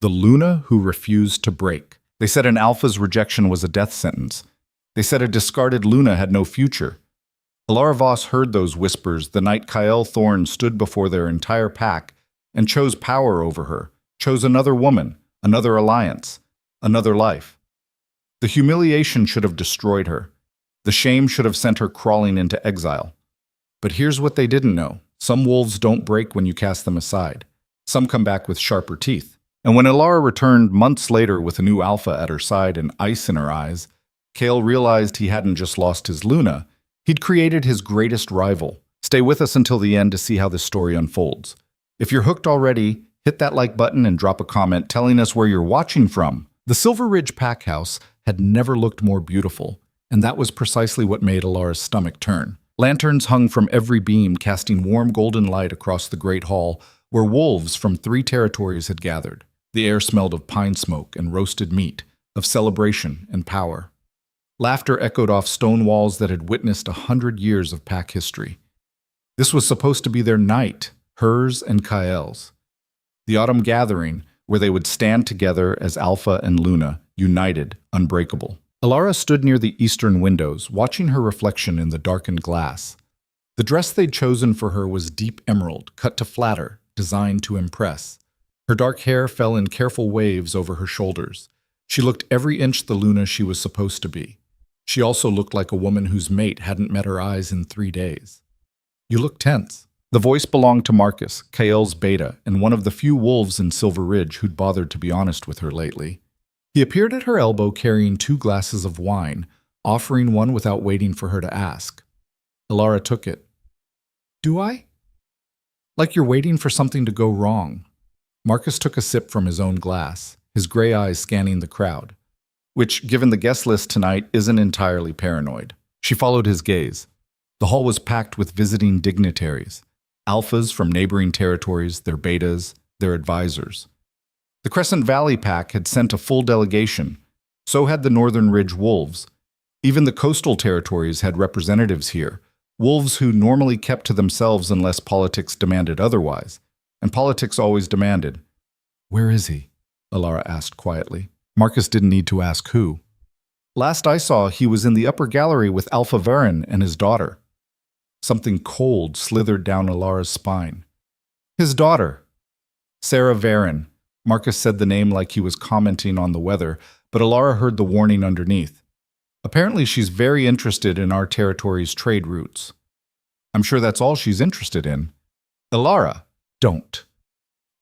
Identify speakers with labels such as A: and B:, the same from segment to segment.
A: The Luna who refused to break. They said an alpha's rejection was a death sentence. They said a discarded Luna had no future. Alara Voss heard those whispers the night Kyle Thorne stood before their entire pack and chose power over her, chose another woman, another alliance, another life. The humiliation should have destroyed her. The shame should have sent her crawling into exile. But here's what they didn't know. Some wolves don't break when you cast them aside. Some come back with sharper teeth. And when Alara returned months later with a new alpha at her side and ice in her eyes, Kale realized he hadn't just lost his Luna, he'd created his greatest rival. Stay with us until the end to see how this story unfolds. If you're hooked already, hit that like button and drop a comment telling us where you're watching from. The Silver Ridge pack house had never looked more beautiful, and that was precisely what made Alara's stomach turn. Lanterns hung from every beam, casting warm golden light across the great hall, where wolves from 3 territories had gathered. The air smelled of pine smoke and roasted meat, of celebration and power. Laughter echoed off stone walls that had witnessed 100 years of pack history. This was supposed to be their night, hers and Kyle's. The autumn gathering, where they would stand together as Alpha and Luna, united, unbreakable. Alara stood near the eastern windows, watching her reflection in the darkened glass. The dress they'd chosen for her was deep emerald, cut to flatter, designed to impress. Her dark hair fell in careful waves over her shoulders. She looked every inch the Luna she was supposed to be. She also looked like a woman whose mate hadn't met her eyes in 3 days. You look tense. The voice belonged to Marcus, Kael's beta, and one of the few wolves in Silver Ridge who'd bothered to be honest with her lately. He appeared at her elbow carrying 2 glasses of wine, offering one without waiting for her to ask. Alara took it. Do I? Like you're waiting for something to go wrong. Marcus took a sip from his own glass, his gray eyes scanning the crowd, which, given the guest list tonight, isn't entirely paranoid. She followed his gaze. The hall was packed with visiting dignitaries, alphas from neighboring territories, their betas, their advisors. The Crescent Valley pack had sent a full delegation. So had the Northern Ridge wolves. Even the coastal territories had representatives here, wolves who normally kept to themselves unless politics demanded otherwise. And politics always demanded. Where is he? Alara asked quietly. Marcus didn't need to ask who. Last I saw, he was in the upper gallery with Alpha Varen and his daughter. Something cold slithered down Alara's spine. His daughter. Sarah Varen. Marcus said the name like he was commenting on the weather, but Alara heard the warning underneath. Apparently she's very interested in our territory's trade routes. I'm sure that's all she's interested in. Alara, don't.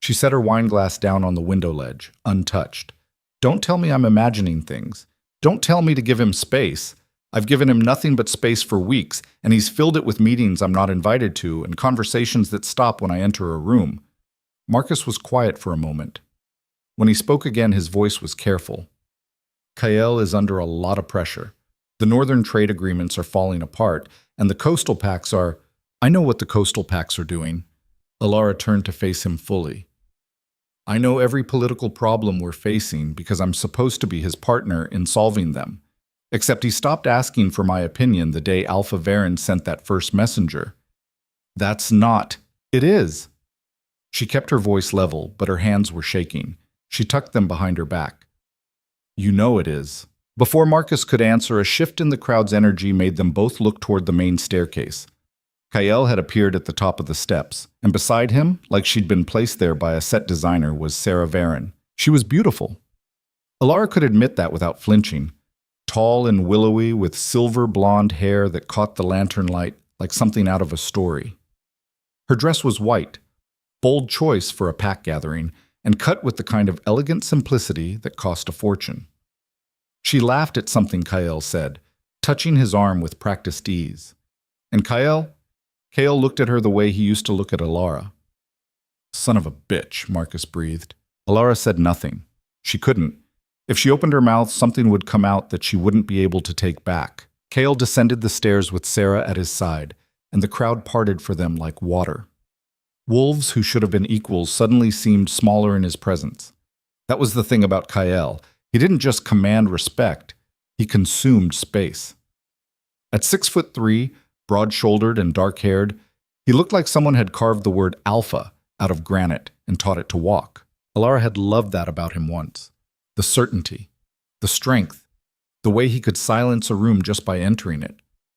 A: She set her wine glass down on the window ledge, untouched. Don't tell me I'm imagining things. Don't tell me to give him space. I've given him nothing but space for weeks, and he's filled it with meetings I'm not invited to and conversations that stop when I enter a room. Marcus was quiet for a moment. When he spoke again, his voice was careful. Kael is under a lot of pressure. The northern trade agreements are falling apart, and the coastal pacts are... I know what the coastal pacts are doing. Alara turned to face him fully. I know every political problem we're facing because I'm supposed to be his partner in solving them. Except he stopped asking for my opinion the day Alpha Varen sent that first messenger. That's not... It is. She kept her voice level, but her hands were shaking. She tucked them behind her back. You know it is. Before Marcus could answer, a shift in the crowd's energy made them both look toward the main staircase. Kael had appeared at the top of the steps, and beside him, like she'd been placed there by a set designer, was Sarah Varen. She was beautiful. Alara could admit that without flinching. Tall and willowy, with silver blonde hair that caught the lantern light like something out of a story. Her dress was white, bold choice for a pack gathering, and cut with the kind of elegant simplicity that cost a fortune. She laughed at something Kael said, touching his arm with practiced ease. And Kael looked at her the way he used to look at Alara. Son of a bitch, Marcus breathed. Alara said nothing. She couldn't. If she opened her mouth, something would come out that she wouldn't be able to take back. Kael descended the stairs with Sarah at his side, and the crowd parted for them like water. Wolves who should have been equals suddenly seemed smaller in his presence. That was the thing about Kael. He didn't just command respect, he consumed space. At 6'3", broad-shouldered and dark-haired, he looked like someone had carved the word alpha out of granite and taught it to walk. Alara had loved that about him once. The certainty, the strength, the way he could silence a room just by entering it.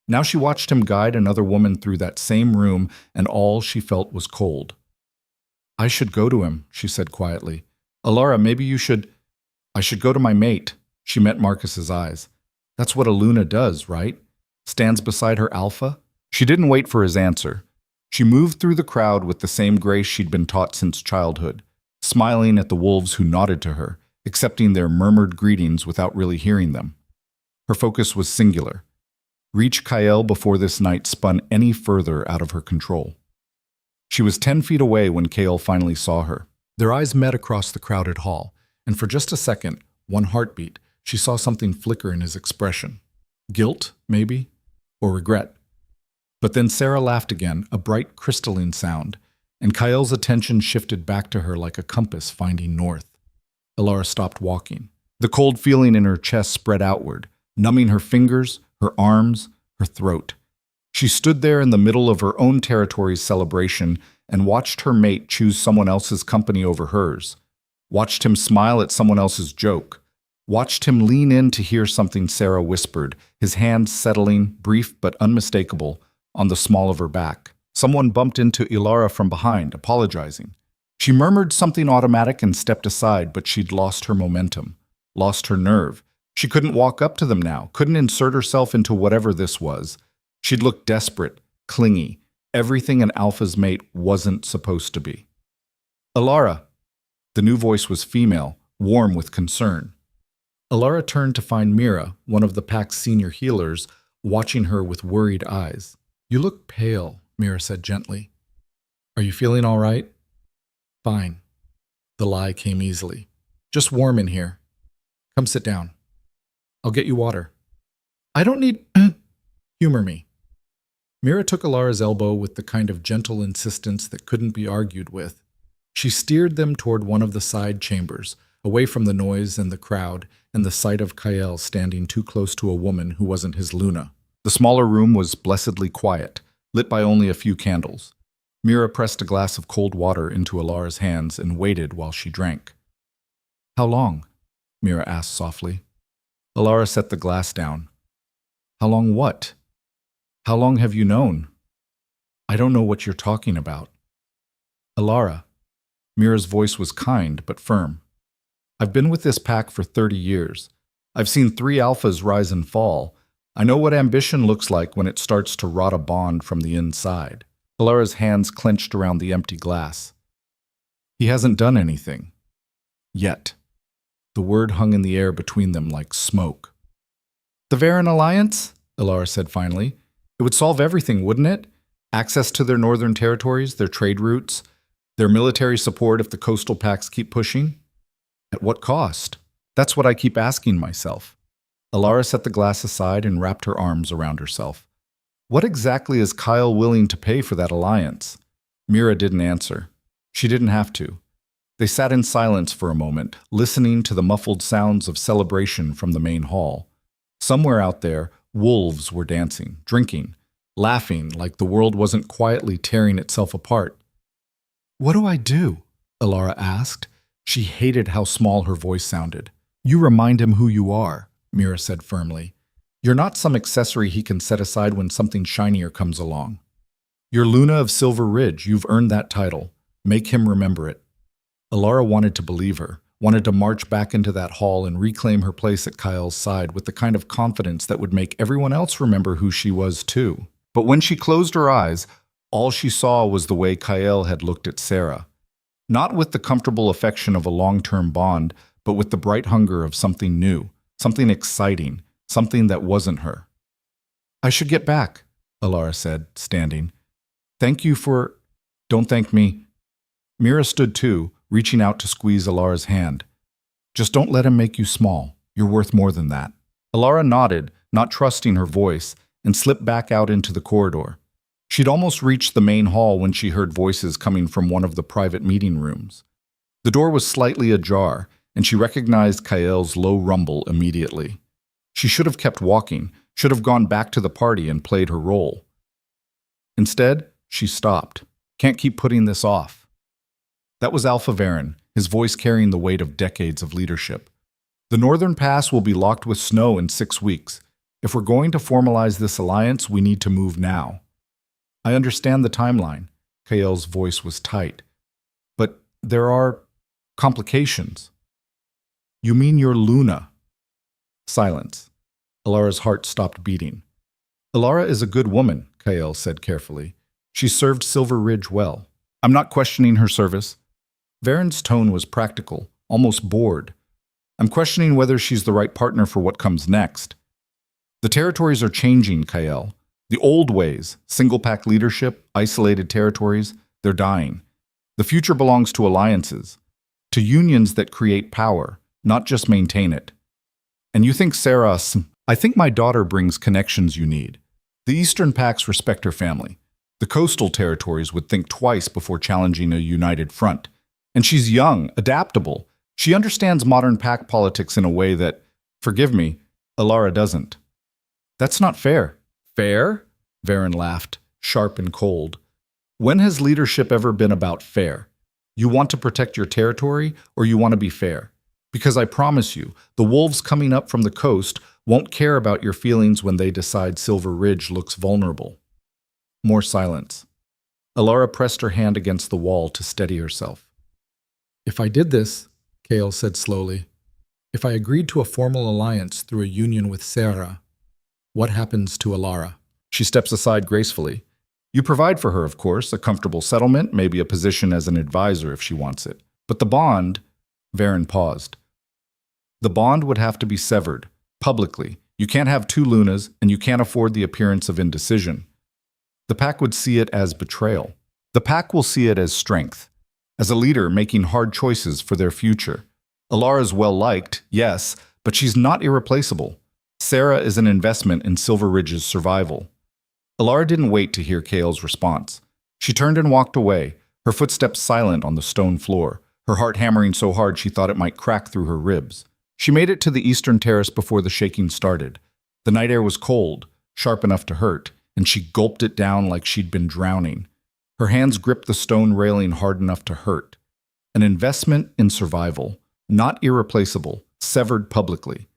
A: Now she watched him guide another woman through that same room, and all she felt was cold. "I should go to him," she said quietly. "Alara, maybe you should—" "I should go to my mate." She met Marcus's eyes. "That's what a Luna does, right? Stands beside her alpha?" She didn't wait for his answer. She moved through the crowd with the same grace she'd been taught since childhood, smiling at the wolves who nodded to her, accepting their murmured greetings without really hearing them. Her focus was singular. Reach Kael before this night spun any further out of her control. She was 10 feet away when Kael finally saw her. Their eyes met across the crowded hall, and for just a second, one heartbeat, she saw something flicker in his expression. Guilt, maybe? Or regret? But then Sarah laughed again, a bright crystalline sound, and Kael's attention shifted back to her like a compass finding north. Alara stopped walking. The cold feeling in her chest spread outward, numbing her fingers, her arms, her throat. She stood there in the middle of her own territory's celebration and watched her mate choose someone else's company over hers, watched him smile at someone else's joke, watched him lean in to hear something Sarah whispered, his hand settling, brief but unmistakable, on the small of her back. Someone bumped into Ilara from behind, apologizing. She murmured something automatic and stepped aside, but she'd lost her momentum, lost her nerve. She couldn't walk up to them now, couldn't insert herself into whatever this was. She'd looked desperate, clingy, everything an alpha's mate wasn't supposed to be. "Alara." The new voice was female, warm with concern. Alara turned to find Mira, one of the pack's senior healers, watching her with worried eyes. "You look pale," Mira said gently. "Are you feeling all right?" "Fine." The lie came easily. "Just warm in here. Come sit down. I'll get you water." "I don't need—" "Humor me." Mira took Alara's elbow with the kind of gentle insistence that couldn't be argued with. She steered them toward one of the side chambers, away from the noise and the crowd and the sight of Kael standing too close to a woman who wasn't his Luna. The smaller room was blessedly quiet, lit by only a few candles. Mira pressed a glass of cold water into Alara's hands and waited while she drank. "How long?" Mira asked softly. Alara set the glass down. "How long what? How long have you known?" "I don't know what you're talking about." "Alara." Mira's voice was kind but firm. "I've been with this pack for 30 years. I've seen 3 alphas rise and fall. I know what ambition looks like when it starts to rot a bond from the inside." Alara's hands clenched around the empty glass. "He hasn't done anything. Yet." The word hung in the air between them like smoke. "The Varen Alliance?" Alara said finally. "It would solve everything, wouldn't it? Access to their northern territories, their trade routes, their military support if the coastal packs keep pushing? At what cost? That's what I keep asking myself." Alara set the glass aside and wrapped her arms around herself. "What exactly is Kyle willing to pay for that alliance?" Mira didn't answer. She didn't have to. They sat in silence for a moment, listening to the muffled sounds of celebration from the main hall. Somewhere out there, wolves were dancing, drinking, laughing like the world wasn't quietly tearing itself apart. "What do I do?" Alara asked. She hated how small her voice sounded. "You remind him who you are," Mira said firmly. "You're not some accessory he can set aside when something shinier comes along. You're Luna of Silver Ridge. You've earned that title. Make him remember it." Alara wanted to believe her, wanted to march back into that hall and reclaim her place at Kyle's side with the kind of confidence that would make everyone else remember who she was too. But when she closed her eyes, all she saw was the way Kyle had looked at Sarah. Not with the comfortable affection of a long-term bond, but with the bright hunger of something new, something exciting, something that wasn't her. "I should get back," Alara said, standing. "Thank you for—" "Don't thank me." Mira stood too, reaching out to squeeze Alara's hand. "Just don't let him make you small. You're worth more than that." Alara nodded, not trusting her voice, and slipped back out into the corridor. She'd almost reached the main hall when she heard voices coming from one of the private meeting rooms. The door was slightly ajar, and she recognized Kael's low rumble immediately. She should have kept walking, should have gone back to the party and played her role. Instead, she stopped. "Can't keep putting this off." That was Alpha Varen, his voice carrying the weight of decades of leadership. The northern pass will be locked with snow in 6 weeks. If we're going to formalize this alliance, we need to move now. I understand the timeline. Kael's voice was tight. But there are complications. You mean you're Luna? Silence. Alara's heart stopped beating. Alara is a good woman, Kael said carefully. She served Silver Ridge well. I'm not questioning her service. Varen's tone was practical, almost bored. I'm questioning whether she's the right partner for what comes next. The territories are changing, Kael. The old ways, single-pack leadership, isolated territories, they're dying. The future belongs to alliances, to unions that create power, not just maintain it. And you think I think my daughter brings connections you need. The Eastern Packs respect her family. The coastal territories would think twice before challenging a united front. And she's young, adaptable. She understands modern pack politics in a way that, forgive me, Alara doesn't. That's not fair. Fair? Varen laughed, sharp and cold. When has leadership ever been about fair? You want to protect your territory, or you want to be fair? Because I promise you, the wolves coming up from the coast won't care about your feelings when they decide Silver Ridge looks vulnerable. More silence. Alara pressed her hand against the wall to steady herself. If I did this, Kael said slowly, if I agreed to a formal alliance through a union with Sarah, what happens to Alara? She steps aside gracefully. You provide for her, of course, a comfortable settlement, maybe a position as an advisor if she wants it. But the bond, Varen paused. The bond would have to be severed, publicly. You can't have two Lunas, and you can't afford the appearance of indecision. The pack would see it as betrayal. The pack will see it as strength, as a leader making hard choices for their future. Alara's well-liked, yes, but she's not irreplaceable. Sarah is an investment in Silver Ridge's survival. Alara didn't wait to hear Kael's response. She turned and walked away, her footsteps silent on the stone floor, her heart hammering so hard she thought it might crack through her ribs. She made it to the eastern terrace before the shaking started. The night air was cold, sharp enough to hurt, and she gulped it down like she'd been drowning. Her hands gripped the stone railing hard enough to hurt. An investment in survival, not irreplaceable, severed publicly.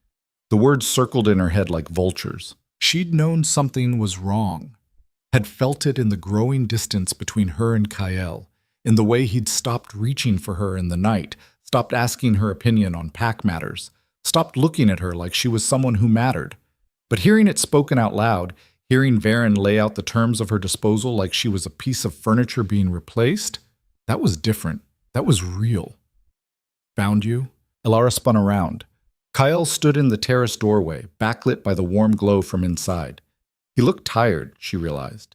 A: The words circled in her head like vultures. She'd known something was wrong, had felt it in the growing distance between her and Kael, in the way he'd stopped reaching for her in the night, stopped asking her opinion on pack matters, stopped looking at her like she was someone who mattered. But hearing it spoken out loud, hearing Varen lay out the terms of her disposal like she was a piece of furniture being replaced, that was different. That was real. Found you? Alara spun around. Kael stood in the terrace doorway, backlit by the warm glow from inside. He looked tired, she realized.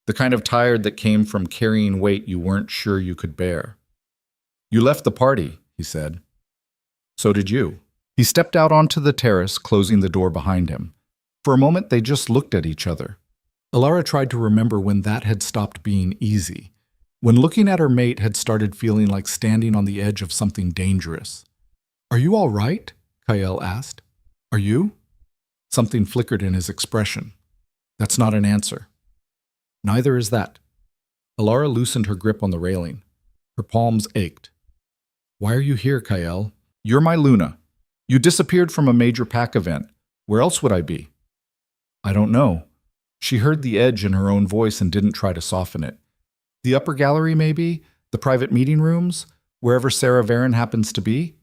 A: The kind of tired that came from carrying weight you weren't sure you could bear. You left the party, he said. So did you. He stepped out onto the terrace, closing the door behind him. For a moment, they just looked at each other. Alara tried to remember when that had stopped being easy, when looking at her mate had started feeling like standing on the edge of something dangerous. Are you all right? Kael asked. Are you? Something flickered in his expression. That's not an answer. Neither is that. Alara loosened her grip on the railing. Her palms ached. Why are you here, Kael? You're my Luna. You disappeared from a major pack event. Where else would I be? I don't know. She heard the edge in her own voice and didn't try to soften it. The upper gallery, maybe? The private meeting rooms? Wherever Sarah Varen happens to be?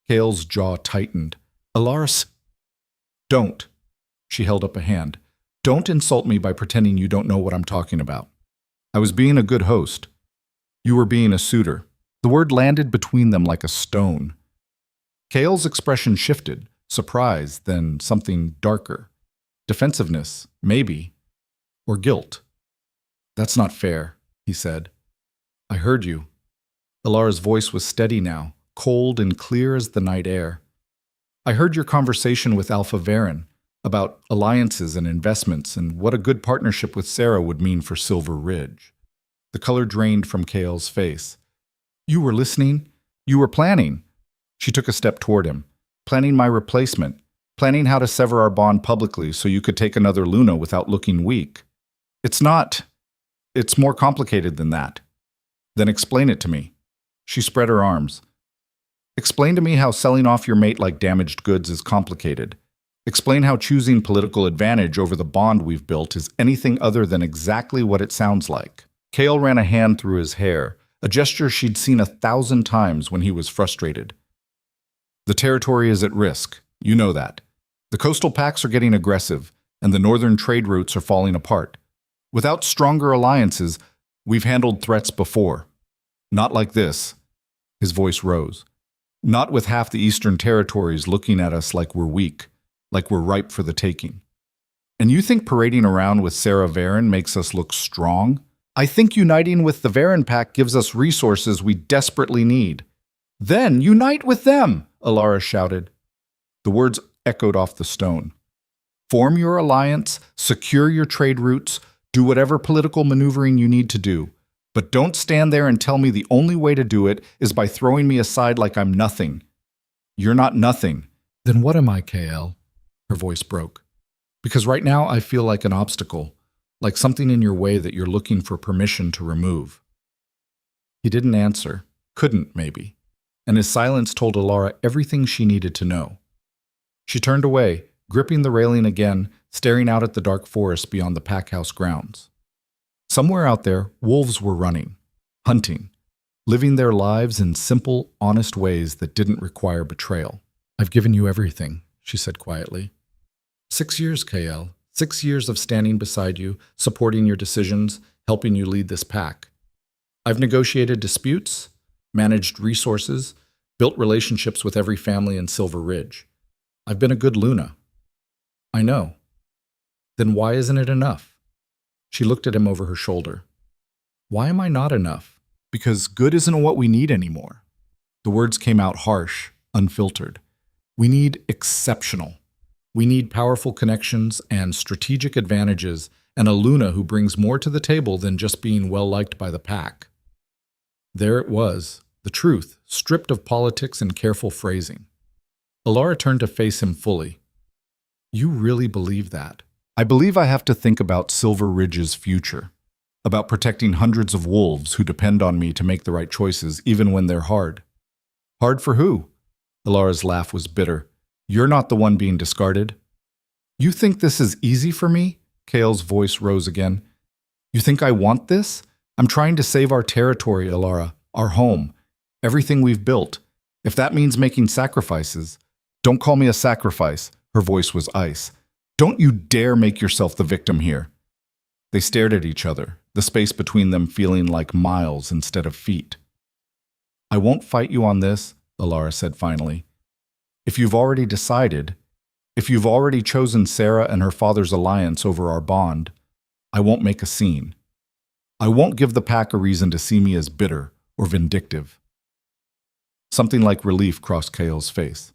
A: Kael's jaw tightened. Alaris, don't. She held up a hand. Don't insult me by pretending you don't know what I'm talking about. I was being a good host. You were being a suitor. The word landed between them like a stone. Kael's expression shifted, surprise, then something darker. Defensiveness, maybe. Or guilt. That's not fair, he said. I heard you. Alara's voice was steady now, cold and clear as the night air. I heard your conversation with Alpha Varen about alliances and investments and what a good partnership with Sarah would mean for Silver Ridge. The color drained from Kael's face. You were listening? You were planning. She took a step toward him. Planning my replacement. Planning how to sever our bond publicly so you could take another Luna without looking weak. It's more complicated than that. Then explain it to me. She spread her arms. Explain to me how selling off your mate like damaged goods is complicated. Explain how choosing political advantage over the bond we've built is anything other than exactly what it sounds like. Kale ran a hand through his hair, a gesture she'd seen 1,000 times when he was frustrated. The territory is at risk. You know that. The coastal packs are getting aggressive, and the northern trade routes are falling apart. Without stronger alliances, we've handled threats before. Not like this. His voice rose. Not with half the eastern territories looking at us like we're weak, like we're ripe for the taking. And you think parading around with Sarah Varen makes us look strong? I think uniting with the Varen pack gives us resources we desperately need. Then unite with them, Alara shouted. The words echoed off the stone. Form your alliance, secure your trade routes, do whatever political maneuvering you need to do. But don't stand there and tell me the only way to do it is by throwing me aside like I'm nothing. You're not nothing. Then what am I, KL? Her voice broke. Because right now I feel like an obstacle, like something in your way that you're looking for permission to remove. He didn't answer, couldn't maybe, and his silence told Alara everything she needed to know. She turned away, gripping the railing again, staring out at the dark forest beyond the packhouse grounds. Somewhere out there, wolves were running, hunting, living their lives in simple, honest ways that didn't require betrayal. I've given you everything, she said quietly. 6 years, KL. 6 years of standing beside you, supporting your decisions, helping you lead this pack. I've negotiated disputes, managed resources, built relationships with every family in Silver Ridge. I've been a good Luna. I know. Then why isn't it enough? She looked at him over her shoulder. Why am I not enough? Because good isn't what we need anymore. The words came out harsh, unfiltered. We need exceptional. We need powerful connections and strategic advantages and a Luna who brings more to the table than just being well-liked by the pack. There it was, the truth, stripped of politics and careful phrasing. Alara turned to face him fully. You really believe that? I believe I have to think about Silver Ridge's future, about protecting hundreds of wolves who depend on me to make the right choices even when they're hard. Hard for who? Alara's laugh was bitter. You're not the one being discarded. You think this is easy for me? Kale's voice rose again. You think I want this? I'm trying to save our territory, Alara, our home, everything we've built. If that means making sacrifices, don't call me a sacrifice. Her voice was ice. Don't you dare make yourself the victim here. They stared at each other, the space between them feeling like miles instead of feet. I won't fight you on this, Alara said finally. If you've already decided, if you've already chosen Sarah and her father's alliance over our bond, I won't make a scene. I won't give the pack a reason to see me as bitter or vindictive. Something like relief crossed Kale's face.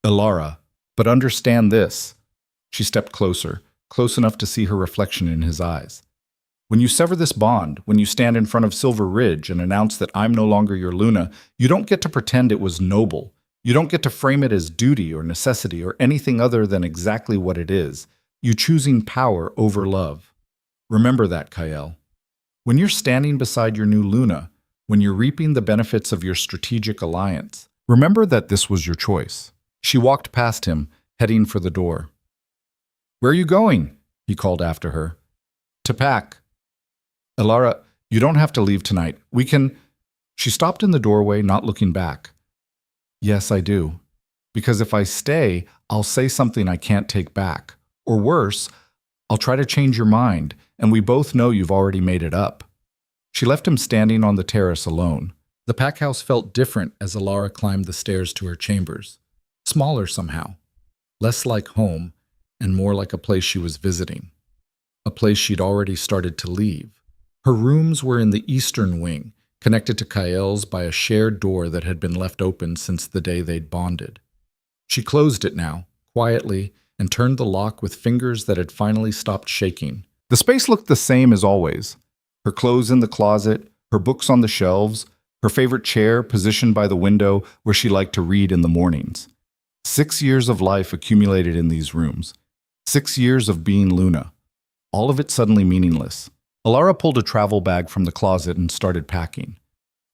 A: Alara, but understand this. She stepped closer, close enough to see her reflection in his eyes. When you sever this bond, when you stand in front of Silver Ridge and announce that I'm no longer your Luna, you don't get to pretend it was noble. You don't get to frame it as duty or necessity or anything other than exactly what it is. You choosing power over love. Remember that, Kael. When you're standing beside your new Luna, when you're reaping the benefits of your strategic alliance, remember that this was your choice. She walked past him, heading for the door. Where are you going? He called after her. To pack. Alara, you don't have to leave tonight. We can... She stopped in the doorway, not looking back. Yes, I do. Because if I stay, I'll say something I can't take back. Or worse, I'll try to change your mind, and we both know you've already made it up. She left him standing on the terrace alone. The pack house felt different as Alara climbed the stairs to her chambers. Smaller somehow. Less like home, and more like a place she was visiting. A place she'd already started to leave. Her rooms were in the eastern wing, connected to Kael's by a shared door that had been left open since the day they'd bonded. She closed it now, quietly, and turned the lock with fingers that had finally stopped shaking. The space looked the same as always. Her clothes in the closet, her books on the shelves, her favorite chair positioned by the window where she liked to read in the mornings. 6 years of life accumulated in these rooms. 6 years of being Luna. All of it suddenly meaningless. Alara pulled a travel bag from the closet and started packing.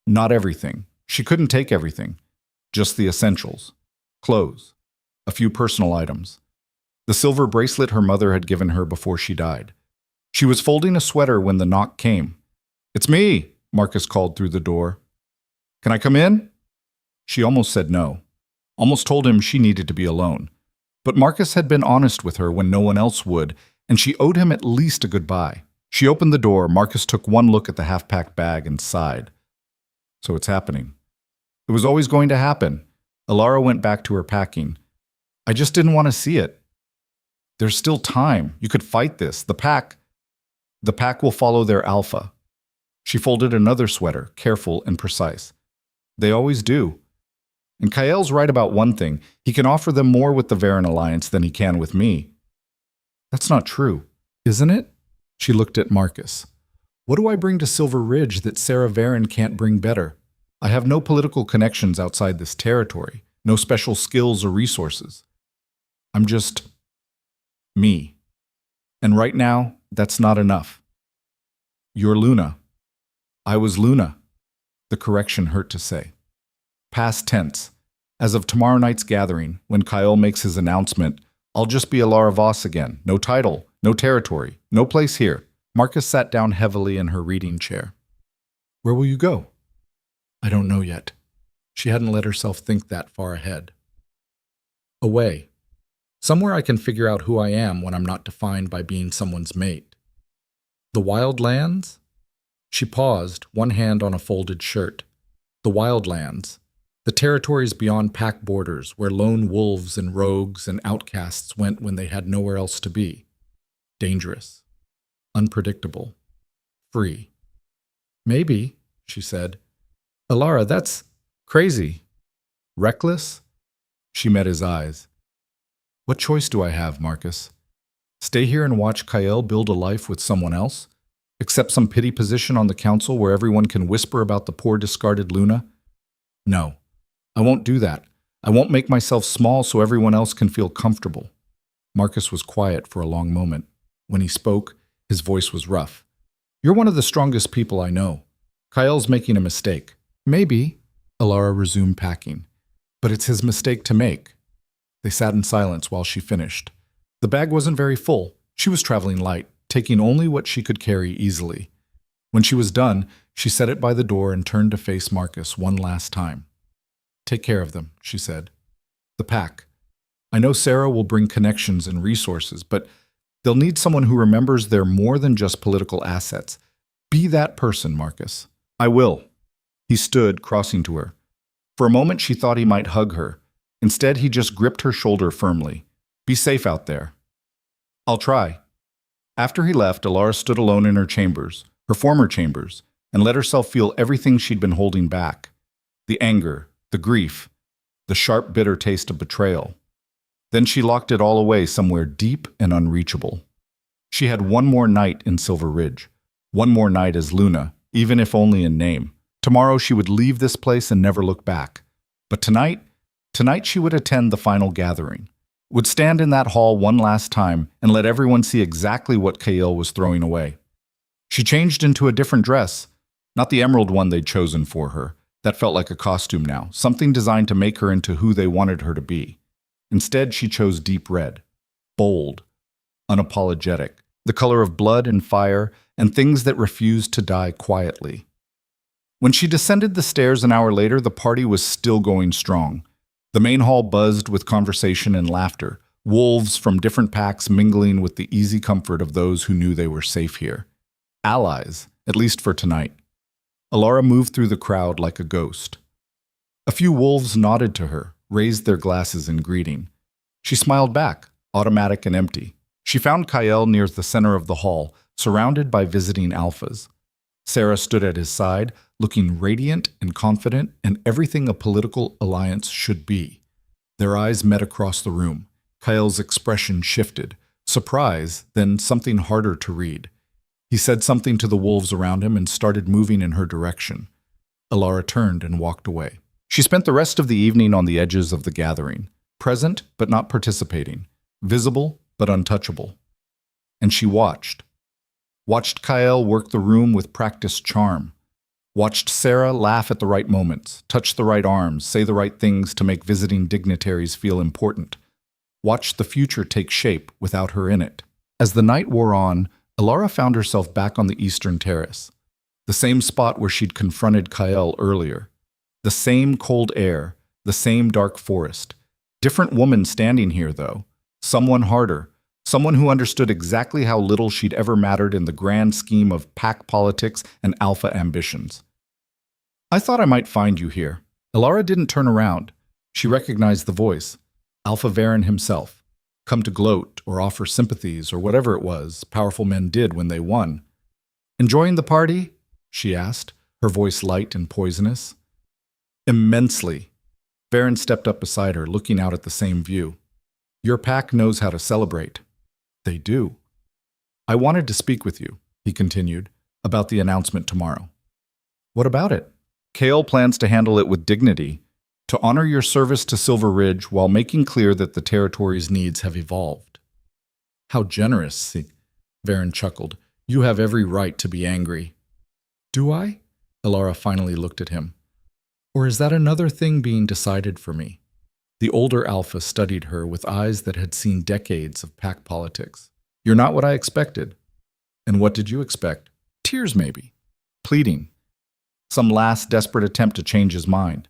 A: Not everything. She couldn't take everything. Just the essentials. Clothes. A few personal items. The silver bracelet her mother had given her before she died. She was folding a sweater when the knock came. "It's me," Marcus called through the door. "Can I come in?" She almost said no. Almost told him she needed to be alone. But Marcus had been honest with her when no one else would, and she owed him at least a goodbye. She opened the door. Marcus took one look at the half-packed bag and sighed. So it's happening. It was always going to happen. Alara went back to her packing. "I just didn't want to see it. There's still time. You could fight this. The pack will follow their alpha." She folded another sweater, careful and precise. "They always do. And Kael's right about one thing. He can offer them more with the Varen Alliance than he can with me." "That's not true, isn't it?" She looked at Marcus. "What do I bring to Silver Ridge that Sarah Varen can't bring better? I have no political connections outside this territory, no special skills or resources. I'm just me. And right now, that's not enough. You're Luna. I was Luna." The correction hurt to say. Past tense. As of tomorrow night's gathering, when Kael makes his announcement, I'll just be Alara Voss again. No title, no territory, no place here. Marcus sat down heavily in her reading chair. "Where will you go?" "I don't know yet." She hadn't let herself think that far ahead. "Away. Somewhere I can figure out who I am when I'm not defined by being someone's mate." "The Wild Lands?" She paused, one hand on a folded shirt. The Wild Lands. The territories beyond pack borders, where lone wolves and rogues and outcasts went when they had nowhere else to be. Dangerous. Unpredictable. Free. "Maybe," she said. "Alara, that's crazy." "Reckless?" She met his eyes. "What choice do I have, Marcus? Stay here and watch Kael build a life with someone else? Accept some pity position on the council where everyone can whisper about the poor discarded Luna? No, I won't do that. I won't make myself small so everyone else can feel comfortable." Marcus was quiet for a long moment. When he spoke, his voice was rough. "You're one of the strongest people I know. Kael's making a mistake." "Maybe," Alara resumed packing. "But it's his mistake to make." They sat in silence while she finished. The bag wasn't very full. She was traveling light, taking only what she could carry easily. When she was done, she set it by the door and turned to face Marcus one last time. "Take care of them," she said. "The pack. I know Sarah will bring connections and resources, but they'll need someone who remembers they're more than just political assets. Be that person, Marcus." "I will." He stood, crossing to her. For a moment she thought he might hug her. Instead, he just gripped her shoulder firmly. "Be safe out there." "I'll try." After he left, Alara stood alone in her chambers, her former chambers, and let herself feel everything she'd been holding back. The anger, the grief, the sharp, bitter taste of betrayal. Then she locked it all away somewhere deep and unreachable. She had one more night in Silver Ridge, one more night as Luna, even if only in name. Tomorrow she would leave this place and never look back. But tonight she would attend the final gathering, would stand in that hall one last time and let everyone see exactly what Kael was throwing away. She changed into a different dress, not the emerald one they'd chosen for her. That felt like a costume now, something designed to make her into who they wanted her to be. Instead, she chose deep red, bold, unapologetic, the color of blood and fire and things that refused to die quietly. When she descended the stairs an hour later, the party was still going strong. The main hall buzzed with conversation and laughter, wolves from different packs mingling with the easy comfort of those who knew they were safe here. Allies, at least for tonight. Alara moved through the crowd like a ghost. A few wolves nodded to her, raised their glasses in greeting. She smiled back, automatic and empty. She found Kael near the center of the hall, surrounded by visiting alphas. Sarah stood at his side, looking radiant and confident and everything a political alliance should be. Their eyes met across the room. Kael's expression shifted. Surprise, then something harder to read. He said something to the wolves around him and started moving in her direction. Alara turned and walked away. She spent the rest of the evening on the edges of the gathering, present but not participating, visible but untouchable. And she watched. Watched Kael work the room with practiced charm. Watched Sarah laugh at the right moments, touch the right arms, say the right things to make visiting dignitaries feel important. Watched the future take shape without her in it. As the night wore on, Alara found herself back on the eastern terrace, the same spot where she'd confronted Kael earlier. The same cold air, the same dark forest. Different woman standing here, though. Someone harder. Someone who understood exactly how little she'd ever mattered in the grand scheme of pack politics and alpha ambitions. I thought I might find you here. Alara didn't turn around. She recognized the voice. Alpha Varen himself. Come to gloat or offer sympathies or whatever it was powerful men did when they won. Enjoying the party? She asked, her voice light and poisonous. Immensely. Varen stepped up beside her, looking out at the same view. Your pack knows how to celebrate. They do. I wanted to speak with you, he continued, about the announcement tomorrow. What about it? Kael plans to handle it with dignity, to honor your service to Silver Ridge while making clear that the territory's needs have evolved. How generous, Varen chuckled. You have every right to be angry. Do I? Alara finally looked at him. Or is that another thing being decided for me? The older Alpha studied her with eyes that had seen decades of pack politics. You're not what I expected. And what did you expect? Tears, maybe. Pleading. Some last desperate attempt to change his mind.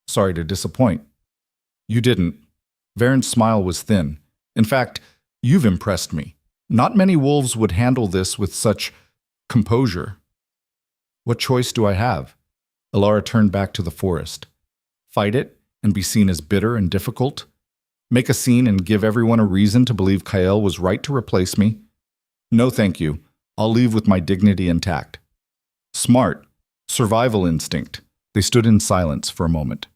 A: Sorry to disappoint. You didn't. Varen's smile was thin. In fact, you've impressed me. Not many wolves would handle this with such composure. What choice do I have? Alara turned back to the forest. Fight it and be seen as bitter and difficult? Make a scene and give everyone a reason to believe Kael was right to replace me? No, thank you. I'll leave with my dignity intact. Smart. Survival instinct. They stood in silence for a moment.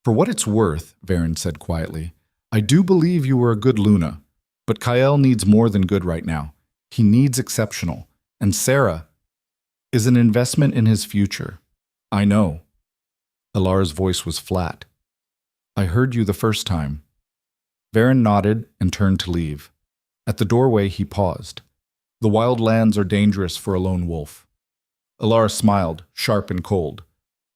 A: For what it's worth, Varen said quietly, I do believe you were a good Luna, but Kael needs more than good right now. He needs exceptional. And Sarah is an investment in his future. I know. Alara's voice was flat. I heard you the first time. Varen nodded and turned to leave. At the doorway, he paused. The wild lands are dangerous for a lone wolf. Alara smiled, sharp and cold.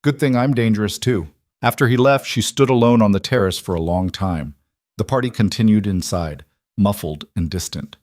A: Good thing I'm dangerous too. After he left, she stood alone on the terrace for a long time. The party continued inside, muffled and distant.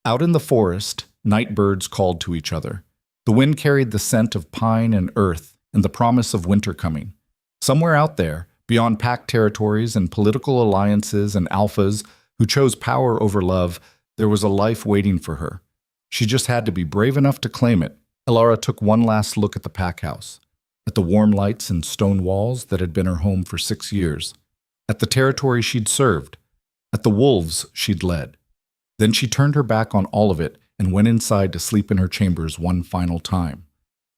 A: Out in the forest, night birds called to each other. The wind carried the scent of pine and earth and the promise of winter coming. Somewhere out there, beyond pack territories and political alliances and alphas who chose power over love, there was a life waiting for her. She just had to be brave enough to claim it. Alara took one last look at the pack house, at the warm lights and stone walls that had been her home for 6 years, at the territory she'd served, at the wolves she'd led. Then she turned her back on all of it and went inside to sleep in her chambers one final time.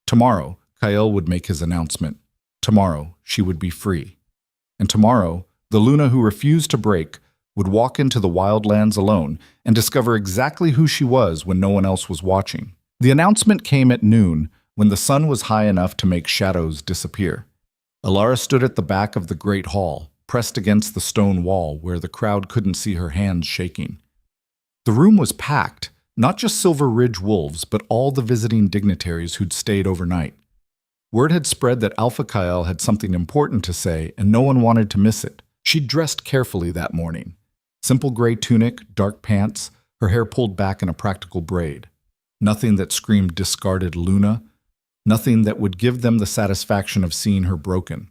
A: Tomorrow, Kael would make his announcement. Tomorrow, she would be free. And tomorrow, the Luna who refused to break would walk into the wildlands alone and discover exactly who she was when no one else was watching. The announcement came at noon, when the sun was high enough to make shadows disappear. Alara stood at the back of the great hall, pressed against the stone wall where the crowd couldn't see her hands shaking. The room was packed, not just Silver Ridge wolves, but all the visiting dignitaries who'd stayed overnight. Word had spread that Alpha Kael had something important to say, and no one wanted to miss it. She'd dressed carefully that morning. Simple gray tunic, dark pants, her hair pulled back in a practical braid. Nothing that screamed discarded Luna, nothing that would give them the satisfaction of seeing her broken.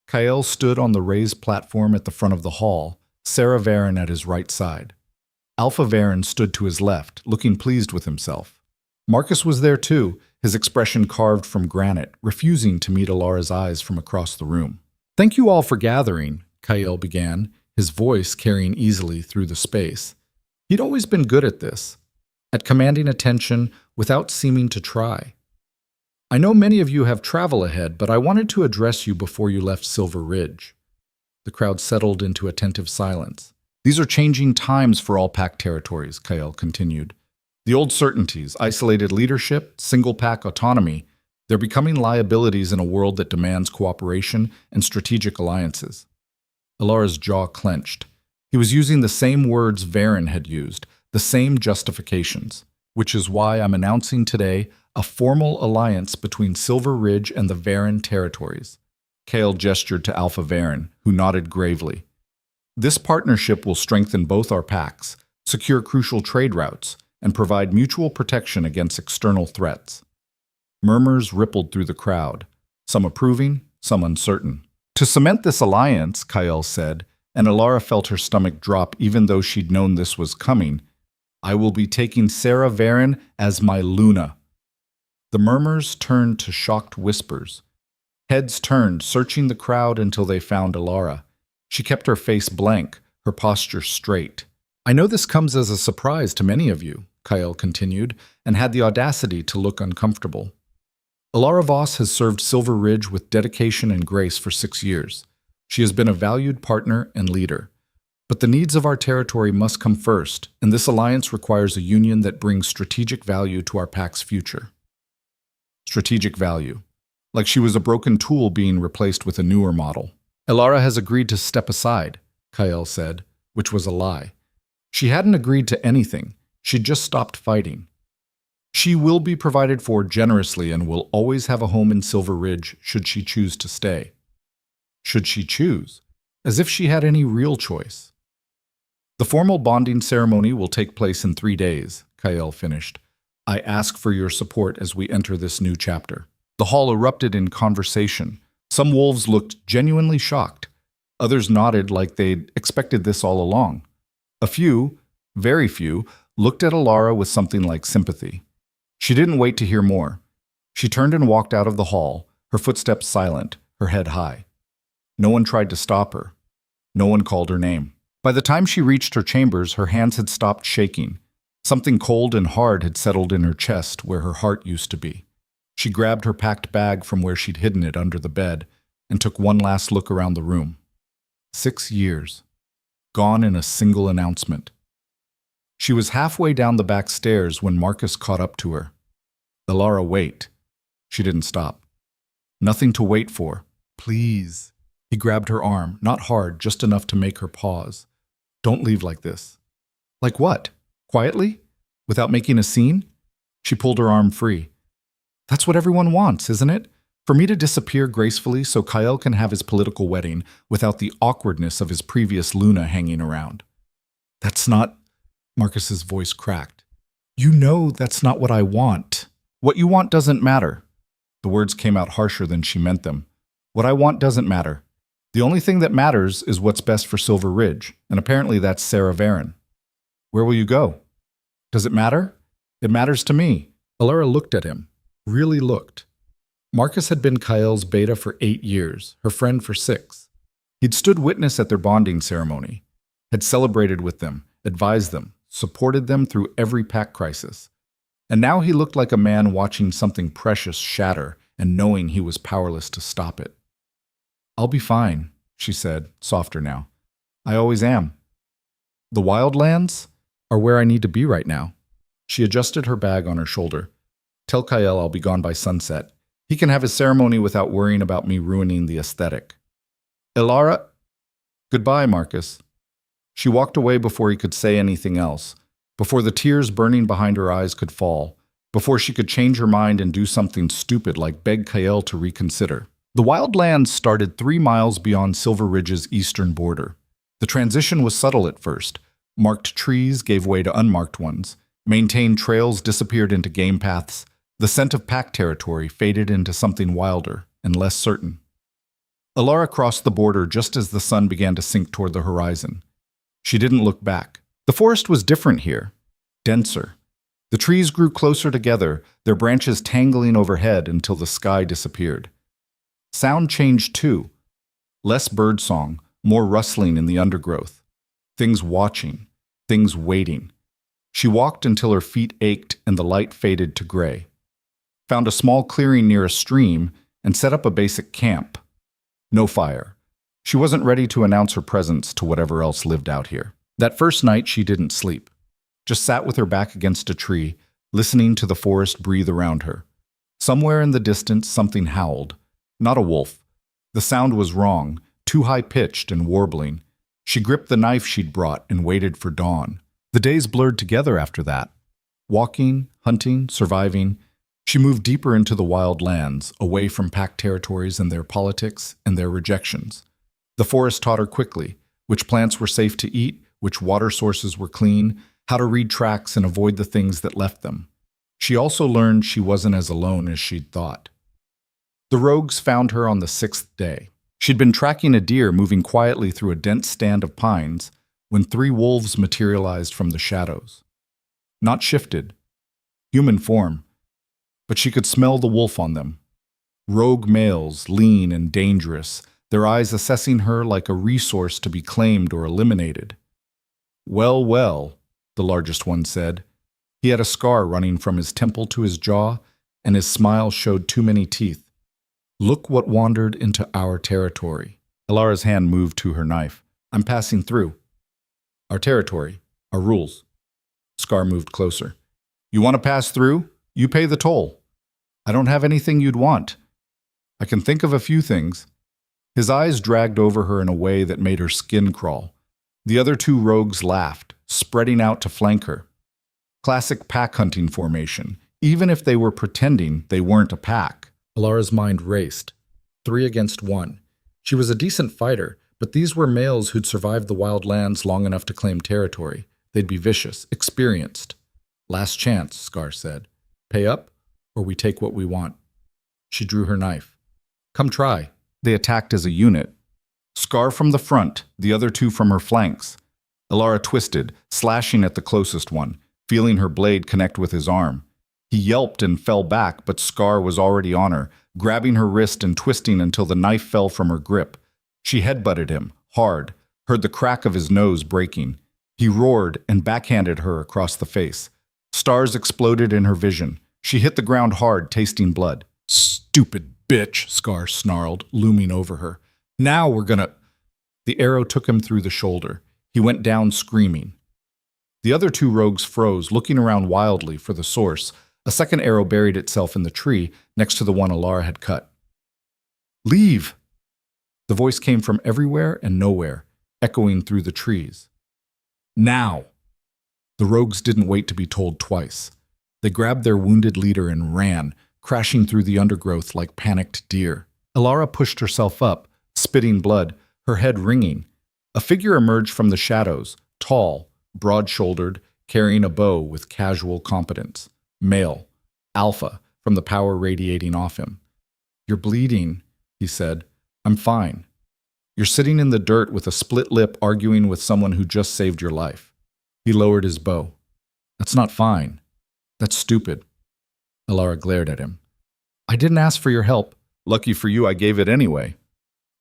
A: Kael stood on the raised platform at the front of the hall, Sarah Varen at his right side. Alpha Varen stood to his left, looking pleased with himself. Marcus was there too, his expression carved from granite, refusing to meet Alara's eyes from across the room. Thank you all for gathering, Kael began, his voice carrying easily through the space. He'd always been good at this, at commanding attention without seeming to try. I know many of you have travel ahead, but I wanted to address you before you left Silver Ridge. The crowd settled into attentive silence. These are changing times for all pack territories, Kael continued. The old certainties, isolated leadership, single-pack autonomy, they're becoming liabilities in a world that demands cooperation and strategic alliances. Alara's jaw clenched. He was using the same words Varen had used, the same justifications, which is why I'm announcing today a formal alliance between Silver Ridge and the Varen territories. Kale gestured to Alpha Varen, who nodded gravely. This partnership will strengthen both our packs, secure crucial trade routes, and provide mutual protection against external threats. Murmurs rippled through the crowd, some approving, some uncertain. To cement this alliance, Kyle said, and Alara felt her stomach drop even though she'd known this was coming, I will be taking Sarah Varen as my Luna. The murmurs turned to shocked whispers. Heads turned, searching the crowd until they found Alara. She kept her face blank, her posture straight. I know this comes as a surprise to many of you, Kyle continued, and had the audacity to look uncomfortable. Alara Voss has served Silver Ridge with dedication and grace for 6 years. She has been a valued partner and leader. But the needs of our territory must come first, and this alliance requires a union that brings strategic value to our pack's future. Strategic value. Like she was a broken tool being replaced with a newer model. Alara has agreed to step aside, Kyle said, which was a lie. She hadn't agreed to anything. She'd just stopped fighting. She will be provided for generously and will always have a home in Silver Ridge should she choose to stay. Should she choose? As if she had any real choice. The formal bonding ceremony will take place in 3 days, Kyle finished. I ask for your support as we enter this new chapter. The hall erupted in conversation. Some wolves looked genuinely shocked. Others nodded like they'd expected this all along. A few, very few, looked at Alara with something like sympathy. She didn't wait to hear more. She turned and walked out of the hall, her footsteps silent, her head high. No one tried to stop her. No one called her name. By the time she reached her chambers, her hands had stopped shaking. Something cold and hard had settled in her chest where her heart used to be. She grabbed her packed bag from where she'd hidden it under the bed and took one last look around the room. 6 years. Gone in a single announcement. She was halfway down the back stairs when Marcus caught up to her. Alara, wait. She didn't stop. Nothing to wait for. Please. He grabbed her arm, not hard, just enough to make her pause. Don't leave like this. Like what? Quietly? Without making a scene? She pulled her arm free. That's what everyone wants, isn't it? For me to disappear gracefully so Kyle can have his political wedding without the awkwardness of his previous Luna hanging around. That's not... Marcus's voice cracked. You know that's not what I want. What you want doesn't matter. The words came out harsher than she meant them. What I want doesn't matter. The only thing that matters is what's best for Silver Ridge, and apparently that's Sarah Varen. Where will you go? Does it matter? It matters to me. Alara looked at him. Really looked. Marcus had been Kyle's beta for 8 years, her friend for 6. He'd stood witness at their bonding ceremony, had celebrated with them, advised them, supported them through every pack crisis. And now he looked like a man watching something precious shatter and knowing he was powerless to stop it. I'll be fine, she said, softer now. I always am. The Wildlands are where I need to be right now. She adjusted her bag on her shoulder. Tell Kyle I'll be gone by sunset. He can have his ceremony without worrying about me ruining the aesthetic. Alara... Goodbye, Marcus. She walked away before he could say anything else, before the tears burning behind her eyes could fall, before she could change her mind and do something stupid like beg Kyle to reconsider. The Wildlands started 3 miles beyond Silver Ridge's eastern border. The transition was subtle at first. Marked trees gave way to unmarked ones. Maintained trails disappeared into game paths. The scent of pack territory faded into something wilder and less certain. Alara crossed the border just as the sun began to sink toward the horizon. She didn't look back. The forest was different here, denser. The trees grew closer together, their branches tangling overhead until the sky disappeared. Sound changed too. Less birdsong, more rustling in the undergrowth. Things watching, things waiting. She walked until her feet ached and the light faded to gray. Found a small clearing near a stream and set up a basic camp. No fire. She wasn't ready to announce her presence to whatever else lived out here. That first night she didn't sleep. Just sat with her back against a tree, listening to the forest breathe around her. Somewhere in the distance something howled. Not a wolf. The sound was wrong, too high-pitched and warbling. She gripped the knife she'd brought and waited for dawn. The days blurred together after that. Walking, hunting, surviving. She moved deeper into the wild lands, away from packed territories and their politics and their rejections. The forest taught her quickly which plants were safe to eat, which water sources were clean, how to read tracks and avoid the things that left them. She also learned she wasn't as alone as she'd thought. The rogues found her on the 6th day. She'd been tracking a deer moving quietly through a dense stand of pines when 3 wolves materialized from the shadows. Not shifted, human form, but she could smell the wolf on them. Rogue males, lean and dangerous, their eyes assessing her like a resource to be claimed or eliminated. "Well, well," the largest one said. He had a scar running from his temple to his jaw, and his smile showed too many teeth. "Look what wandered into our territory." Alara's hand moved to her knife. "I'm passing through." "Our territory, our rules." Scar moved closer. "You want to pass through? You pay the toll." "I don't have anything you'd want." "I can think of a few things." His eyes dragged over her in a way that made her skin crawl. The other 2 rogues laughed, spreading out to flank her. Classic pack hunting formation, even if they were pretending they weren't a pack. Alara's mind raced. 3 against 1. She was a decent fighter, but these were males who'd survived the wild lands long enough to claim territory. They'd be vicious, experienced. "Last chance," Scar said. "Pay up, or we take what we want." She drew her knife. "Come try." They attacked as a unit. Scar from the front, the other 2 from her flanks. Alara twisted, slashing at the closest one, feeling her blade connect with his arm. He yelped and fell back, but Scar was already on her, grabbing her wrist and twisting until the knife fell from her grip. She headbutted him, hard, heard the crack of his nose breaking. He roared and backhanded her across the face. Stars exploded in her vision. She hit the ground hard, tasting blood. "Stupid bitch," Scar snarled, looming over her. "Now we're gonna—" The arrow took him through the shoulder. He went down screaming. The other 2 rogues froze, looking around wildly for the source. A second arrow buried itself in the tree next to the one Alara had cut. "Leave!" The voice came from everywhere and nowhere, echoing through the trees. "Now!" The rogues didn't wait to be told twice. They grabbed their wounded leader and ran, crashing through the undergrowth like panicked deer. Alara pushed herself up, spitting blood, her head ringing. A figure emerged from the shadows, tall, broad-shouldered, carrying a bow with casual competence. Male, alpha, from the power radiating off him. "You're bleeding," he said. "I'm fine." "You're sitting in the dirt with a split lip arguing with someone who just saved your life." He lowered his bow. "That's not fine. That's stupid." Alara glared at him. "I didn't ask for your help." "Lucky for you, I gave it anyway."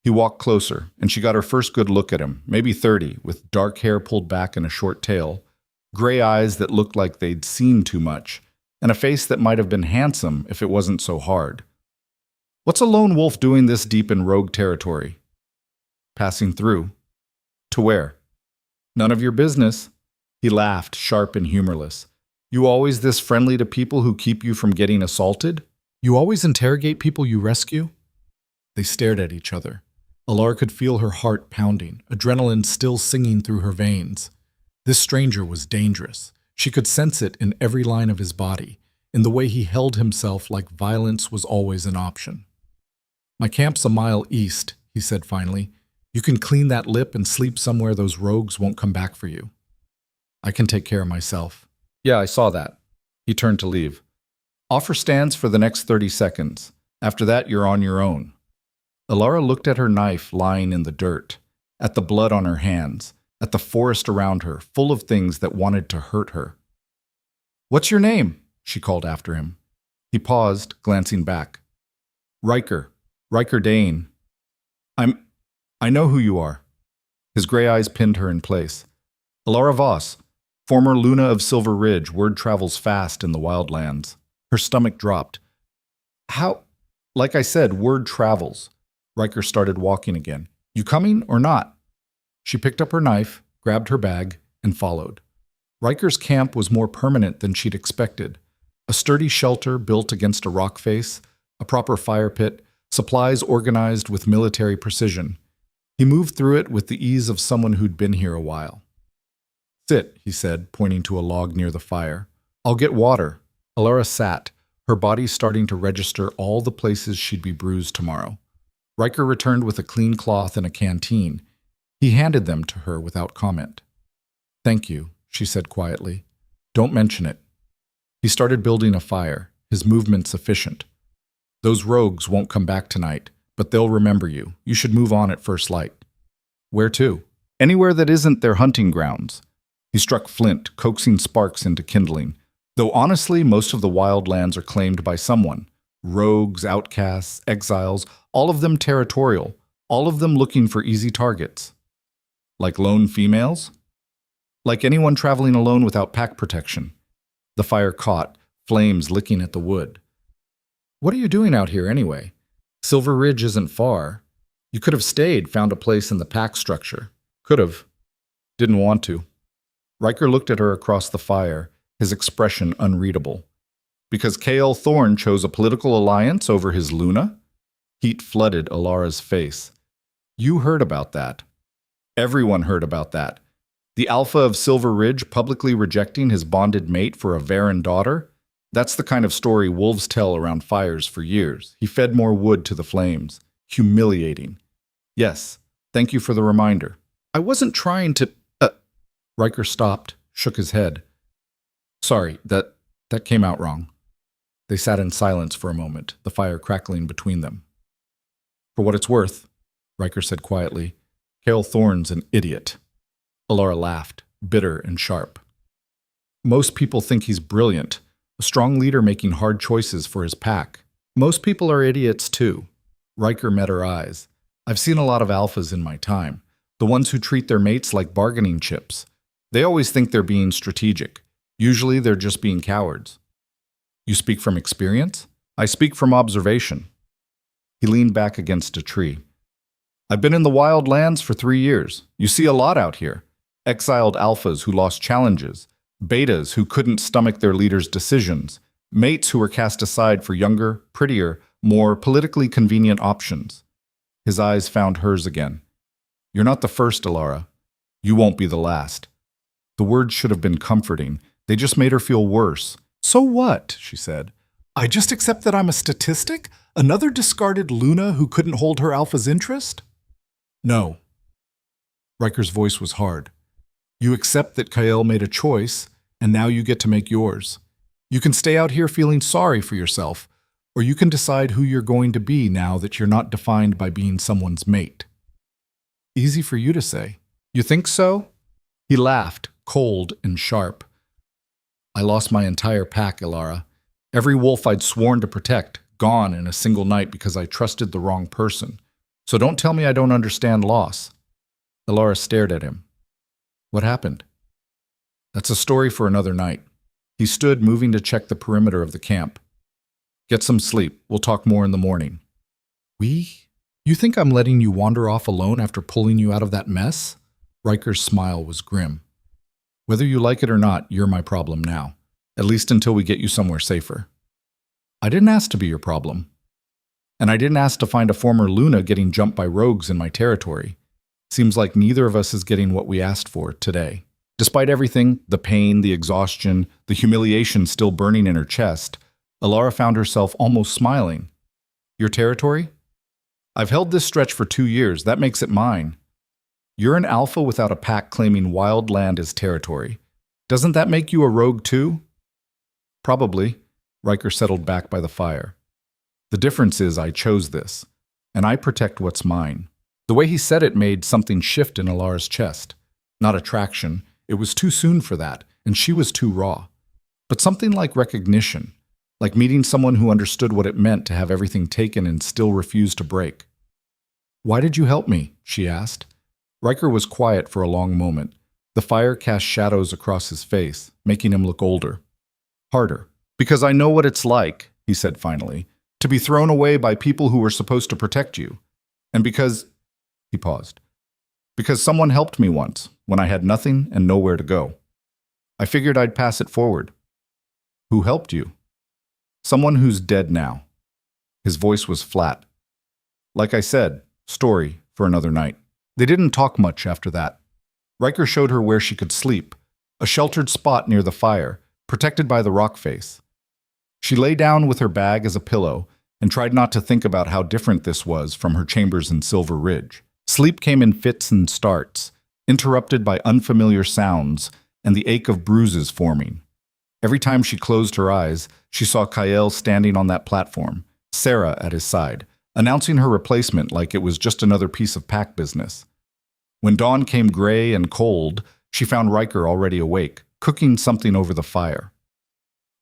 A: He walked closer, and she got her first good look at him, maybe 30, with dark hair pulled back and a short tail, gray eyes that looked like they'd seen too much, and a face that might have been handsome if it wasn't so hard. "What's a lone wolf doing this deep in rogue territory?" "Passing through." "To where?" "None of your business." He laughed, sharp and humorless. "You always this friendly to people who keep you from getting assaulted? You always interrogate people you rescue?" They stared at each other. Alara could feel her heart pounding, adrenaline still singing through her veins. This stranger was dangerous. She could sense it in every line of his body, in the way he held himself like violence was always an option. "My camp's a mile east," he said finally. "You can clean that lip and sleep somewhere those rogues won't come back for you." "I can take care of myself." "Yeah, I saw that." He turned to leave. "Offer stands for the next 30 seconds. After that, you're on your own." Alara looked at her knife lying in the dirt, at the blood on her hands, at the forest around her, full of things that wanted to hurt her. "What's your name?" she called after him. He paused, glancing back. Riker Dane." I know who you are." His gray eyes pinned her in place. "Alara Voss, former Luna of Silver Ridge. Word travels fast in the wildlands." Her stomach dropped. "How?" "Like I said, word travels." Riker started walking again. "You coming or not?" She picked up her knife, grabbed her bag, and followed. Riker's camp was more permanent than she'd expected. A sturdy shelter built against a rock face, a proper fire pit, supplies organized with military precision. He moved through it with the ease of someone who'd been here a while. "Sit," he said, pointing to a log near the fire. "I'll get water." Alara sat, her body starting to register all the places she'd be bruised tomorrow. Riker returned with a clean cloth and a canteen. He handed them to her without comment. "Thank you," she said quietly. "Don't mention it." He started building a fire, his movements efficient. "Those rogues won't come back tonight, but they'll remember you. You should move on at first light." "Where to?" "Anywhere that isn't their hunting grounds." He struck flint, coaxing sparks into kindling. Though honestly, most of the wild lands are claimed by someone. Rogues, outcasts, exiles, all of them territorial, all of them looking for easy targets. Like lone females? Like anyone traveling alone without pack protection. The fire caught, flames licking at the wood. "What are you doing out here anyway? Silver Ridge isn't far. You could have stayed, found a place in the pack structure." "Could have. Didn't want to." Riker looked at her across the fire, his expression unreadable. Because K.L. Thorne chose a political alliance over his Luna? Heat flooded Alara's face. "You heard about that. Everyone heard about that. The Alpha of Silver Ridge publicly rejecting his bonded mate for a Varen daughter? That's the kind of story wolves tell around fires for years." He fed more wood to the flames. "Humiliating. Yes, thank you for the reminder. I wasn't trying to..." Riker stopped, shook his head. "Sorry, that came out wrong." They sat in silence for a moment, the fire crackling between them. "For what it's worth," Riker said quietly, "K.L. Thorne's an idiot." Alara laughed, bitter and sharp. "Most people think he's brilliant, a strong leader making hard choices for his pack. Most people are idiots too." Riker met her eyes. "I've seen a lot of alphas in my time, the ones who treat their mates like bargaining chips. They always think they're being strategic. Usually they're just being cowards." "You speak from experience?" "I speak from observation." He leaned back against a tree. "I've been in the wild lands for 3 years. You see a lot out here. Exiled alphas who lost challenges, betas who couldn't stomach their leaders' decisions, mates who were cast aside for younger, prettier, more politically convenient options." His eyes found hers again. "You're not the first, Alara. You won't be the last." The words should have been comforting. They just made her feel worse. "So what?" she said. "I just accept that I'm a statistic? Another discarded Luna who couldn't hold her alpha's interest?" "No." Riker's voice was hard. "You accept that Kael made a choice, and now you get to make yours. You can stay out here feeling sorry for yourself, or you can decide who you're going to be now that you're not defined by being someone's mate." "Easy for you to say." "You think so?" He laughed, cold and sharp. "I lost my entire pack, Alara. Every wolf I'd sworn to protect, gone in a single night because I trusted the wrong person. So don't tell me I don't understand loss." Alara stared at him. "What happened?" "That's a story for another night." He stood, moving to check the perimeter of the camp. "Get some sleep. We'll talk more in the morning." "We? You think I'm letting you wander off alone after pulling you out of that mess?" Riker's smile was grim. "Whether you like it or not, you're my problem now. At least until we get you somewhere safer." "I didn't ask to be your problem. And I didn't ask to find a former Luna getting jumped by rogues in my territory. Seems like neither of us is getting what we asked for today." Despite everything, the pain, the exhaustion, the humiliation still burning in her chest, Alara found herself almost smiling. "Your territory? I've held this stretch for 2 years. That makes it mine. You're an alpha without a pack claiming wild land as territory. Doesn't that make you a rogue too?" "Probably." Riker settled back by the fire. "The difference is I chose this, and I protect what's mine." The way he said it made something shift in Alara's chest. Not attraction. It was too soon for that, and she was too raw. But something like recognition, like meeting someone who understood what it meant to have everything taken and still refuse to break. "Why did you help me?" she asked. Riker was quiet for a long moment. The fire cast shadows across his face, making him look older. "Harder. Because I know what it's like," he said finally, "to be thrown away by people who were supposed to protect you. And because..." He paused. "Because someone helped me once, when I had nothing and nowhere to go. I figured I'd pass it forward." "Who helped you?" "Someone who's dead now." His voice was flat. "Like I said, story for another night." They didn't talk much after that. Riker showed her where she could sleep, a sheltered spot near the fire, protected by the rock face. She lay down with her bag as a pillow and tried not to think about how different this was from her chambers in Silver Ridge. Sleep came in fits and starts, interrupted by unfamiliar sounds and the ache of bruises forming. Every time she closed her eyes, she saw Kyle standing on that platform, Sarah at his side, announcing her replacement like it was just another piece of pack business. When dawn came gray and cold, she found Riker already awake, cooking something over the fire.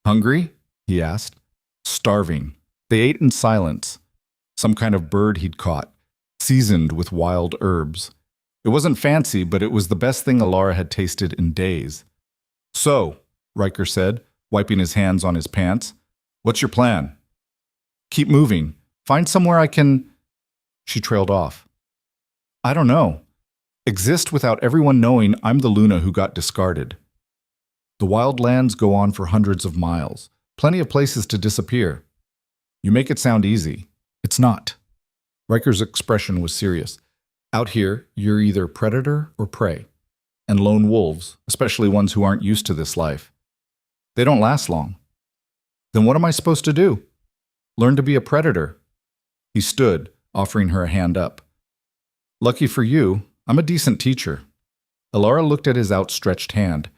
A: "Hungry?" he asked. "Starving." They ate in silence. Some kind of bird he'd caught, seasoned with wild herbs. It wasn't fancy, but it was the best thing Alara had tasted in days. "So," Riker said, wiping his hands on his pants, "what's your plan?" "Keep moving. Find somewhere I can—" She trailed off. "I don't know. Exist without everyone knowing I'm the Luna who got discarded. The wild lands go on for hundreds of miles. Plenty of places to disappear. You make it sound easy. It's not." Riker's expression was serious. "Out here, you're either predator or prey. And lone wolves, especially ones who aren't used to this life, they don't last long. Then what am I supposed to do? Learn to be a predator." He stood, offering her a hand up. "Lucky for you, I'm a decent teacher." Alara looked at his outstretched hand,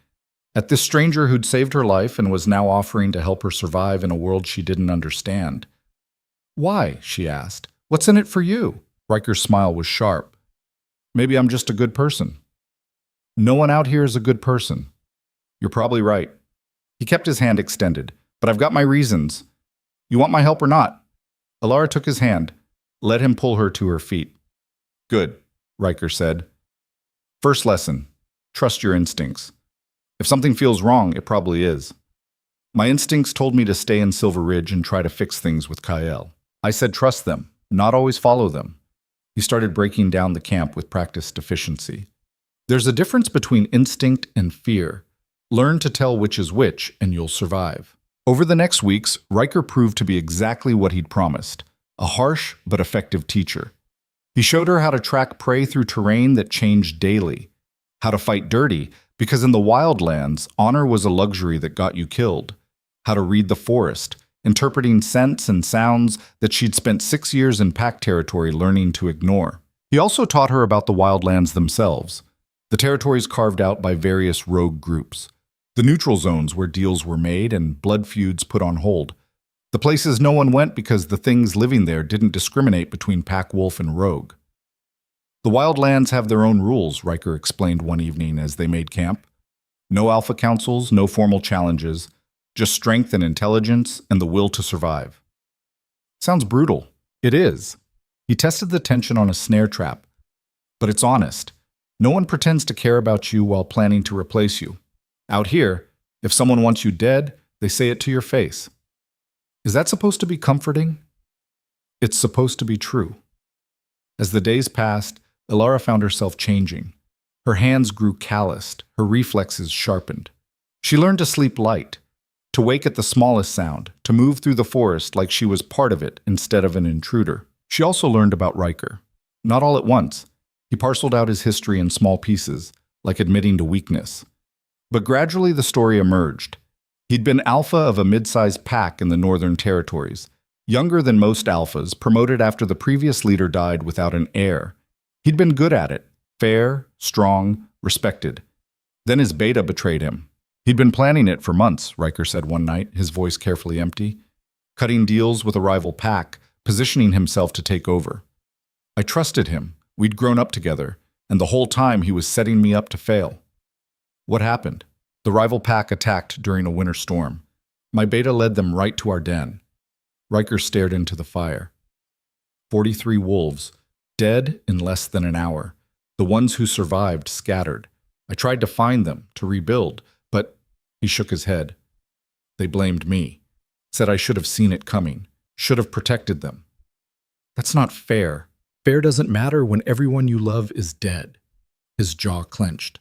A: at this stranger who'd saved her life and was now offering to help her survive in a world she didn't understand. "Why?" she asked. "What's in it for you?" Riker's smile was sharp. "Maybe I'm just a good person." "No one out here is a good person." "You're probably right." He kept his hand extended. "But I've got my reasons. You want my help or not?" Alara took his hand, let him pull her to her feet. "Good," Riker said. "First lesson, trust your instincts. If something feels wrong, it probably is. My instincts told me to stay in Silver Ridge and try to fix things with Kyle. I said trust them, not always follow them." He started breaking down the camp with practiced efficiency. "There's a difference between instinct and fear. Learn to tell which is which, and you'll survive." Over the next weeks, Riker proved to be exactly what he'd promised, a harsh but effective teacher. He showed her how to track prey through terrain that changed daily, how to fight dirty, because in the wildlands, honor was a luxury that got you killed, how to read the forest, interpreting scents and sounds that she'd spent 6 years in pack territory learning to ignore. He also taught her about the wildlands themselves, the territories carved out by various rogue groups, the neutral zones where deals were made and blood feuds put on hold, the places no one went because the things living there didn't discriminate between pack wolf and rogue. "The wildlands have their own rules," Riker explained one evening as they made camp. "No alpha councils, no formal challenges, just strength and intelligence and the will to survive." Sounds brutal. It is. He tested the tension on a snare trap. But it's honest. No one pretends to care about you while planning to replace you. Out here, if someone wants you dead, they say it to your face. Is that supposed to be comforting? It's supposed to be true. As the days passed, Alara found herself changing. Her hands grew calloused, her reflexes sharpened. She learned to sleep light, to wake at the smallest sound, to move through the forest like she was part of it instead of an intruder. She also learned about Riker. Not all at once. He parceled out his history in small pieces, like admitting to weakness. But gradually the story emerged. He'd been alpha of a mid-sized pack in the Northern Territories, younger than most alphas, promoted after the previous leader died without an heir. He'd been good at it, fair, strong, respected. Then his beta betrayed him. He'd been planning it for months, Riker said one night, his voice carefully empty, cutting deals with a rival pack, positioning himself to take over. I trusted him. We'd grown up together, and the whole time he was setting me up to fail. What happened? The rival pack attacked during a winter storm. My beta led them right to our den. Riker stared into the fire. 43 wolves, dead in less than an hour. The ones who survived scattered. I tried to find them, to rebuild, but he shook his head. They blamed me, said I should have seen it coming, should have protected them. That's not fair. Fair doesn't matter when everyone you love is dead. His jaw clenched.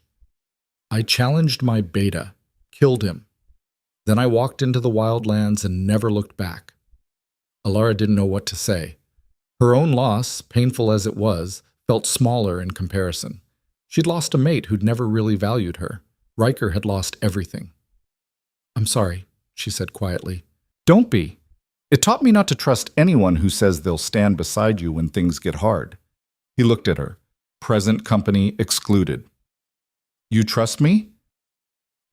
A: I challenged my beta, killed him. Then I walked into the wildlands and never looked back. Alara didn't know what to say. Her own loss, painful as it was, felt smaller in comparison. She'd lost a mate who'd never really valued her. Riker had lost everything. I'm sorry, she said quietly. Don't be. It taught me not to trust anyone who says they'll stand beside you when things get hard. He looked at her. Present company excluded. You trust me?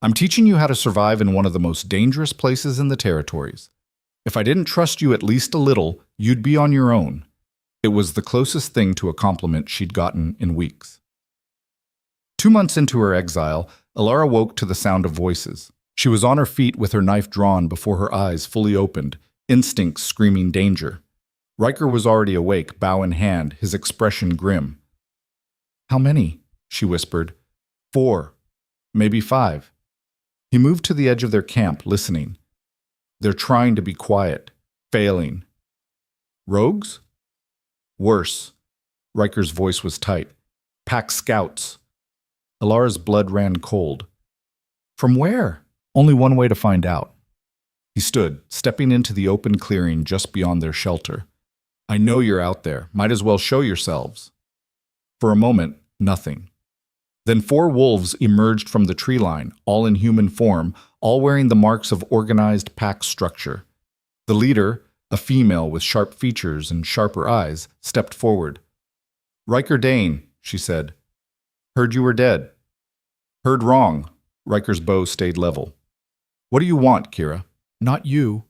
A: I'm teaching you how to survive in one of the most dangerous places in the territories. If I didn't trust you at least a little, you'd be on your own. It was the closest thing to a compliment she'd gotten in weeks. 2 months into her exile, Alara woke to the sound of voices. She was on her feet with her knife drawn before her eyes fully opened, instincts screaming danger. Riker was already awake, bow in hand, his expression grim. How many? She whispered. 4, maybe 5. He moved to the edge of their camp, listening. They're trying to be quiet, failing. Rogues? Worse. Riker's voice was tight. Pack scouts. Alara's blood ran cold. From where? Only one way to find out. He stood, stepping into the open clearing just beyond their shelter. I know you're out there. Might as well show yourselves. For a moment, nothing. Then 4 wolves emerged from the tree line, all in human form, all wearing the marks of organized pack structure. The leader, a female with sharp features and sharper eyes, stepped forward. Riker Dane, she said. Heard you were dead. Heard wrong. Riker's bow stayed level. What do you want, Kira? Not you.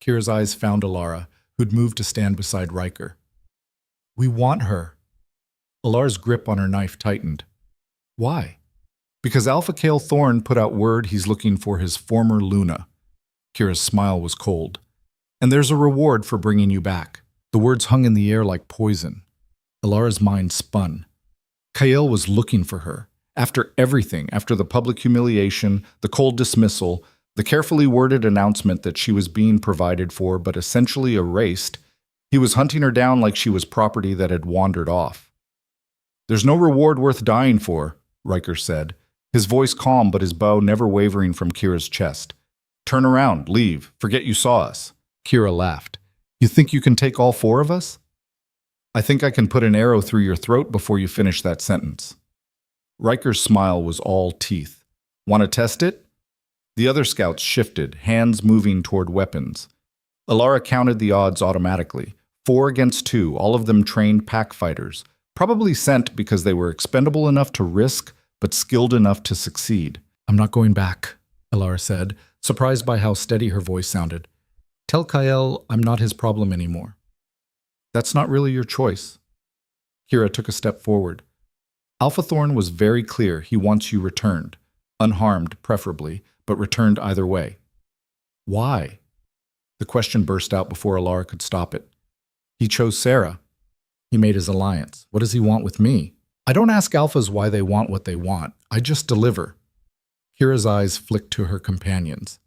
A: Kira's eyes found Alara, who'd moved to stand beside Riker. We want her. Alara's grip on her knife tightened. Why? Because Alpha Kale Thorne put out word he's looking for his former Luna. Kira's smile was cold. And there's a reward for bringing you back. The words hung in the air like poison. Alara's mind spun. Kael was looking for her. After everything, after the public humiliation, the cold dismissal, the carefully worded announcement that she was being provided for but essentially erased, he was hunting her down like she was property that had wandered off. There's no reward worth dying for, Riker said, his voice calm but his bow never wavering from Kira's chest. Turn around, leave, forget you saw us. Kira laughed. You think you can take all 4 of us? I think I can put an arrow through your throat before you finish that sentence. Riker's smile was all teeth. Want to test it? The other scouts shifted, hands moving toward weapons. Alara counted the odds automatically. 4 against 2, all of them trained pack fighters, probably sent because they were expendable enough to risk, but skilled enough to succeed. I'm not going back, Alara said, surprised by how steady her voice sounded. Tell Kael I'm not his problem anymore. That's not really your choice. Kira took a step forward. Alpha Thorne was very clear he wants you returned, unharmed preferably, but returned either way. Why? The question burst out before Alara could stop it. He chose Sarah. He made his alliance. What does he want with me? I don't ask Alphas why they want what they want. I just deliver. Kira's eyes flicked to her companions.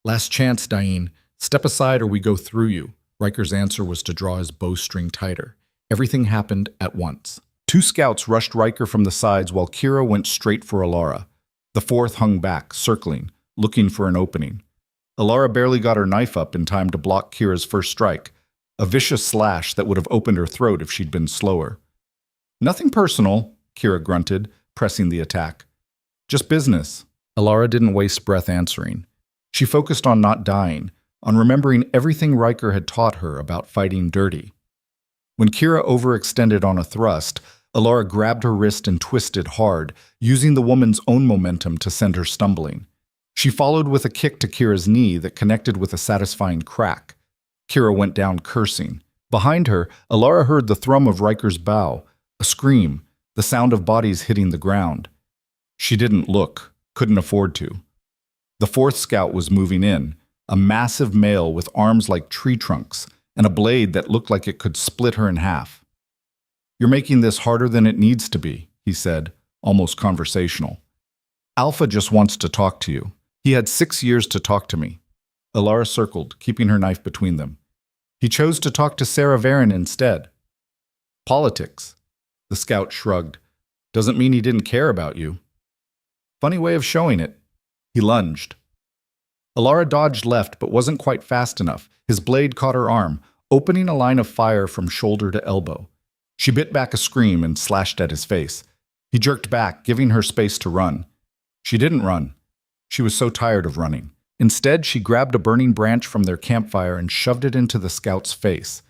A: Last chance, Dain. Step aside or we go through you. Riker's answer was to draw his bowstring tighter. Everything happened at once. 2 scouts rushed Riker from the sides while Kira went straight for Alara. The 4th hung back, circling, looking for an opening. Alara barely got her knife up in time to block Kira's first strike, a vicious slash that would have opened her throat if she'd been slower. Nothing personal, Kira grunted, pressing the attack. Just business. Alara didn't waste breath answering. She focused on not dying, on remembering everything Riker had taught her about fighting dirty. When Kira overextended on a thrust, Alara grabbed her wrist and twisted hard, using the woman's own momentum to send her stumbling. She followed with a kick to Kira's knee that connected with a satisfying crack. Kira went down cursing. Behind her, Alara heard the thrum of Riker's bow, a scream, the sound of bodies hitting the ground. She didn't look, couldn't afford to. The 4th scout was moving in, a massive male with arms like tree trunks and a blade that looked like it could split her in half. You're making this harder than it needs to be, he said, almost conversational. Alpha just wants to talk to you. He had 6 years to talk to me. Alara circled, keeping her knife between them. He chose to talk to Sarah Varen instead. Politics. The scout shrugged. Doesn't mean he didn't care about you. Funny way of showing it. He lunged. Alara dodged left but wasn't quite fast enough. His blade caught her arm, opening a line of fire from shoulder to elbow. She bit back a scream and slashed at his face. He jerked back, giving her space to run. She didn't run. She was so tired of running. Instead, she grabbed a burning branch from their campfire and shoved it into the scout's face.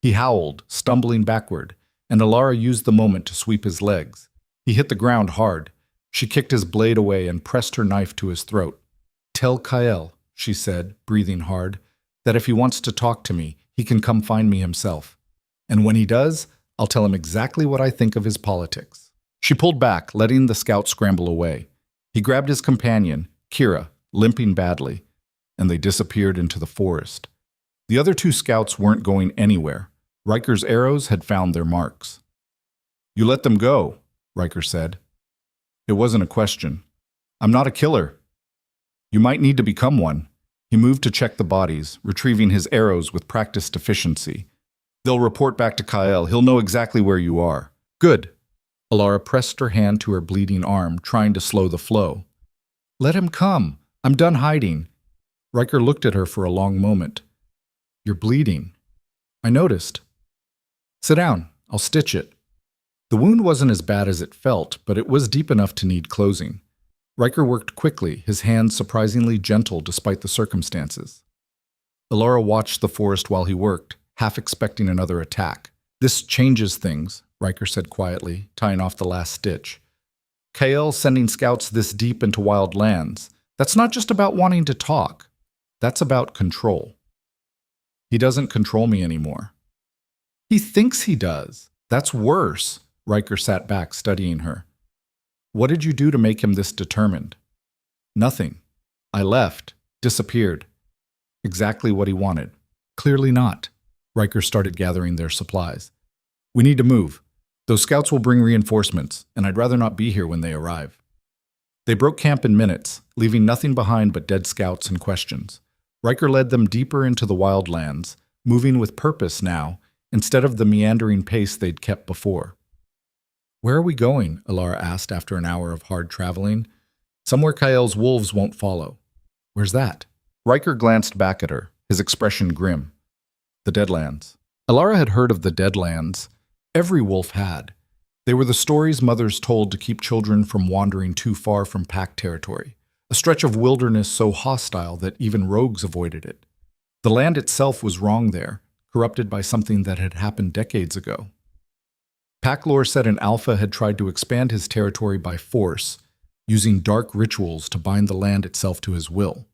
A: He howled, stumbling backward, and Alara used the moment to sweep his legs. He hit the ground hard. She kicked his blade away and pressed her knife to his throat. "Tell Kyle," she said, breathing hard, "that if he wants to talk to me, he can come find me himself. And when he does, I'll tell him exactly what I think of his politics." She pulled back, letting the scout scramble away. He grabbed his companion, Kira, limping badly, and they disappeared into the forest. The other two scouts weren't going anywhere. Riker's arrows had found their marks. "You let them go," Riker said. "It wasn't a question. I'm not a killer. You might need to become one." He moved to check the bodies, retrieving his arrows with practiced efficiency. "They'll report back to Kyle. He'll know exactly where you are." "Good." Alara pressed her hand to her bleeding arm, trying to slow the flow. "Let him come. I'm done hiding." Riker looked at her for a long moment. "You're bleeding." "I noticed." "Sit down. I'll stitch it." The wound wasn't as bad as it felt, but it was deep enough to need closing. Riker worked quickly, his hands surprisingly gentle despite the circumstances. Alara watched the forest while he worked, half expecting another attack. "This changes things," Riker said quietly, tying off the last stitch. "Kael sending scouts this deep into wild lands. That's not just about wanting to talk. That's about control. He doesn't control me anymore." "He thinks he does. That's worse." Riker sat back, studying her. "What did you do to make him this determined?" "Nothing. I left, disappeared. Exactly what he wanted." "Clearly not." Riker started gathering their supplies. "We need to move. Those scouts will bring reinforcements, and I'd rather not be here when they arrive." They broke camp in minutes, leaving nothing behind but dead scouts and questions. Riker led them deeper into the wild lands, moving with purpose now, instead of the meandering pace they'd kept before. "Where are we going?" Alara asked after an hour of hard traveling. "Somewhere Kael's wolves won't follow." "Where's that?" Riker glanced back at her, his expression grim. "The Deadlands." Alara had heard of the Deadlands. Every wolf had. They were the stories mothers told to keep children from wandering too far from pack territory, a stretch of wilderness so hostile that even rogues avoided it. The land itself was wrong there, corrupted by something that had happened decades ago. Pack lore said an alpha had tried to expand his territory by force, using dark rituals to bind the land itself to his will.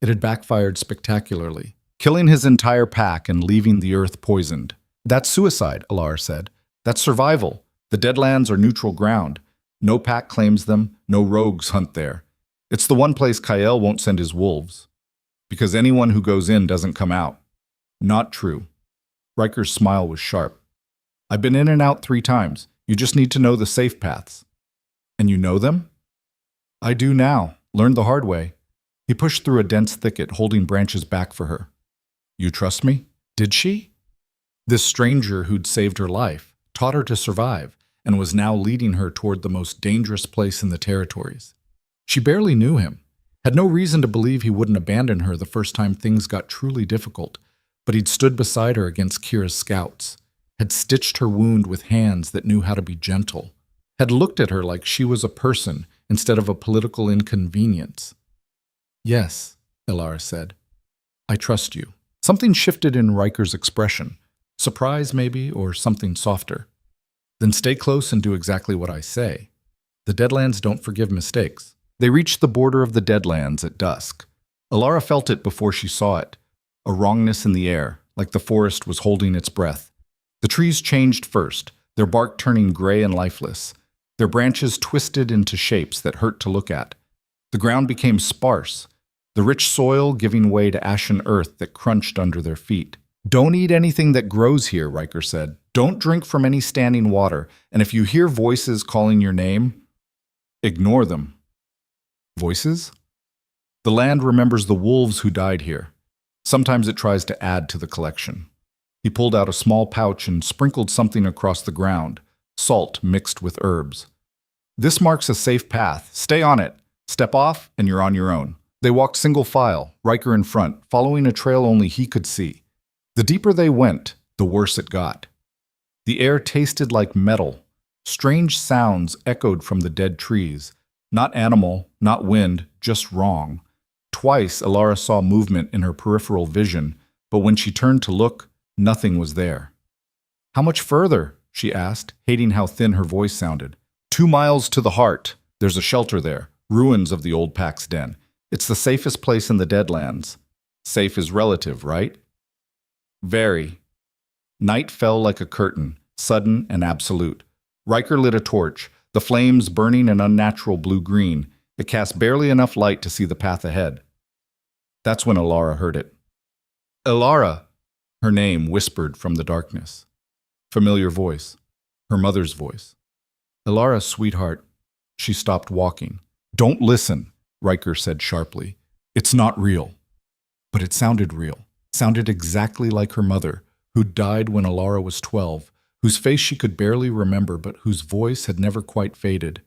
A: It had backfired spectacularly, killing his entire pack and leaving the earth poisoned. "That's suicide," Alara said. "That's survival. The Deadlands are neutral ground. No pack claims them, no rogues hunt there. It's the one place Kael won't send his wolves. Because anyone who goes in doesn't come out." "Not true." Riker's smile was sharp. "I've been in and out 3 times. You just need to know the safe paths." "And you know them?" "I do now. Learned the hard way." He pushed through a dense thicket, holding branches back for her. "You trust me?" Did she? This stranger who'd saved her life, taught her to survive, and was now leading her toward the most dangerous place in the territories. She barely knew him, had no reason to believe he wouldn't abandon her the first time things got truly difficult, but he'd stood beside her against Kira's scouts, had stitched her wound with hands that knew how to be gentle, had looked at her like she was a person instead of a political inconvenience. "Yes," Alara said. "I trust you." Something shifted in Riker's expression, surprise maybe, or something softer. "Then stay close and do exactly what I say. The Deadlands don't forgive mistakes." They reached the border of the Deadlands at dusk. Alara felt it before she saw it, a wrongness in the air, like the forest was holding its breath. The trees changed first, their bark turning gray and lifeless, their branches twisted into shapes that hurt to look at. The ground became sparse, the rich soil giving way to ashen earth that crunched under their feet. "Don't eat anything that grows here," Riker said. "Don't drink from any standing water, and if you hear voices calling your name, ignore them." Voices? The land remembers the wolves who died here. Sometimes it tries to add to the collection. He pulled out a small pouch and sprinkled something across the ground, salt mixed with herbs. "This marks a safe path. Stay on it. Step off, and you're on your own." They walked single file, Riker in front, following a trail only he could see. The deeper they went, the worse it got. The air tasted like metal. Strange sounds echoed from the dead trees. Not animal, not wind, just wrong. twice, Alara saw movement in her peripheral vision, but when she turned to look, nothing was there. "How much further?" she asked, hating how thin her voice sounded. 2 miles to the heart. There's a shelter there, ruins of the old Pack's den. It's the safest place in the Deadlands. Safe is relative, right? Very. Night fell like a curtain, sudden and absolute. Riker lit a torch, the flames burning an unnatural blue-green. It cast barely enough light to see the path ahead. That's when Alara heard it. "Alara!" Her name whispered from the darkness. Familiar voice. Her mother's voice. "Alara, sweetheart." She stopped walking. "Don't listen," Riker said sharply. "It's not real." But it sounded real. Sounded exactly like her mother, who died when Alara was 12, whose face she could barely remember but whose voice had never quite faded.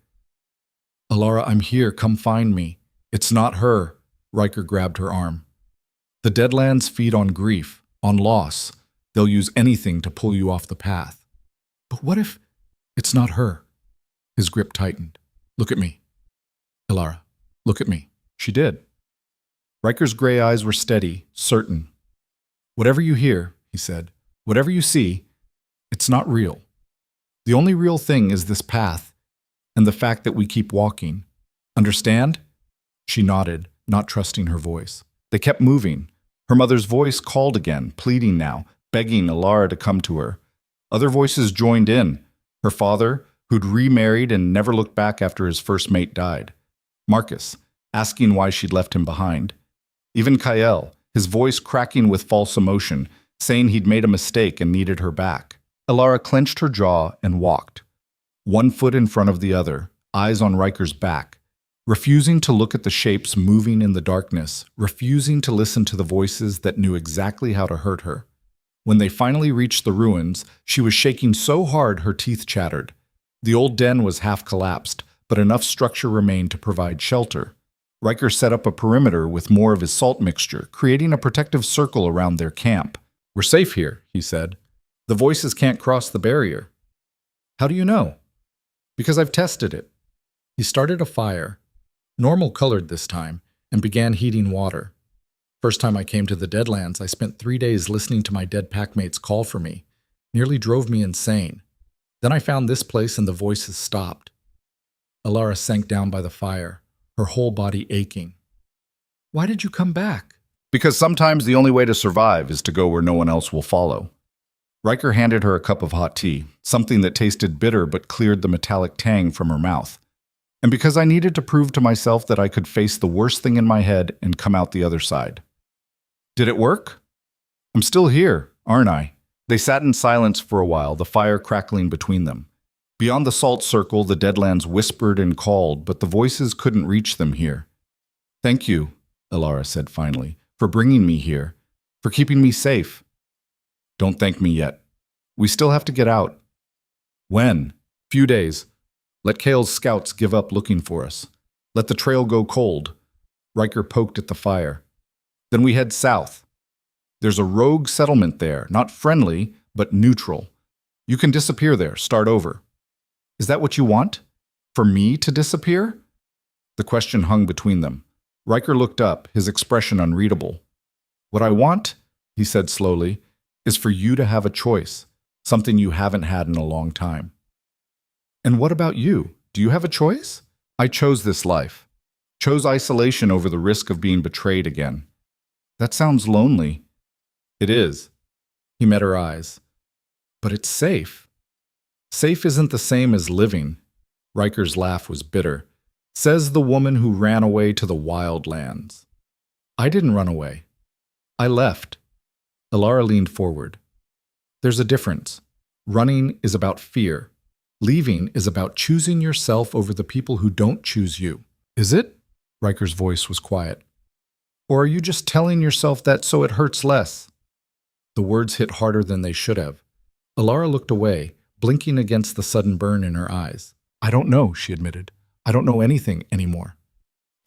A: "Alara, I'm here. Come find me." "It's not her." Riker grabbed her arm. "The Deadlands feed on grief, on loss. They'll use anything to pull you off the path." "But what if it's not her?" His grip tightened. "Look at me. Alara, look at me." She did. Riker's gray eyes were steady, certain. "Whatever you hear," he said, "whatever you see, it's not real. The only real thing is this path, and the fact that we keep walking. Understand?" She nodded, not trusting her voice. They kept moving. Her mother's voice called again, pleading now, begging Alara to come to her. Other voices joined in. Her father, who'd remarried and never looked back after his first mate died. Marcus, asking why she'd left him behind. Even Kyle, his voice cracking with false emotion, saying he'd made a mistake and needed her back. Alara clenched her jaw and walked. One foot in front of the other, eyes on Riker's back, refusing to look at the shapes moving in the darkness, refusing to listen to the voices that knew exactly how to hurt her. When they finally reached the ruins, she was shaking so hard her teeth chattered. The old den was half collapsed, but enough structure remained to provide shelter. Riker set up a perimeter with more of his salt mixture, creating a protective circle around their camp. "We're safe here," he said. "The voices can't cross the barrier." "How do you know?" "Because I've tested it." He started a fire, normal colored this time, and began heating water. "First time I came to the Deadlands, I spent 3 days listening to my dead packmates call for me. Nearly drove me insane. Then I found this place and the voices stopped." Alara sank down by the fire, her whole body aching. "Why did you come back?" "Because sometimes the only way to survive is to go where no one else will follow." Riker handed her a cup of hot tea, something that tasted bitter but cleared the metallic tang from her mouth. "And because I needed to prove to myself that I could face the worst thing in my head and come out the other side." "Did it work?" "I'm still here, aren't I?" They sat in silence for a while, the fire crackling between them. Beyond the salt circle, the Deadlands whispered and called, but the voices couldn't reach them here. "Thank you," Alara said finally, "for bringing me here, for keeping me safe." "Don't thank me yet. We still have to get out." "When?" "Few days. Let Kale's scouts give up looking for us. Let the trail go cold." Riker poked at the fire. "Then we head south. There's a rogue settlement there, not friendly, but neutral. You can disappear there, start over." "Is that what you want? For me to disappear?" The question hung between them. Riker looked up, his expression unreadable. "What I want," he said slowly, "is for you to have a choice, something you haven't had in a long time." "And what about you? Do you have a choice?" "I chose this life. Chose isolation over the risk of being betrayed again." "That sounds lonely." "It is." He met her eyes. "But it's safe." "Safe isn't the same as living." Riker's laugh was bitter. "Says the woman who ran away to the wild lands." "I didn't run away. I left." Alara leaned forward. "There's a difference. Running is about fear. Leaving is about choosing yourself over the people who don't choose you." "Is it?" Riker's voice was quiet. "Or are you just telling yourself that so it hurts less?" The words hit harder than they should have. Alara looked away, blinking against the sudden burn in her eyes. "I don't know," she admitted. "I don't know anything anymore.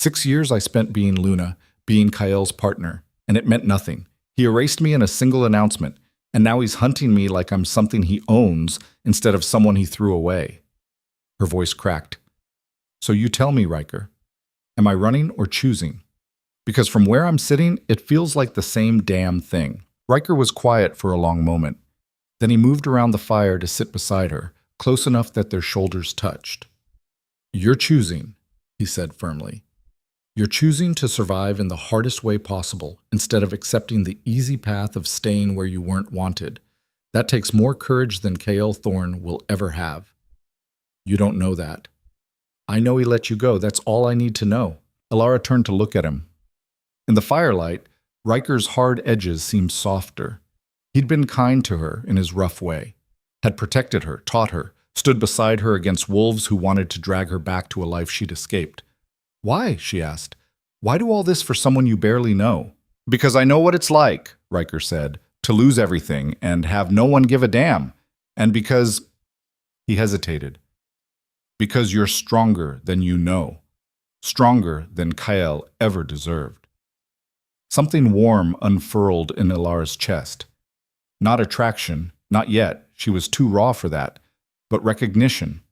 A: 6 years I spent being Luna, being Kyle's partner, and it meant nothing. He erased me in a single announcement, and now he's hunting me like I'm something he owns instead of someone he threw away." Her voice cracked. "So you tell me, Riker, am I running or choosing?" Because from where I'm sitting, it feels like the same damn thing. Riker was quiet for a long moment. Then he moved around the fire to sit beside her, close enough that their shoulders touched. You're choosing, he said firmly. You're choosing to survive in the hardest way possible instead of accepting the easy path of staying where you weren't wanted. That takes more courage than K.L. Thorne will ever have. You don't know that. I know he let you go. That's all I need to know. Alara turned to look at him. In the firelight, Riker's hard edges seemed softer. He'd been kind to her in his rough way, had protected her, taught her, stood beside her against wolves who wanted to drag her back to a life she'd escaped. Why? She asked. Why do all this for someone you barely know? Because I know what it's like, Riker said, to lose everything and have no one give a damn. And because... He hesitated. Because you're stronger than you know. Stronger than Kyle ever deserved. Something warm unfurled in Ilara's chest. Not attraction, not yet, she was too raw for that, but recognition,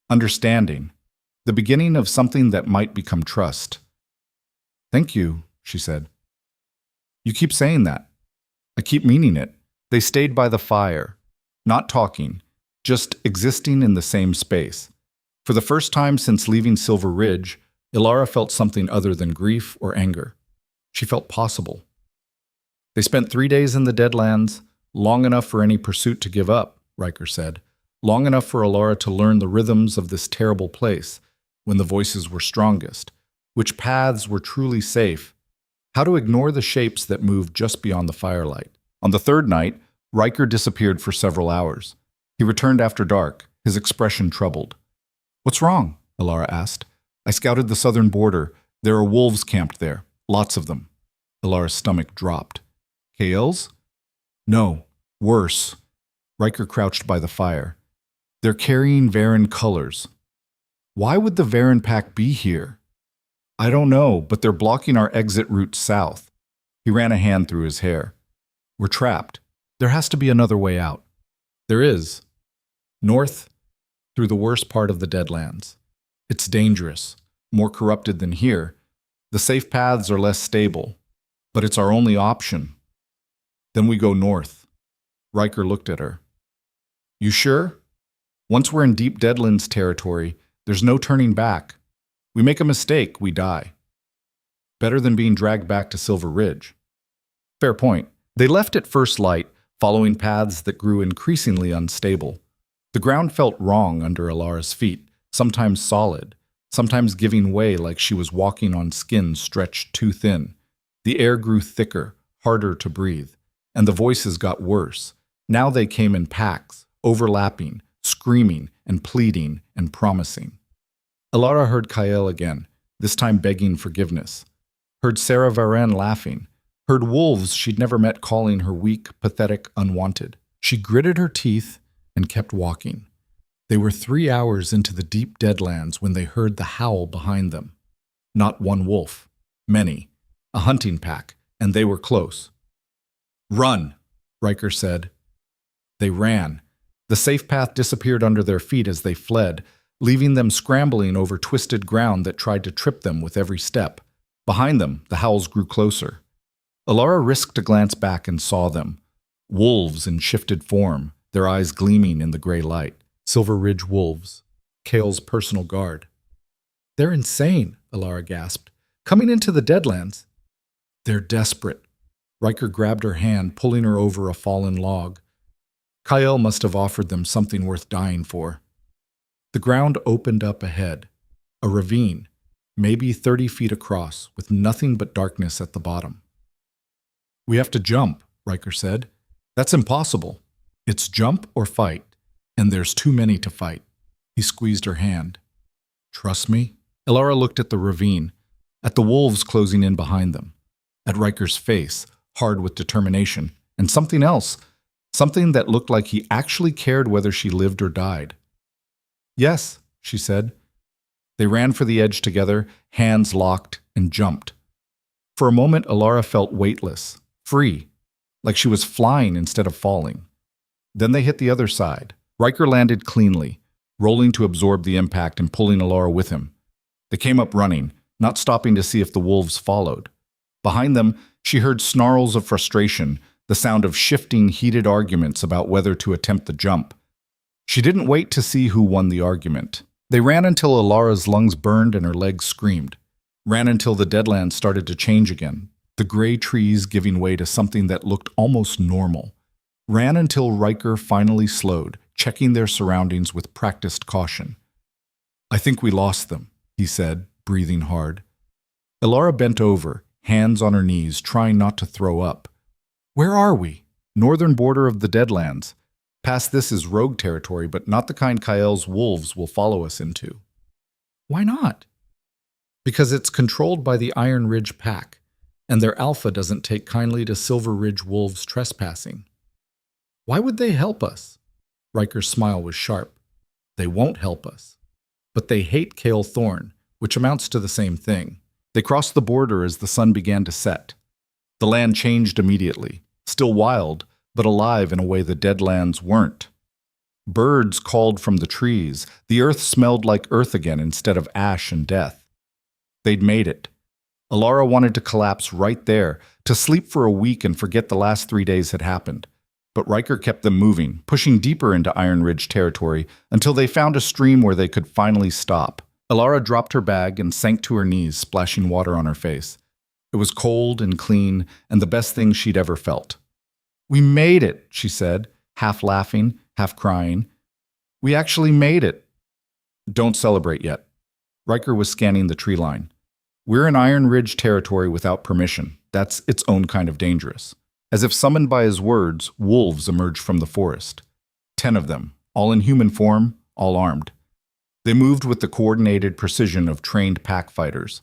A: understanding, the beginning of something that might become trust. Thank you, she said. You keep saying that. I keep meaning it. They stayed by the fire, not talking, just existing in the same space. For the first time since leaving Silver Ridge, Ilara felt something other than grief or anger. She felt possible. They spent 3 days in the Deadlands, long enough for any pursuit to give up, Riker said, long enough for Ilara to learn the rhythms of this terrible place, when the voices were strongest, which paths were truly safe, how to ignore the shapes that moved just beyond the firelight. On the third night, Riker disappeared for several hours. He returned after dark, his expression troubled. What's wrong? Ilara asked. I scouted the southern border. There are wolves camped there. Lots of them. Ilara's stomach dropped. KLs? No. Worse. Riker crouched by the fire. They're carrying Varen colors. Why would the Varen pack be here? I don't know, but they're blocking our exit route south. He ran a hand through his hair. We're trapped. There has to be another way out. There is. North, through the worst part of the Deadlands. It's dangerous, more corrupted than here. The safe paths are less stable, but it's our only option. Then we go north. Riker looked at her. You sure? Once we're in deep Deadlands territory, there's no turning back. We make a mistake, we die. Better than being dragged back to Silver Ridge. Fair point. They left at first light, following paths that grew increasingly unstable. The ground felt wrong under Ilara's feet, sometimes solid, sometimes giving way like she was walking on skin stretched too thin. The air grew thicker, harder to breathe, and the voices got worse. Now they came in packs, overlapping, screaming and pleading and promising. Ilara heard Kyle again, this time begging forgiveness. Heard Sarah Varen laughing. Heard wolves she'd never met calling her weak, pathetic, unwanted. She gritted her teeth and kept walking. They were 3 hours into the deep Deadlands when they heard the howl behind them. Not one wolf. Many. A hunting pack, and they were close. Run, Riker said. They ran. The safe path disappeared under their feet as they fled, leaving them scrambling over twisted ground that tried to trip them with every step. Behind them, the howls grew closer. Ilara risked a glance back and saw them. Wolves in shifted form, their eyes gleaming in the gray light. Silver Ridge wolves. Kale's personal guard. They're insane, Ilara gasped. Coming into the Deadlands. They're desperate. Riker grabbed her hand, pulling her over a fallen log. Kyle must have offered them something worth dying for. The ground opened up ahead. A ravine, maybe 30 feet across, with nothing but darkness at the bottom. We have to jump, Riker said. That's impossible. It's jump or fight, and there's too many to fight. He squeezed her hand. Trust me? Ilara looked at the ravine, at the wolves closing in behind them, at Riker's face, hard with determination, and something else, something that looked like he actually cared whether she lived or died. Yes, she said. They ran for the edge together, hands locked, and jumped. For a moment, Ilara felt weightless, free, like she was flying instead of falling. Then they hit the other side. Riker landed cleanly, rolling to absorb the impact and pulling Ilara with him. They came up running, not stopping to see if the wolves followed. Behind them, she heard snarls of frustration, the sound of shifting, heated arguments about whether to attempt the jump. She didn't wait to see who won the argument. They ran until Alara's lungs burned and her legs screamed. Ran until the deadlands started to change again, the gray trees giving way to something that looked almost normal. Ran until Riker finally slowed, checking their surroundings with practiced caution. "I think we lost them," he said, breathing hard. Alara bent over, hands on her knees, trying not to throw up. "Where are we?" "Northern border of the Deadlands. Past this is rogue territory, but not the kind Kael's wolves will follow us into." "Why not?" "Because it's controlled by the Iron Ridge Pack, and their alpha doesn't take kindly to Silver Ridge wolves trespassing." "Why would they help us?" Riker's smile was sharp. "They won't help us. But they hate Kael Thorne, which amounts to the same thing." They crossed the border as the sun began to set. The land changed immediately, still wild, but alive in a way the Deadlands weren't. Birds called from the trees. The earth smelled like earth again instead of ash and death. They'd made it. Alara wanted to collapse right there, to sleep for a week and forget the last 3 days had happened. But Riker kept them moving, pushing deeper into Iron Ridge territory until they found a stream where they could finally stop. Alara dropped her bag and sank to her knees, splashing water on her face. It was cold and clean, and the best thing she'd ever felt. "We made it," she said, half laughing, half crying. "We actually made it." "Don't celebrate yet." Riker was scanning the tree line. "We're in Iron Ridge territory without permission. That's its own kind of dangerous." As if summoned by his words, wolves emerged from the forest. 10 of them, all in human form, all armed. They moved with the coordinated precision of trained pack fighters.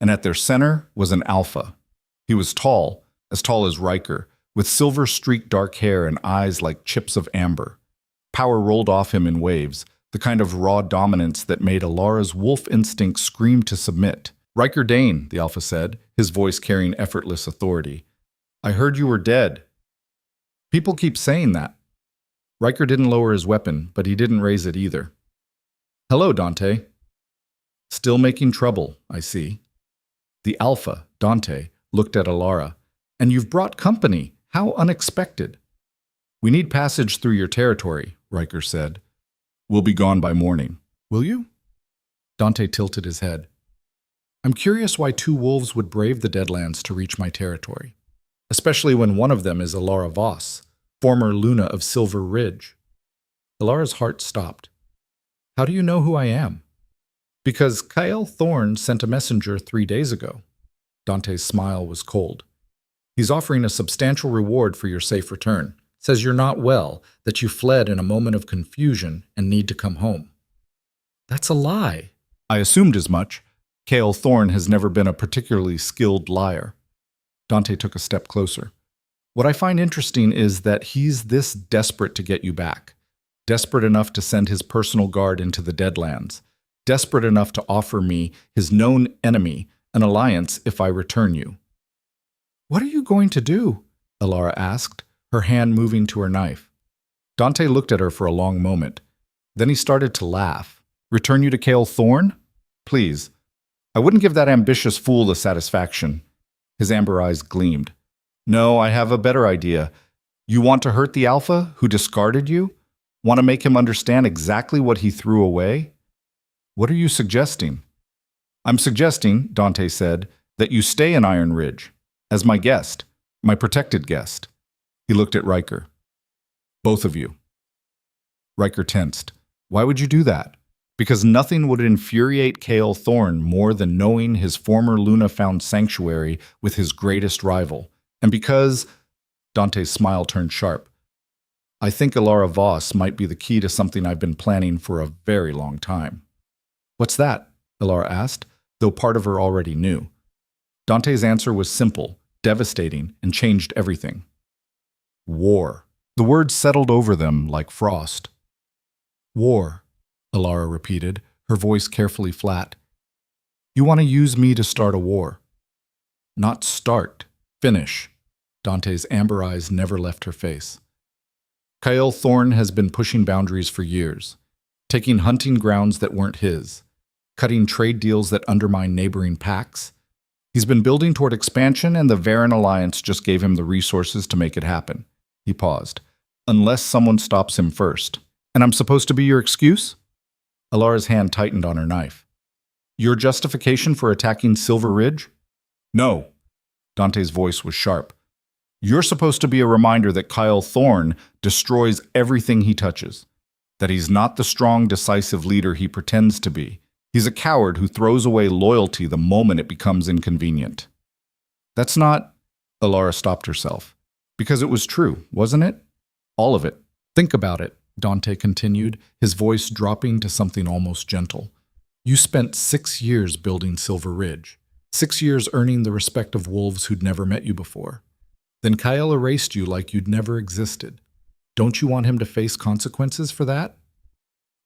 A: And at their center was an alpha. He was tall as Riker, with silver-streaked dark hair and eyes like chips of amber. Power rolled off him in waves, the kind of raw dominance that made Alara's wolf instinct scream to submit. "Riker Dane," the alpha said, his voice carrying effortless authority. "I heard you were dead." "People keep saying that." Riker didn't lower his weapon, but he didn't raise it either. "Hello, Dante." "Still making trouble, I see." The alpha, Dante, looked at Alara. "And you've brought company. How unexpected." "We need passage through your territory," Riker said. "We'll be gone by morning." "Will you?" Dante tilted his head. "I'm curious why 2 wolves would brave the Deadlands to reach my territory, especially when one of them is Alara Voss, former Luna of Silver Ridge." Alara's heart stopped. "How do you know who I am?" "Because Kael Thorne sent a messenger 3 days ago." Dante's smile was cold. "He's offering a substantial reward for your safe return. Says you're not well, that you fled in a moment of confusion and need to come home." "That's a lie." "I assumed as much. Kael Thorne has never been a particularly skilled liar." Dante took a step closer. "What I find interesting is that he's this desperate to get you back. Desperate enough to send his personal guard into the Deadlands. Desperate enough to offer me, his known enemy, an alliance if I return you." "What are you going to do?" Alara asked, her hand moving to her knife. Dante looked at her for a long moment. Then he started to laugh. "Return you to Kael Thorne? Please. I wouldn't give that ambitious fool the satisfaction." His amber eyes gleamed. "No, I have a better idea. You want to hurt the Alpha, who discarded you? Want to make him understand exactly what he threw away? What are you suggesting?" "I'm suggesting," Dante said, "that you stay in Iron Ridge, as my guest, my protected guest." He looked at Riker. "Both of you." Riker tensed. "Why would you do that?" "Because nothing would infuriate Kael Thorne more than knowing his former Luna found sanctuary with his greatest rival. And because—" Dante's smile turned sharp. "I think Alara Voss might be the key to something I've been planning for a very long time." "What's that?" Alara asked, though part of her already knew. Dante's answer was simple, devastating, and changed everything. "War." The words settled over them like frost. "War," Alara repeated, her voice carefully flat. "You want to use me to start a war." "Not start, finish." Dante's amber eyes never left her face. "Kael Thorne has been pushing boundaries for years, taking hunting grounds that weren't his, cutting trade deals that undermine neighboring packs. He's been building toward expansion, and the Varen Alliance just gave him the resources to make it happen. He paused. Unless someone stops him first. And I'm supposed to be your excuse? Alara's hand tightened on her knife. Your justification for attacking Silver Ridge? No. Dante's voice was sharp. You're supposed to be a reminder that Kyle Thorne destroys everything he touches. That he's not the strong, decisive leader he pretends to be. He's a coward who throws away loyalty the moment it becomes inconvenient. That's not... Alara stopped herself. Because it was true, wasn't it? All of it. Think about it, Dante continued, his voice dropping to something almost gentle. You spent 6 years building Silver Ridge. 6 years earning the respect of wolves who'd never met you before. Then Kyle erased you like you'd never existed. Don't you want him to face consequences for that?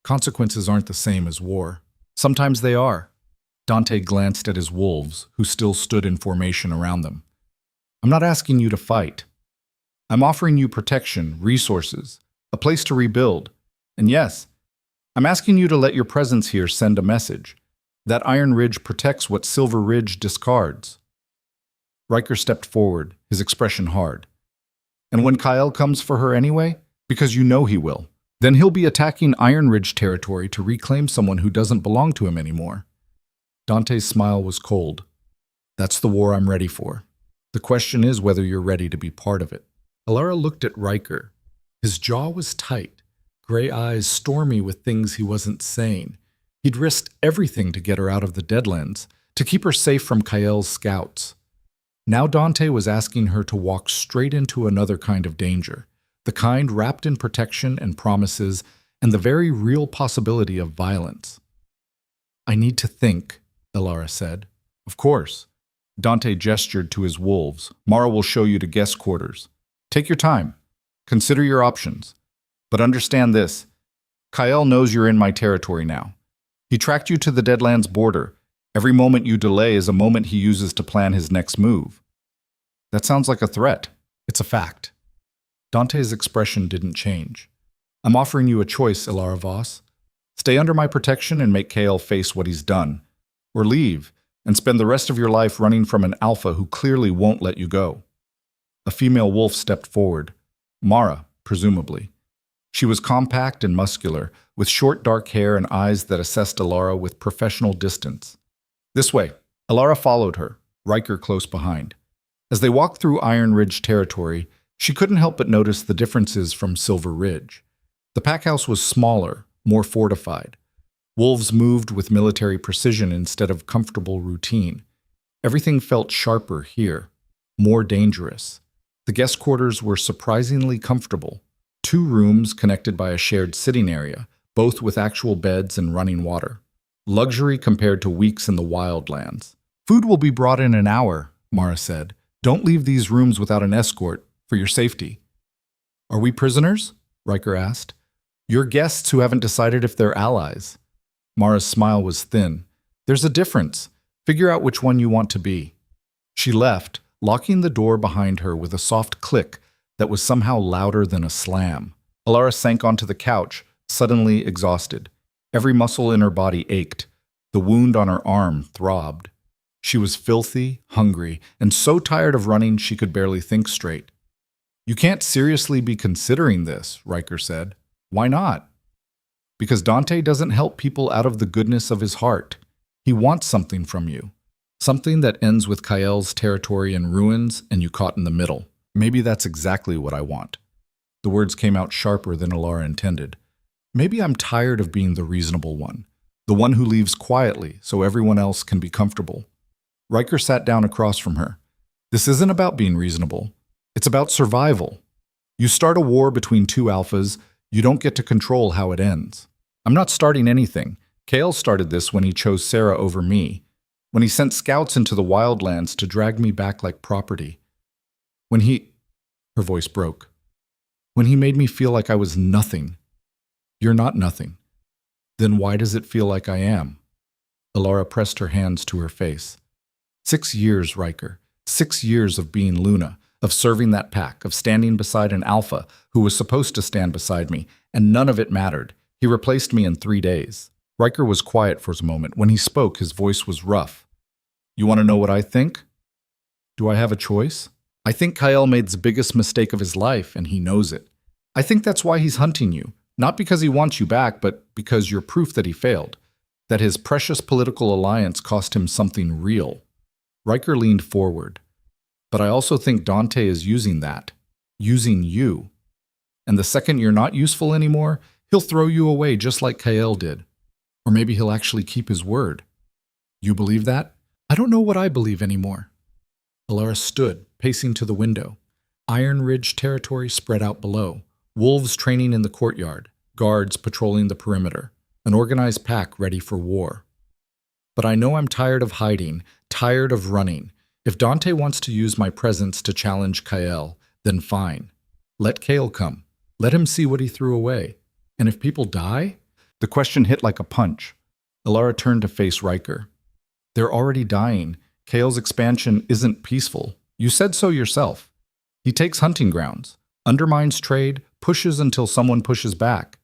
A: Consequences aren't the same as war. Sometimes they are. Dante glanced at his wolves, who still stood in formation around them. I'm not asking you to fight. I'm offering you protection, resources, a place to rebuild. And yes, I'm asking you to let your presence here send a message. That Iron Ridge protects what Silver Ridge discards. Riker stepped forward, his expression hard. And when Kyle comes for her anyway, because you know he will, then he'll be attacking Iron Ridge territory to reclaim someone who doesn't belong to him anymore. Dante's smile was cold. That's the war I'm ready for. The question is whether you're ready to be part of it. Alara looked at Riker. His jaw was tight, gray eyes stormy with things he wasn't saying. He'd risked everything to get her out of the Deadlands, to keep her safe from Kyle's scouts. Now Dante was asking her to walk straight into another kind of danger, the kind wrapped in protection and promises and the very real possibility of violence. I need to think, Alara said. Of course. Dante gestured to his wolves. Mara will show you to guest quarters. Take your time. Consider your options. But understand this. Kyle knows you're in my territory now. He tracked you to the Deadlands border. Every moment you delay is a moment he uses to plan his next move. That sounds like a threat. It's a fact. Dante's expression didn't change. I'm offering you a choice, Ilara Voss. Stay under my protection and make Kale face what he's done. Or leave and spend the rest of your life running from an alpha who clearly won't let you go. A female wolf stepped forward. Mara, presumably. She was compact and muscular, with short dark hair and eyes that assessed Alara with professional distance. This way. Alara followed her, Riker close behind. As they walked through Iron Ridge territory, she couldn't help but notice the differences from Silver Ridge. The packhouse was smaller, more fortified. Wolves moved with military precision instead of comfortable routine. Everything felt sharper here, more dangerous. The guest quarters were surprisingly comfortable. 2 rooms connected by a shared sitting area, both with actual beds and running water. Luxury compared to weeks in the wildlands. Food will be brought in an hour, Mara said. Don't leave these rooms without an escort, for your safety. Are we prisoners? Riker asked. You're guests who haven't decided if they're allies. Mara's smile was thin. There's a difference. Figure out which one you want to be. She left, locking the door behind her with a soft click that was somehow louder than a slam. Alara sank onto the couch, suddenly exhausted. Every muscle in her body ached. The wound on her arm throbbed. She was filthy, hungry, and so tired of running she could barely think straight. You can't seriously be considering this, Riker said. Why not? Because Dante doesn't help people out of the goodness of his heart. He wants something from you. Something that ends with Kyle's territory in ruins and you caught in the middle. Maybe that's exactly what I want. The words came out sharper than Alara intended. Maybe I'm tired of being the reasonable one, the one who leaves quietly so everyone else can be comfortable. Riker sat down across from her. This isn't about being reasonable. It's about survival. You start a war between 2 alphas, you don't get to control how it ends. I'm not starting anything. Kale started this when he chose Sarah over me, when he sent scouts into the wildlands to drag me back like property. When he... Her voice broke. When he made me feel like I was nothing. You're not nothing. Then why does it feel like I am? Alara pressed her hands to her face. 6 years, Riker. 6 years of being Luna, of serving that pack, of standing beside an alpha who was supposed to stand beside me, and none of it mattered. He replaced me in 3 days. Riker was quiet for a moment. When he spoke, his voice was rough. You want to know what I think? Do I have a choice? I think Kyle made the biggest mistake of his life, and he knows it. I think that's why he's hunting you. Not because he wants you back, but because you're proof that he failed. That his precious political alliance cost him something real. Riker leaned forward. But I also think Dante is using that. Using you. And the second you're not useful anymore, he'll throw you away just like Kyle did. Or maybe he'll actually keep his word. You believe that? I don't know what I believe anymore. Alara stood, pacing to the window. Iron Ridge territory spread out below. Wolves training in the courtyard. Guards patrolling the perimeter. An organized pack ready for war. But I know I'm tired of hiding, tired of running. If Dante wants to use my presence to challenge Kyle, then fine. Let Kale come. Let him see what he threw away. And if people die? The question hit like a punch. Alara turned to face Riker. They're already dying. Kale's expansion isn't peaceful. You said so yourself. He takes hunting grounds, undermines trade, pushes until someone pushes back.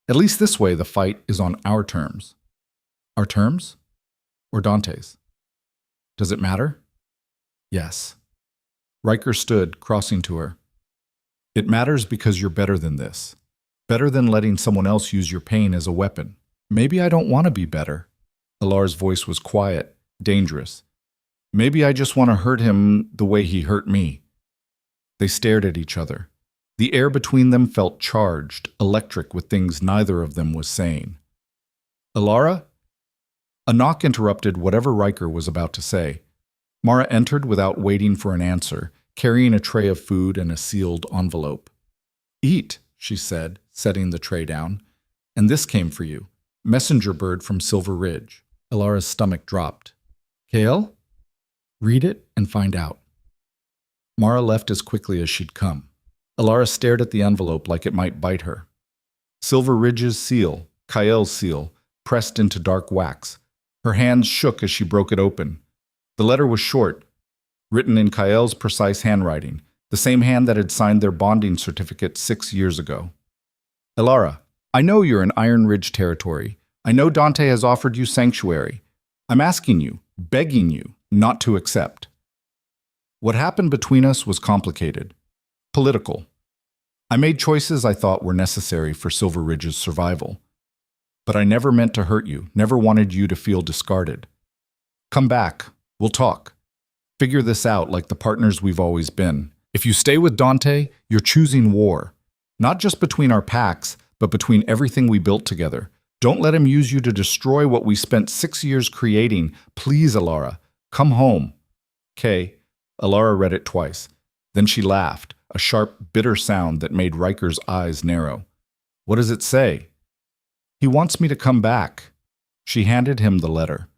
A: At least this way the fight is on our terms. Our terms? Or Dante's? Does it matter? Yes. Riker stood, crossing to her. It matters because you're better than this. Better than letting someone else use your pain as a weapon. Maybe I don't want to be better. Alara's voice was quiet, dangerous. Maybe I just want to hurt him the way he hurt me. They stared at each other. The air between them felt charged, electric with things neither of them was saying. Alara? A knock interrupted whatever Riker was about to say. Mara entered without waiting for an answer, carrying a tray of food and a sealed envelope. Eat, she said, setting the tray down. And this came for you. Messenger bird from Silver Ridge. Alara's stomach dropped. Kale? Read it and find out. Mara left as quickly as she'd come. Alara stared at the envelope like it might bite her. Silver Ridge's seal, Kyle's seal, pressed into dark wax. Her hands shook as she broke it open. The letter was short, written in Kyle's precise handwriting, the same hand that had signed their bonding certificate 6 years ago. Alara, I know you're in Iron Ridge territory. I know Dante has offered you sanctuary. I'm asking you, begging you, not to accept. What happened between us was complicated. Political. I made choices I thought were necessary for Silver Ridge's survival. But I never meant to hurt you, never wanted you to feel discarded. Come back. We'll talk. Figure this out like the partners we've always been. If you stay with Dante, you're choosing war. Not just between our packs, but between everything we built together. Don't let him use you to destroy what we spent 6 years creating. Please, Alara, come home. Kay. Alara read it twice. Then she laughed, a sharp, bitter sound that made Riker's eyes narrow. What does it say? He wants me to come back. She handed him the letter.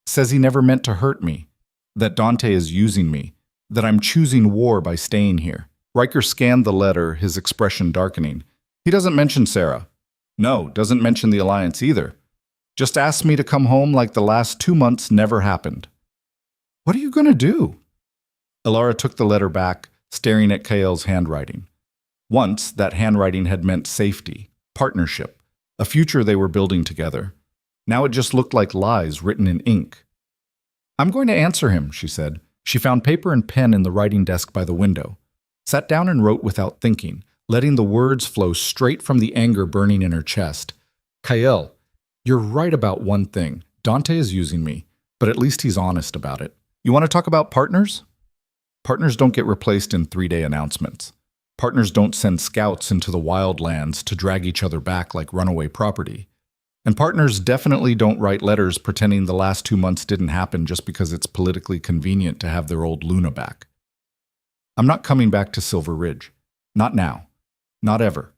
A: Says he never meant to hurt me, that Dante is using me, that I'm choosing war by staying here. Riker scanned the letter, his expression darkening. He doesn't mention Sarah. No, doesn't mention the Alliance either. Just asks me to come home like the last 2 months never happened. What are you going to do? Alara took the letter back, staring at Kael's handwriting. Once, that handwriting had meant safety, partnership, a future they were building together. Now it just looked like lies written in ink. I'm going to answer him, she said. She found paper and pen in the writing desk by the window, sat down and wrote without thinking, letting the words flow straight from the anger burning in her chest. Kael, you're right about one thing. Dante is using me, but at least he's honest about it. You want to talk about partners? Partners don't get replaced in 3-day announcements. Partners don't send scouts into the wildlands to drag each other back like runaway property. And partners definitely don't write letters pretending the last 2 months didn't happen just because it's politically convenient to have their old Luna back. I'm not coming back to Silver Ridge. Not now. Not ever.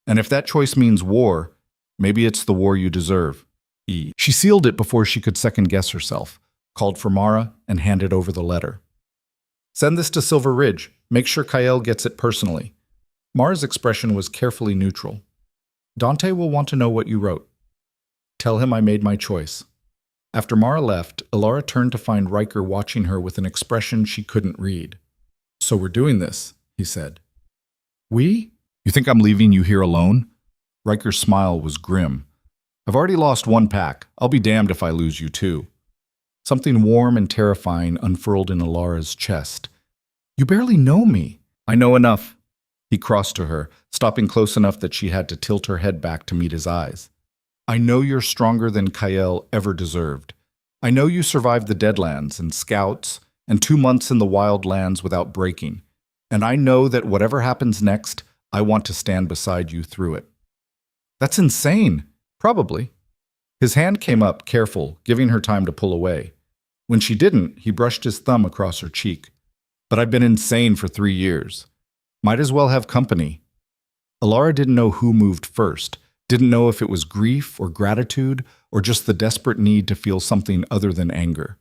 A: And if that choice means war, maybe it's the war you deserve. E. She sealed it before she could second-guess herself, called for Mara, and handed over the letter. Send this to Silver Ridge. Make sure Kael gets it personally. Mara's expression was carefully neutral. Dante will want to know what you wrote. Tell him I made my choice. After Mara left, Alara turned to find Riker watching her with an expression she couldn't read. So we're doing this, he said. We? You think I'm leaving you here alone? Riker's smile was grim. I've already lost 1 pack. I'll be damned if I lose you too. Something warm and terrifying unfurled in Alara's chest. You barely know me. I know enough. He crossed to her, stopping close enough that she had to tilt her head back to meet his eyes. I know you're stronger than Kael ever deserved. I know you survived the Deadlands and Scouts and 2 months in the Wild Lands without breaking. And I know that whatever happens next, I want to stand beside you through it. That's insane. Probably. His hand came up, careful, giving her time to pull away. When she didn't, he brushed his thumb across her cheek. But I've been insane for 3 years. Might as well have company. Alara didn't know who moved first, didn't know if it was grief or gratitude or just the desperate need to feel something other than anger.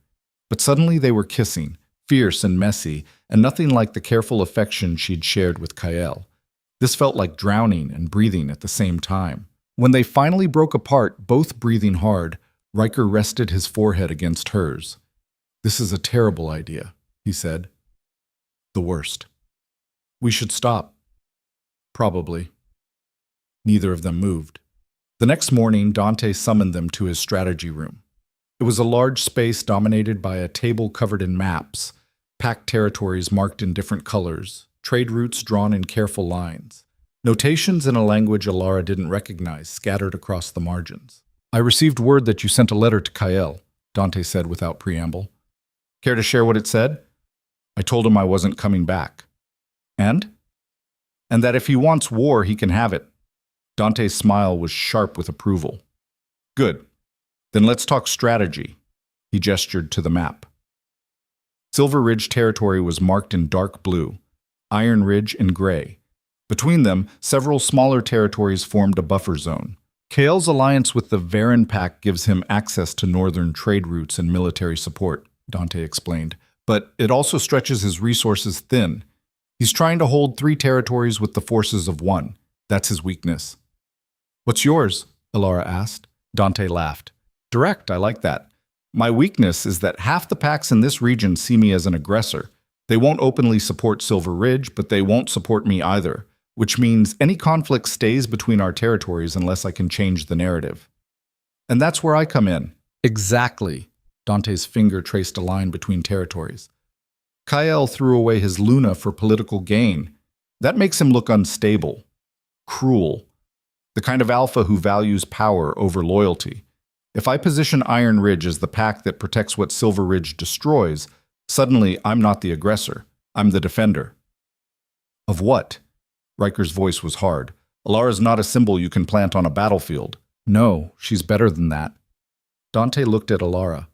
A: But suddenly they were kissing, fierce and messy, and nothing like the careful affection she'd shared with Kael. This felt like drowning and breathing at the same time. When they finally broke apart, both breathing hard, Riker rested his forehead against hers. This is a terrible idea, he said. The worst. We should stop. Probably. Neither of them moved. The next morning, Dante summoned them to his strategy room. It was a large space dominated by a table covered in maps, packed territories marked in different colors, trade routes drawn in careful lines. Notations in a language Alara didn't recognize scattered across the margins. I received word that you sent a letter to Kael, Dante said without preamble. Care to share what it said? I told him I wasn't coming back. And? And that if he wants war, he can have it. Dante's smile was sharp with approval. Good. Then let's talk strategy. He gestured to the map. Silver Ridge territory was marked in dark blue, Iron Ridge in gray. Between them, several smaller territories formed a buffer zone. Kael's alliance with the Varen Pack gives him access to northern trade routes and military support, Dante explained, but it also stretches his resources thin. He's trying to hold 3 territories with the forces of 1. That's his weakness. What's yours? Alara asked. Dante laughed. Direct, I like that. My weakness is that half the packs in this region see me as an aggressor. They won't openly support Silver Ridge, but they won't support me either, which means any conflict stays between our territories unless I can change the narrative. And that's where I come in. Exactly. Dante's finger traced a line between territories. Kael threw away his Luna for political gain. That makes him look unstable, cruel, the kind of alpha who values power over loyalty. If I position Iron Ridge as the pack that protects what Silver Ridge destroys, suddenly I'm not the aggressor. I'm the defender. Of what? Riker's voice was hard. Alara's not a symbol you can plant on a battlefield. No, she's better than that. Dante looked at Alara.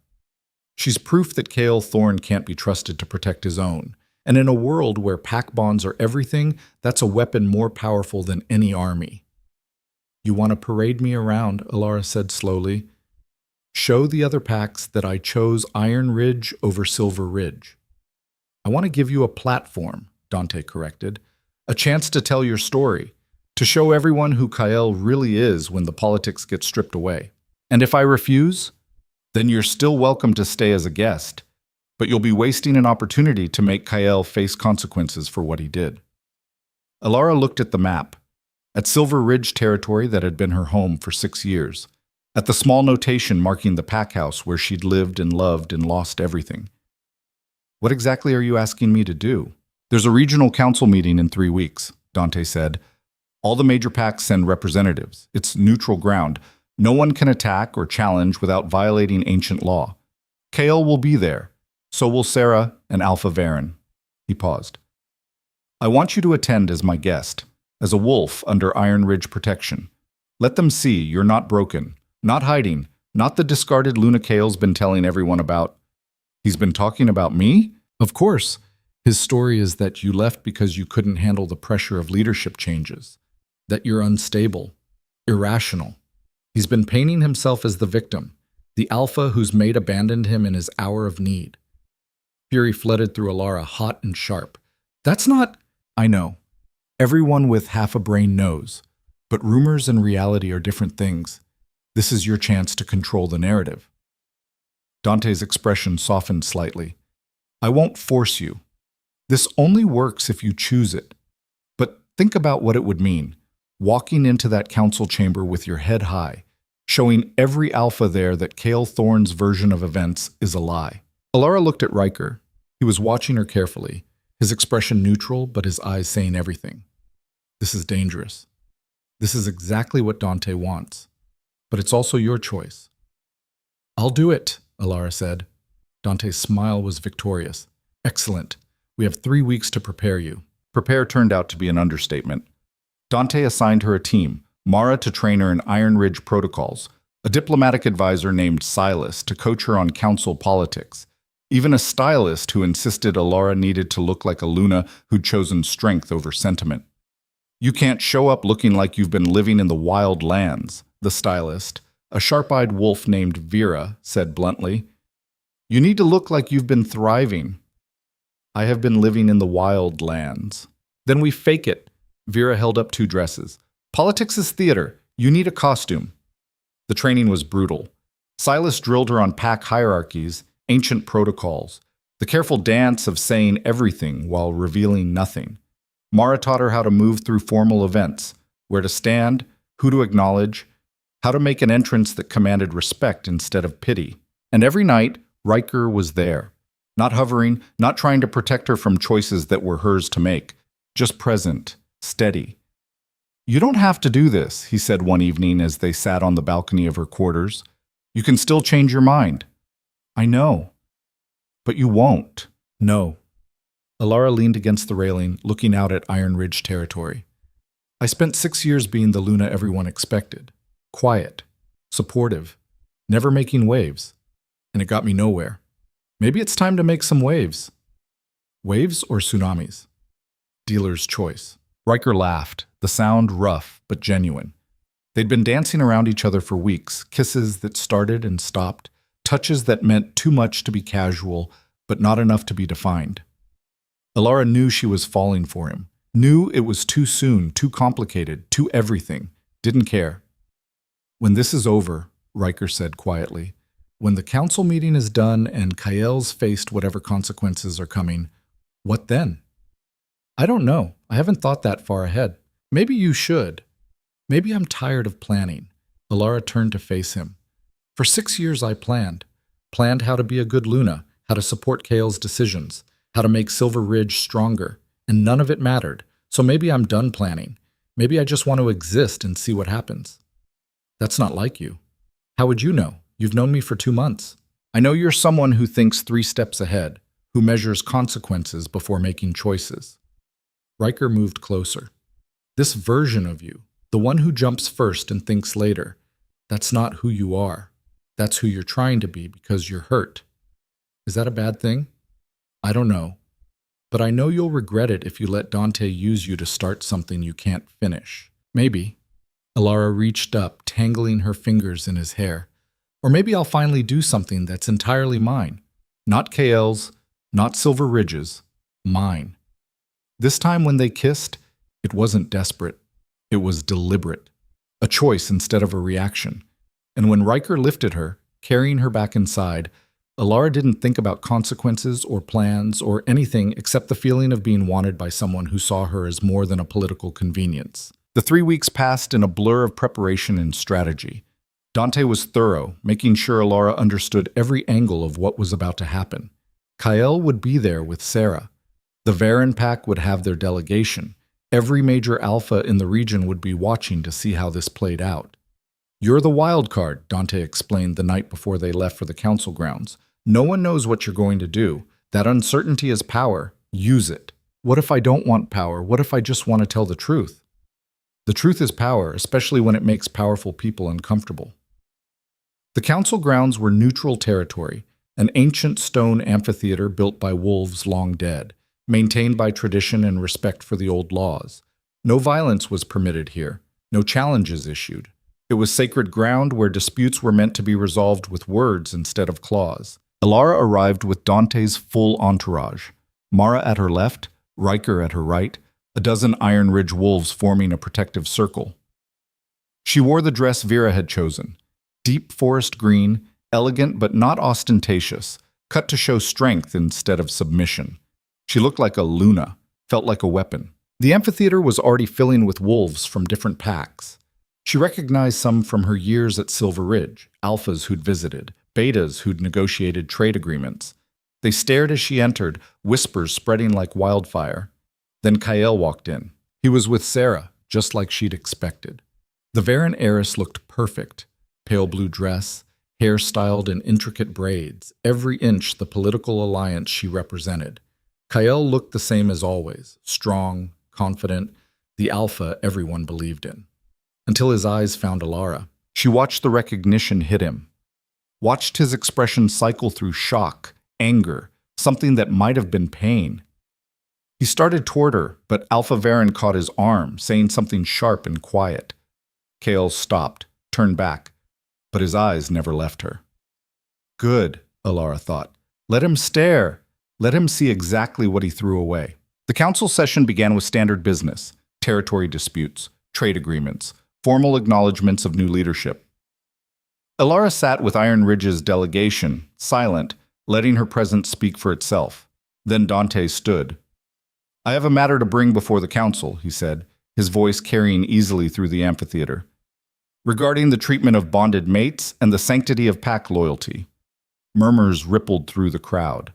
A: She's proof that Kael Thorne can't be trusted to protect his own. And in a world where pack bonds are everything, that's a weapon more powerful than any army. You want to parade me around, Alara said slowly. Show the other packs that I chose Iron Ridge over Silver Ridge. I want to give you a platform, Dante corrected. A chance to tell your story, to show everyone who Kael really is when the politics get stripped away. And if I refuse, then you're still welcome to stay as a guest, but you'll be wasting an opportunity to make Kael face consequences for what he did. Alara looked at the map, at Silver Ridge territory that had been her home for 6 years, at the small notation marking the pack house where she'd lived and loved and lost everything. What exactly are you asking me to do? There's a regional council meeting in 3 weeks, Dante said. All the major packs send representatives. It's neutral ground. No one can attack or challenge without violating ancient law. Kael will be there. So will Sarah and Alpha Varen. He paused. I want you to attend as my guest, as a wolf under Iron Ridge protection. Let them see you're not broken, not hiding, not the discarded Luna Kael's been telling everyone about. He's been talking about me? Of course. His story is that you left because you couldn't handle the pressure of leadership changes, that you're unstable, irrational. He's been painting himself as the victim, the alpha whose mate abandoned him in his hour of need. Fury flooded through Alara, hot and sharp. That's not... I know. Everyone with half a brain knows. But rumors and reality are different things. This is your chance to control the narrative. Dante's expression softened slightly. I won't force you. This only works if you choose it. But think about what it would mean, walking into that council chamber with your head high, showing every alpha there that Cale Thorne's version of events is a lie. Alara looked at Riker. He was watching her carefully, his expression neutral, but his eyes saying everything. This is dangerous. This is exactly what Dante wants. But it's also your choice. I'll do it, Alara said. Dante's smile was victorious. Excellent. We have 3 weeks to prepare you. Prepare turned out to be an understatement. Dante assigned her a team, Mara to train her in Iron Ridge protocols, a diplomatic advisor named Silas to coach her on council politics, even a stylist who insisted Alara needed to look like a Luna who'd chosen strength over sentiment. You can't show up looking like you've been living in the wild lands, the stylist, a sharp-eyed wolf named Vera, said bluntly. You need to look like you've been thriving. I have been living in the wild lands. Then we fake it. Vera held up 2 dresses. Politics is theater. You need a costume. The training was brutal. Silas drilled her on pack hierarchies, ancient protocols, the careful dance of saying everything while revealing nothing. Mara taught her how to move through formal events, where to stand, who to acknowledge, how to make an entrance that commanded respect instead of pity. And every night, Riker was there, not hovering, not trying to protect her from choices that were hers to make, just present, steady. You don't have to do this, he said one evening as they sat on the balcony of her quarters. You can still change your mind. I know. But you won't. No. Alara leaned against the railing, looking out at Iron Ridge territory. I spent 6 years being the Luna everyone expected. Quiet. Supportive. Never making waves. And it got me nowhere. Maybe it's time to make some waves. Waves or tsunamis? Dealer's choice. Riker laughed, the sound rough but genuine. They'd been dancing around each other for weeks, kisses that started and stopped, touches that meant too much to be casual, but not enough to be defined. Alara knew she was falling for him, knew it was too soon, too complicated, too everything, didn't care. When this is over, Riker said quietly, when the council meeting is done and Kael's faced whatever consequences are coming, what then? I don't know. I haven't thought that far ahead. Maybe you should. Maybe I'm tired of planning. Alara turned to face him. For 6 years I planned how to be a good Luna, how to support Kael's decisions, how to make Silver Ridge stronger, and none of it mattered. So maybe I'm done planning. Maybe I just want to exist and see what happens. That's not like you. How would you know? You've known me for 2 months. I know you're someone who thinks 3 steps ahead, who measures consequences before making choices. Riker moved closer. This version of you, the one who jumps first and thinks later, that's not who you are. That's who you're trying to be because you're hurt. Is that a bad thing? I don't know. But I know you'll regret it if you let Dante use you to start something you can't finish. Maybe. Alara reached up, tangling her fingers in his hair. Or maybe I'll finally do something that's entirely mine. Not Kael's, not Silver Ridge's, mine. This time when they kissed, it wasn't desperate. It was deliberate. A choice instead of a reaction. And when Riker lifted her, carrying her back inside, Alara didn't think about consequences or plans or anything except the feeling of being wanted by someone who saw her as more than a political convenience. The 3 weeks passed in a blur of preparation and strategy. Dante was thorough, making sure Alara understood every angle of what was about to happen. Kael would be there with Sarah. The Varen pack would have their delegation. Every major alpha in the region would be watching to see how this played out. You're the wild card, Dante explained the night before they left for the council grounds. No one knows what you're going to do. That uncertainty is power. Use it. What if I don't want power? What if I just want to tell the truth? The truth is power, especially when it makes powerful people uncomfortable. The council grounds were neutral territory, an ancient stone amphitheater built by wolves long dead, maintained by tradition and respect for the old laws. No violence was permitted here, no challenges issued. It was sacred ground where disputes were meant to be resolved with words instead of claws. Alara arrived with Dante's full entourage. Mara at her left, Riker at her right, a dozen Iron Ridge wolves forming a protective circle. She wore the dress Vera had chosen, deep forest green, elegant but not ostentatious, cut to show strength instead of submission. She looked like a Luna, felt like a weapon. The amphitheater was already filling with wolves from different packs. She recognized some from her years at Silver Ridge, alphas who'd visited, betas who'd negotiated trade agreements. They stared as she entered, whispers spreading like wildfire. Then Kael walked in. He was with Sarah, just like she'd expected. The Varen heiress looked perfect. Pale blue dress, hair styled in intricate braids, every inch the political alliance she represented. Kael looked the same as always, strong, confident, the alpha everyone believed in. Until his eyes found Alara. She watched the recognition hit him. Watched his expression cycle through shock, anger, something that might have been pain. He started toward her, but Alpha Varen caught his arm, saying something sharp and quiet. Kael stopped, turned back, but his eyes never left her. Good, Alara thought. Let him stare. Let him see exactly what he threw away. The council session began with standard business, territory disputes, trade agreements, formal acknowledgments of new leadership. Alara sat with Iron Ridge's delegation, silent, letting her presence speak for itself. Then Dante stood. I have a matter to bring before the council, he said, his voice carrying easily through the amphitheater. Regarding the treatment of bonded mates and the sanctity of pack loyalty. Murmurs rippled through the crowd.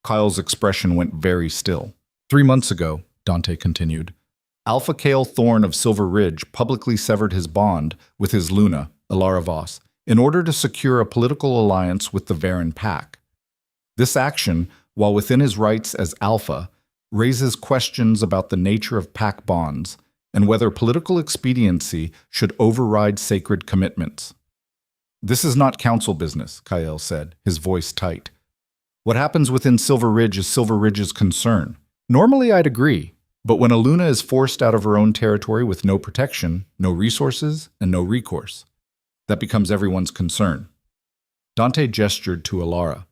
A: Kyle's expression went very still. 3 months ago, Dante continued, Alpha Kael Thorn of Silver Ridge publicly severed his bond with his Luna, Alara Voss, in order to secure a political alliance with the Varen pack. This action, while within his rights as Alpha, raises questions about the nature of pack bonds and whether political expediency should override sacred commitments. This is not council business, Kael said, his voice tight. What happens within Silver Ridge is Silver Ridge's concern. Normally I'd agree, but when a Luna is forced out of her own territory with no protection, no resources, and no recourse, that becomes everyone's concern. Dante gestured to Alara.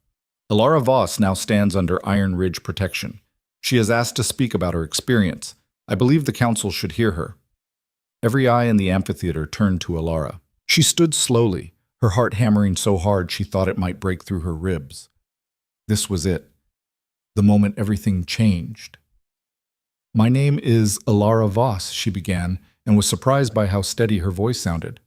A: Alara Voss now stands under Iron Ridge protection. She has asked to speak about her experience. I believe the council should hear her. Every eye in the amphitheater turned to Alara. She stood slowly, her heart hammering so hard she thought it might break through her ribs. This was it. The moment everything changed. My name is Alara Voss, she began, and was surprised by how steady her voice sounded.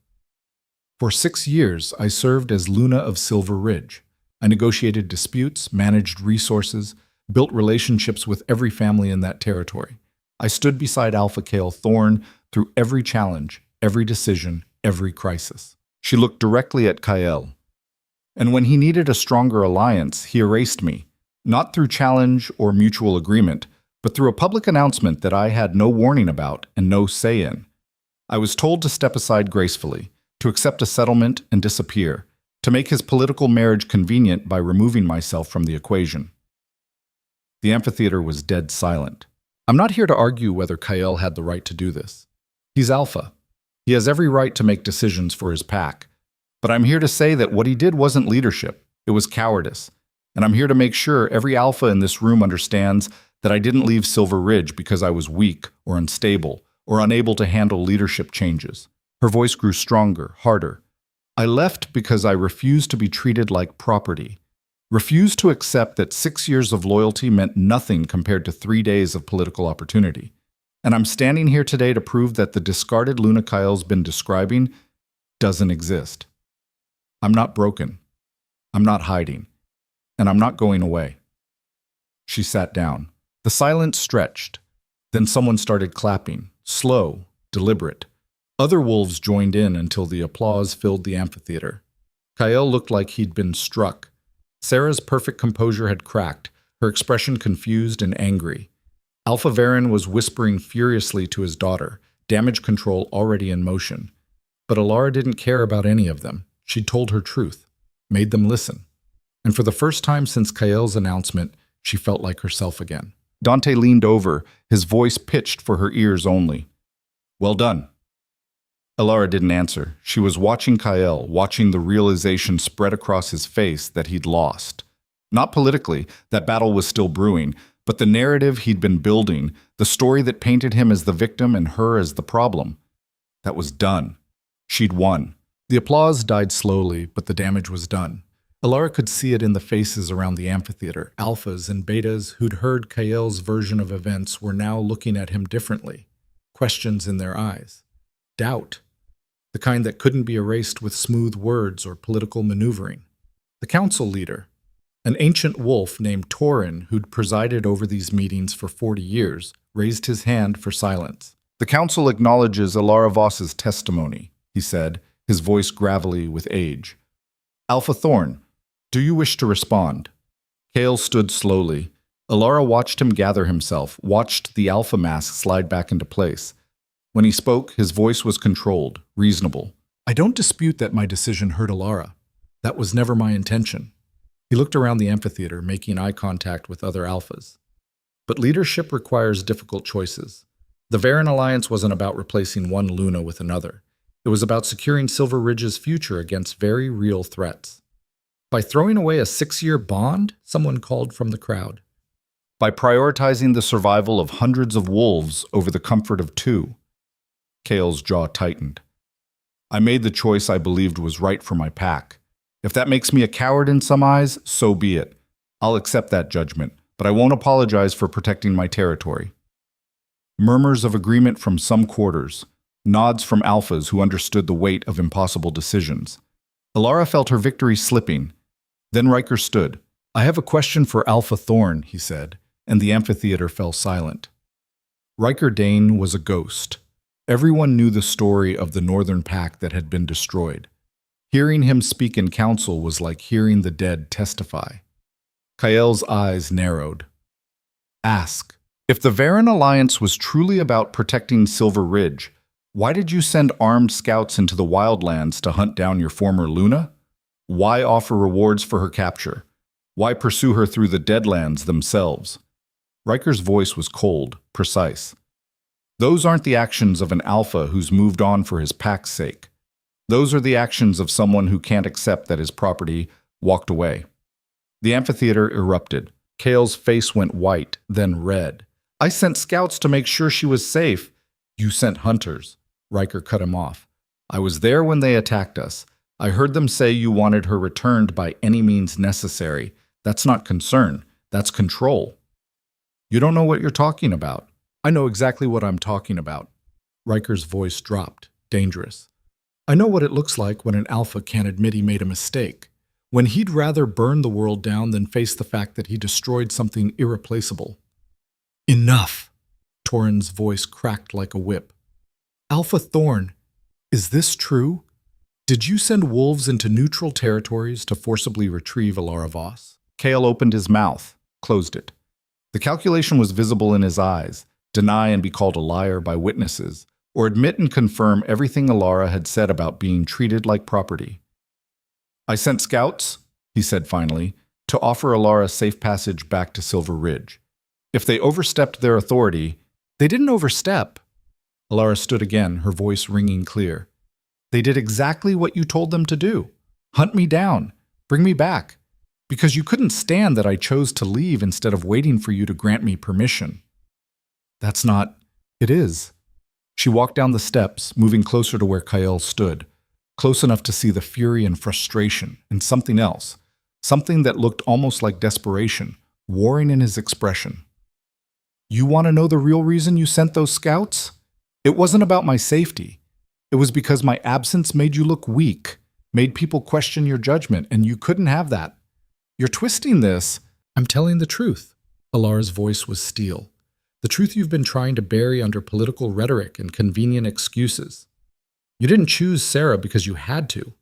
A: For 6 years, I served as Luna of Silver Ridge. I negotiated disputes, managed resources, built relationships with every family in that territory. I stood beside Alpha Kael Thorn through every challenge, every decision, every crisis. She looked directly at Kael. And when he needed a stronger alliance, he erased me, not through challenge or mutual agreement, but through a public announcement that I had no warning about and no say in. I was told to step aside gracefully, to accept a settlement and disappear, to make his political marriage convenient by removing myself from the equation. The amphitheater was dead silent. I'm not here to argue whether Kael had the right to do this. He's Alpha. He has every right to make decisions for his pack. But I'm here to say that what he did wasn't leadership. It was cowardice. And I'm here to make sure every Alpha in this room understands that I didn't leave Silver Ridge because I was weak or unstable or unable to handle leadership changes. Her voice grew stronger, harder. I left because I refused to be treated like property. Refused to accept that 6 years of loyalty meant nothing compared to 3 days of political opportunity. And I'm standing here today to prove that the discarded Luna Kael's been describing doesn't exist. I'm not broken. I'm not hiding. And I'm not going away. She sat down. The silence stretched. Then someone started clapping, slow, deliberate. Other wolves joined in until the applause filled the amphitheater. Kael looked like he'd been struck. Sarah's perfect composure had cracked, her expression confused and angry. Alpha Varen was whispering furiously to his daughter, damage control already in motion. But Alara didn't care about any of them. She'd told her truth, made them listen. And for the first time since Kael's announcement, she felt like herself again. Dante leaned over, his voice pitched for her ears only. Well done. Alara didn't answer. She was watching Kael, watching the realization spread across his face that he'd lost. Not politically, that battle was still brewing, but the narrative he'd been building, the story that painted him as the victim and her as the problem. That was done. She'd won. The applause died slowly, but the damage was done. Alara could see it in the faces around the amphitheater. Alphas and betas who'd heard Kael's version of events were now looking at him differently. Questions in their eyes. Doubt. the kind that couldn't be erased with smooth words or political maneuvering. The council leader, an ancient wolf named Torin, who'd presided over these meetings for 40 years, raised his hand for silence. The council acknowledges Alara Voss's testimony, he said, his voice gravelly with age. Alpha Thorn, do you wish to respond? Kale stood slowly. Alara watched him gather himself, watched the alpha mask slide back into place. When he spoke, his voice was controlled, reasonable. I don't dispute that my decision hurt Alara. That was never my intention. He looked around the amphitheater, making eye contact with other alphas. But leadership requires difficult choices. The Varen Alliance wasn't about replacing one Luna with another. It was about securing Silver Ridge's future against very real threats. By throwing away a 6-year bond, someone called from the crowd. By prioritizing the survival of hundreds of wolves over the comfort of 2. Kale's jaw tightened. I made the choice I believed was right for my pack. If that makes me a coward in some eyes, so be it. I'll accept that judgment, but I won't apologize for protecting my territory. Murmurs of agreement from some quarters, nods from alphas who understood the weight of impossible decisions. Alara felt her victory slipping. Then Riker stood. I have a question for Alpha Thorn, he said, and the amphitheater fell silent. Riker Dane was a ghost. Everyone knew the story of the Northern Pack that had been destroyed. Hearing him speak in council was like hearing the dead testify. Kael's eyes narrowed. Ask, if the Varen Alliance was truly about protecting Silver Ridge, why did you send armed scouts into the wildlands to hunt down your former Luna? Why offer rewards for her capture? Why pursue her through the Deadlands themselves? Riker's voice was cold, precise. Those aren't the actions of an alpha who's moved on for his pack's sake. Those are the actions of someone who can't accept that his property walked away. The amphitheater erupted. Kale's face went white, then red. I sent scouts to make sure she was safe. You sent hunters. Riker cut him off. I was there when they attacked us. I heard them say you wanted her returned by any means necessary. That's not concern. That's control. You don't know what you're talking about. I know exactly what I'm talking about. Riker's voice dropped, dangerous. I know what it looks like when an alpha can't admit he made a mistake, when he'd rather burn the world down than face the fact that he destroyed something irreplaceable. Enough! Torin's voice cracked like a whip. Alpha Thorn, is this true? Did you send wolves into neutral territories to forcibly retrieve Alara Voss? Kale opened his mouth, closed it. The calculation was visible in his eyes. Deny and be called a liar by witnesses, or admit and confirm everything Alara had said about being treated like property. I sent scouts, he said finally, to offer Alara safe passage back to Silver Ridge. If they overstepped their authority, they didn't overstep. Alara stood again, her voice ringing clear. They did exactly what you told them to do. Hunt me down. Bring me back. Because you couldn't stand that I chose to leave instead of waiting for you to grant me permission. That's not... It is. She walked down the steps, moving closer to where Kael stood, close enough to see the fury and frustration, and something else, something that looked almost like desperation, warring in his expression. You want to know the real reason you sent those scouts? It wasn't about my safety. It was because my absence made you look weak, made people question your judgment, and you couldn't have that. You're twisting this. I'm telling the truth. Alara's voice was steel. The truth you've been trying to bury under political rhetoric and convenient excuses. You didn't choose Sarah because you had to.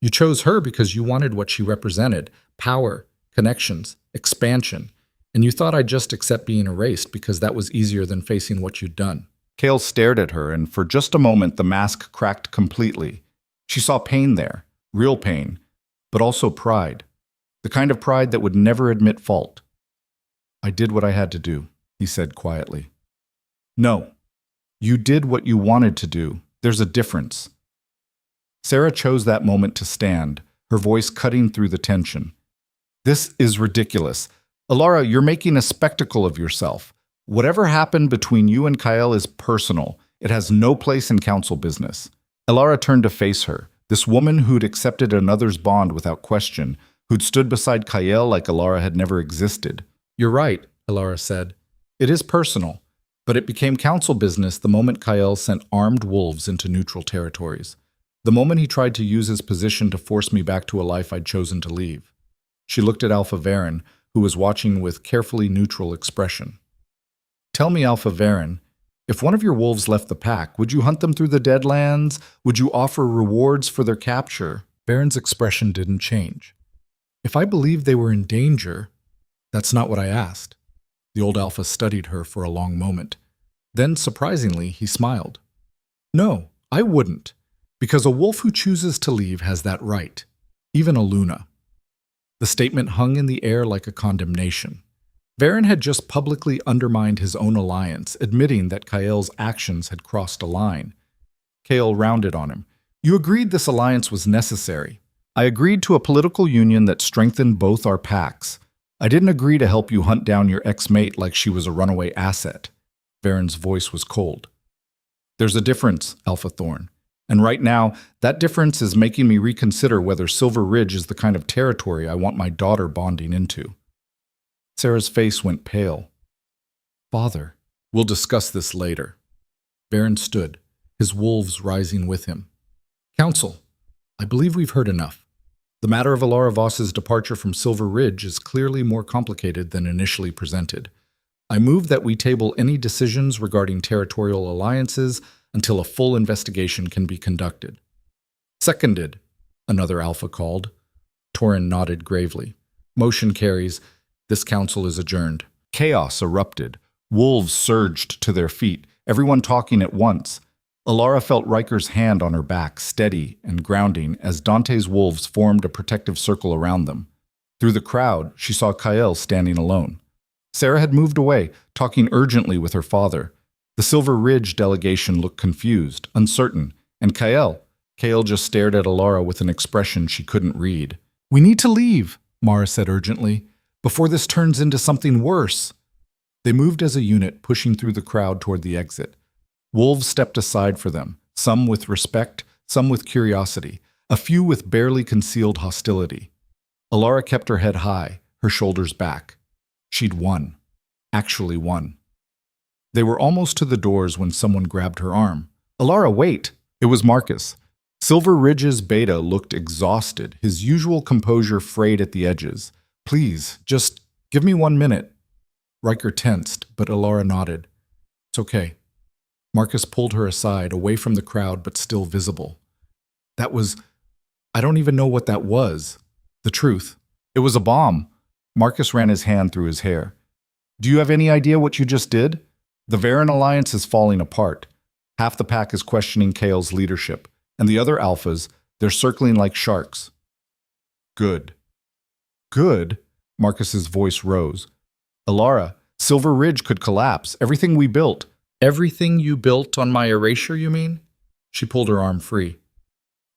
A: You chose her because you wanted what she represented, power, connections, expansion, and you thought I'd just accept being erased because that was easier than facing what you'd done. Kale stared at her, and for just a moment the mask cracked completely. She saw pain there, real pain, but also pride. The kind of pride that would never admit fault. I did what I had to do, he said quietly. No, you did what you wanted to do. There's a difference. Sarah chose that moment to stand, her voice cutting through the tension. This is ridiculous. Alara, you're making a spectacle of yourself. Whatever happened between you and Kael is personal. It has no place in council business. Alara turned to face her, this woman who'd accepted another's bond without question, who'd stood beside Kael like Alara had never existed. You're right, Alara said. It is personal, but it became council business the moment Kael sent armed wolves into neutral territories. The moment he tried to use his position to force me back to a life I'd chosen to leave. She looked at Alpha Varen, who was watching with carefully neutral expression. Tell me, Alpha Varen, if one of your wolves left the pack, would you hunt them through the Deadlands? Would you offer rewards for their capture? Varen's expression didn't change. If I believed they were in danger, that's not what I asked. The old Alpha studied her for a long moment. Then, surprisingly, he smiled. No, I wouldn't, because a wolf who chooses to leave has that right, even a Luna. The statement hung in the air like a condemnation. Varen had just publicly undermined his own alliance, admitting that Kael's actions had crossed a line. Kael rounded on him. You agreed this alliance was necessary. I agreed to a political union that strengthened both our packs. I didn't agree to help you hunt down your ex-mate like she was a runaway asset. Varen's voice was cold. There's a difference, Alpha Thorn. And right now, that difference is making me reconsider whether Silver Ridge is the kind of territory I want my daughter bonding into. Sarah's face went pale. Father, we'll discuss this later. Varen stood, his wolves rising with him. Council, I believe we've heard enough. The matter of Alara Voss's departure from Silver Ridge is clearly more complicated than initially presented. I move that we table any decisions regarding territorial alliances until a full investigation can be conducted. Seconded, another Alpha called. Torin nodded gravely. Motion carries. This council is adjourned. Chaos erupted. Wolves surged to their feet, everyone talking at once. Alara felt Riker's hand on her back, steady and grounding, as Dante's wolves formed a protective circle around them. Through the crowd, she saw Kael standing alone. Sarah had moved away, talking urgently with her father. The Silver Ridge delegation looked confused, uncertain, and Kael just stared at Alara with an expression she couldn't read. We need to leave, Mara said urgently, before this turns into something worse. They moved as a unit, pushing through the crowd toward the exit. Wolves stepped aside for them, some with respect, some with curiosity, a few with barely concealed hostility. Alara kept her head high, her shoulders back. She'd won. Actually won. They were almost to the doors when someone grabbed her arm. Alara, wait! It was Marcus. Silver Ridge's beta looked exhausted, his usual composure frayed at the edges. Please, just give me 1 minute. Riker tensed, but Alara nodded. It's okay. Marcus pulled her aside, away from the crowd, but still visible. I don't even know what that was. The truth. It was a bomb. Marcus ran his hand through his hair. Do you have any idea what you just did? The Varen Alliance is falling apart. Half the pack is questioning Kael's leadership, and the other Alphas, they're circling like sharks. Good. Good? Marcus's voice rose. Alara, Silver Ridge could collapse. Everything we built. Everything you built on my erasure, you mean? She pulled her arm free.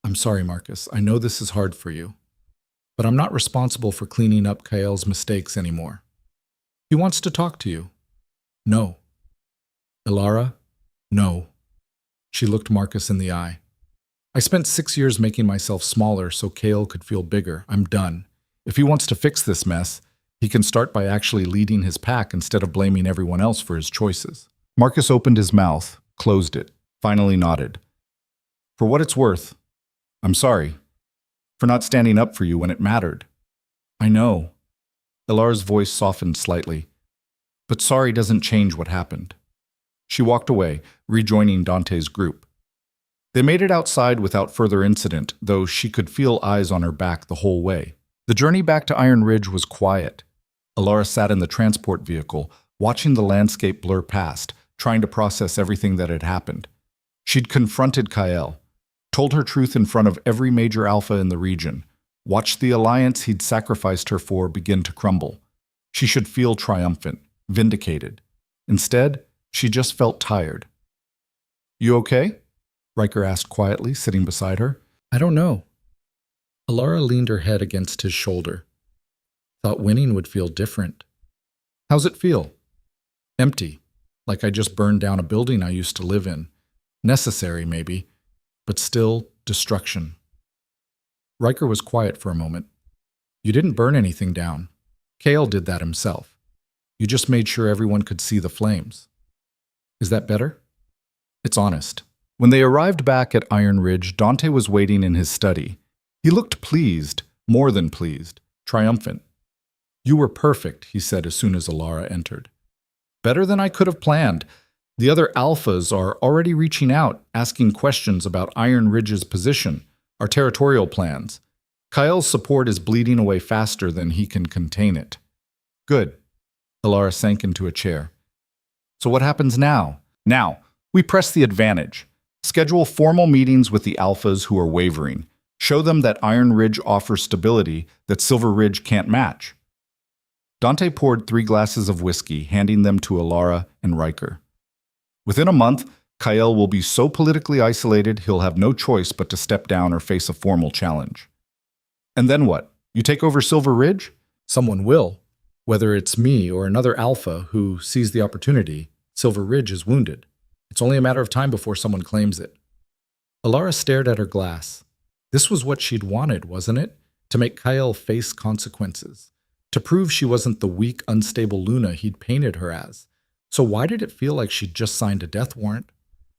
A: I'm sorry, Marcus. I know this is hard for you. But I'm not responsible for cleaning up Kael's mistakes anymore. He wants to talk to you. No. Alara? No. She looked Marcus in the eye. I spent 6 years making myself smaller so Kael could feel bigger. I'm done. If he wants to fix this mess, he can start by actually leading his pack instead of blaming everyone else for his choices. Marcus opened his mouth, closed it, finally nodded. For what it's worth, I'm sorry. For not standing up for you when it mattered. I know. Alara's voice softened slightly. But sorry doesn't change what happened. She walked away, rejoining Dante's group. They made it outside without further incident, though she could feel eyes on her back the whole way. The journey back to Iron Ridge was quiet. Alara sat in the transport vehicle, watching the landscape blur past, trying to process everything that had happened. She'd confronted Kael, told her truth in front of every major Alpha in the region, watched the alliance he'd sacrificed her for begin to crumble. She should feel triumphant, vindicated. Instead, she just felt tired. You okay? Riker asked quietly, sitting beside her. I don't know. Alara leaned her head against his shoulder. Thought winning would feel different. How's it feel? Empty, like I just burned down a building I used to live in. Necessary, maybe, but still destruction. Riker was quiet for a moment. You didn't burn anything down. Kael did that himself. You just made sure everyone could see the flames. Is that better? It's honest. When they arrived back at Iron Ridge, Dante was waiting in his study. He looked pleased, more than pleased, triumphant. "You were perfect," he said as soon as Alara entered. "Better than I could have planned. The other alphas are already reaching out, asking questions about Iron Ridge's position, our territorial plans. Kyle's support is bleeding away faster than he can contain it." "Good." Alara sank into a chair. "So what happens now?" "Now, we press the advantage. Schedule formal meetings with the alphas who are wavering. Show them that Iron Ridge offers stability that Silver Ridge can't match." Dante poured 3 glasses of whiskey, handing them to Alara and Riker. "Within a month, Kyle will be so politically isolated he'll have no choice but to step down or face a formal challenge." "And then what? You take over Silver Ridge?" "Someone will. Whether it's me or another alpha who sees the opportunity, Silver Ridge is wounded. It's only a matter of time before someone claims it." Alara stared at her glass. This was what she'd wanted, wasn't it? To make Kyle face consequences. To prove she wasn't the weak, unstable Luna he'd painted her as. So why did it feel like she'd just signed a death warrant?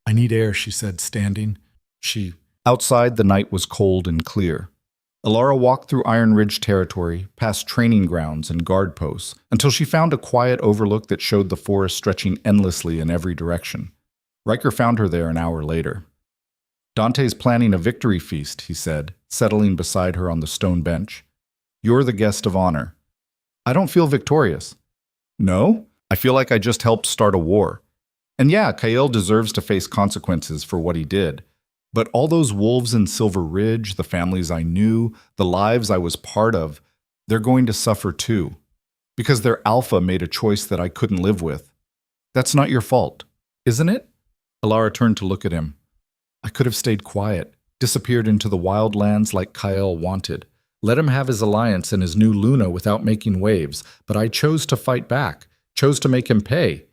A: "I need air," she said, standing. Outside, the night was cold and clear. Alara walked through Iron Ridge territory, past training grounds and guard posts, until she found a quiet overlook that showed the forest stretching endlessly in every direction. Riker found her there an hour later. "Dante's planning a victory feast," he said, settling beside her on the stone bench. "You're the guest of honor." "I don't feel victorious." "No? I feel like I just helped start a war. And yeah, Kyle deserves to face consequences for what he did. But all those wolves in Silver Ridge, the families I knew, the lives I was part of, they're going to suffer too. Because their alpha made a choice that I couldn't live with. That's not your fault, isn't it?" Alara turned to look at him. "I could have stayed quiet, disappeared into the wildlands like Kyle wanted, let him have his alliance and his new Luna without making waves, but I chose to fight back, chose to make him pay.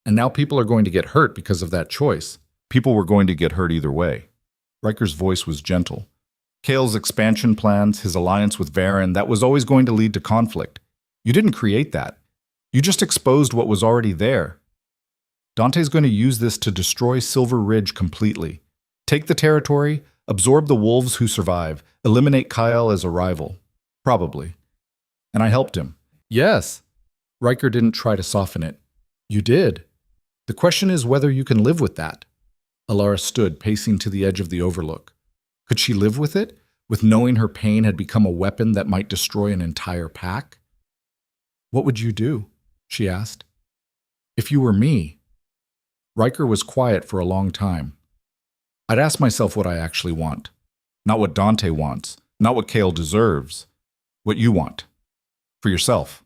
A: And now people are going to get hurt because of that choice." "People were going to get hurt either way." Riker's voice was gentle. "Kale's expansion plans, his alliance with Varen, that was always going to lead to conflict. You didn't create that. You just exposed what was already there. Dante's going to use this to destroy Silver Ridge completely. Take the territory, absorb the wolves who survive, eliminate Kyle as a rival. Probably. And I helped him." "Yes." Riker didn't try to soften it. "You did. The question is whether you can live with that." Alara stood, pacing to the edge of the overlook. Could she live with it? With knowing her pain had become a weapon that might destroy an entire pack? "What would you do?" she asked. "If you were me." Riker was quiet for a long time. "I'd ask myself what I actually want. Not what Dante wants, not what Kale deserves. What you want. For yourself.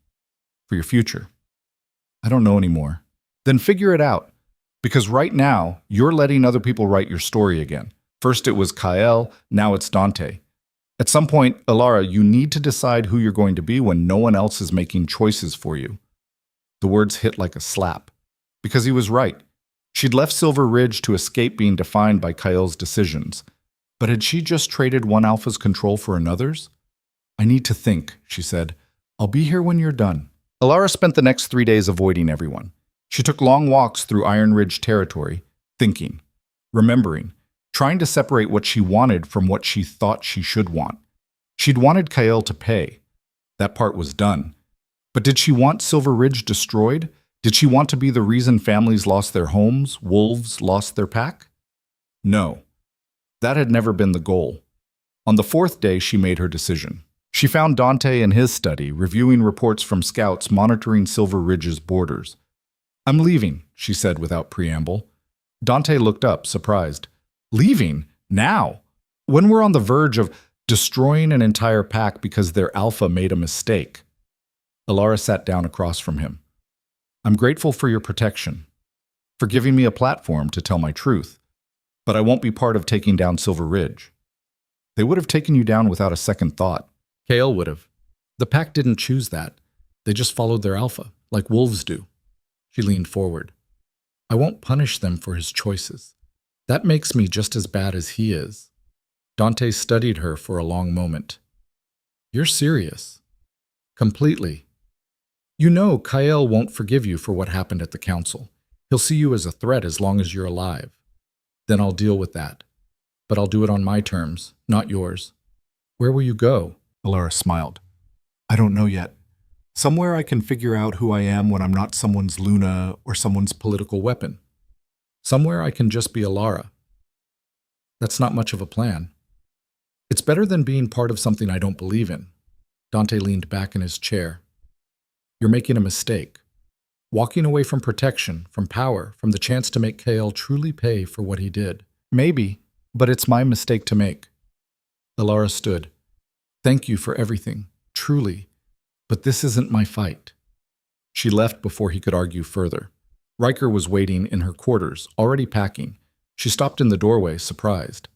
A: For your future." "I don't know anymore." "Then figure it out. Because right now, you're letting other people write your story again. First it was Kyle, now it's Dante. At some point, Alara, you need to decide who you're going to be when no one else is making choices for you." The words hit like a slap. Because he was right. She'd left Silver Ridge to escape being defined by Kyle's decisions. But had she just traded one alpha's control for another's? "I need to think," she said. "I'll be here when you're done." Alara spent the next 3 days avoiding everyone. She took long walks through Iron Ridge territory, thinking, remembering, trying to separate what she wanted from what she thought she should want. She'd wanted Kyle to pay. That part was done. But did she want Silver Ridge destroyed? Did she want to be the reason families lost their homes, wolves lost their pack? No. That had never been the goal. On the 4th day, she made her decision. She found Dante in his study, reviewing reports from scouts monitoring Silver Ridge's borders. "I'm leaving," she said without preamble. Dante looked up, surprised. "Leaving? Now? When we're on the verge of destroying an entire pack because their alpha made a mistake?" Alara sat down across from him. "I'm grateful for your protection, for giving me a platform to tell my truth, but I won't be part of taking down Silver Ridge." "They would have taken you down without a second thought." "Kale would have. The pack didn't choose that. They just followed their alpha, like wolves do." She leaned forward. "I won't punish them for his choices. That makes me just as bad as he is." Dante studied her for a long moment. "You're serious." "Completely. You know Kyle won't forgive you for what happened at the council. He'll see you as a threat as long as you're alive.
B: Then I'll deal with that. But I'll do it on my terms, not yours. Where will you go?
A: Alara smiled. I don't know yet. Somewhere I can figure out who I am when I'm not someone's Luna or someone's
B: Political weapon. Somewhere I can just be Alara. That's not much of a plan. It's better than being part of something I don't believe in. Dante leaned back in his chair. You're making a mistake. Walking away from protection, from power, from the chance to make Kael truly pay for what he did.
A: Maybe, but it's my mistake to make.
B: Alara stood. Thank you for everything, truly, but this isn't my fight. She left before he could argue further. Riker was waiting in her quarters, already packing. She stopped in the doorway, surprised.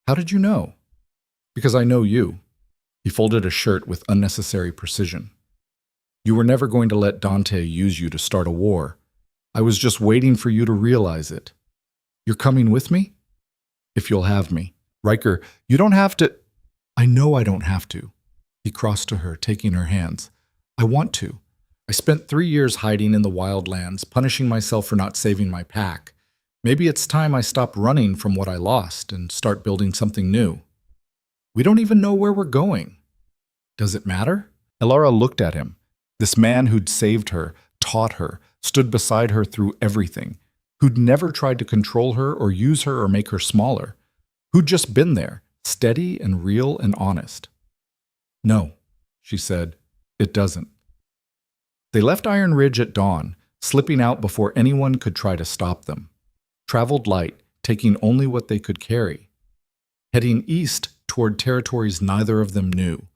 B: How did you know? Because I know you. He folded a shirt with unnecessary precision. You were never going to let Dante use you to start a war. I was just waiting for you to realize it. You're coming with me? If you'll have me.
A: Riker, you don't have to.
B: I know I don't have to. He crossed to her, taking her hands. I want to. I spent 3 years hiding in the wildlands, punishing myself for not saving my pack. Maybe it's time I stop running from what I lost and start building something new. We don't even know where we're going. Does it matter?
A: Alara looked at him. This man who'd saved her, taught her, stood beside her through everything, who'd never tried to control her or use her or make her smaller, who'd just been there, steady and real and honest.
B: No, she said, it doesn't.
A: They left Iron Ridge at dawn, slipping out before anyone could try to stop them. Traveled light, taking only what they could carry. Heading east toward territories neither of them knew.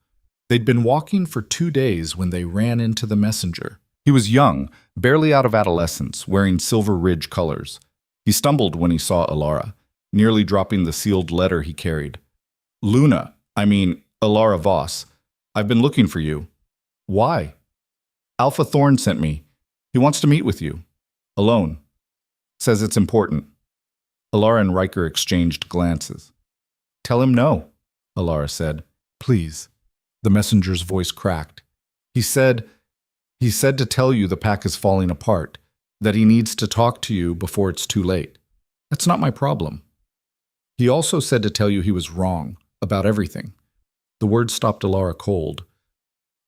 A: They'd been walking for 2 days when they ran into the messenger. He was young, barely out of adolescence, wearing Silver Ridge colors. He stumbled when he saw Alara, nearly dropping the sealed letter he carried. Luna, Alara Voss, I've been looking for you. Why? Alpha Thorn sent me. He wants to meet with you. Alone. Says it's important. Alara and Riker exchanged glances. Tell him no, Alara said. Please. The messenger's voice cracked. He said to tell you the pack is falling apart, that he needs to talk to you before it's too late. That's not my problem. He also said to tell you he was wrong about everything. The word stopped Alara cold.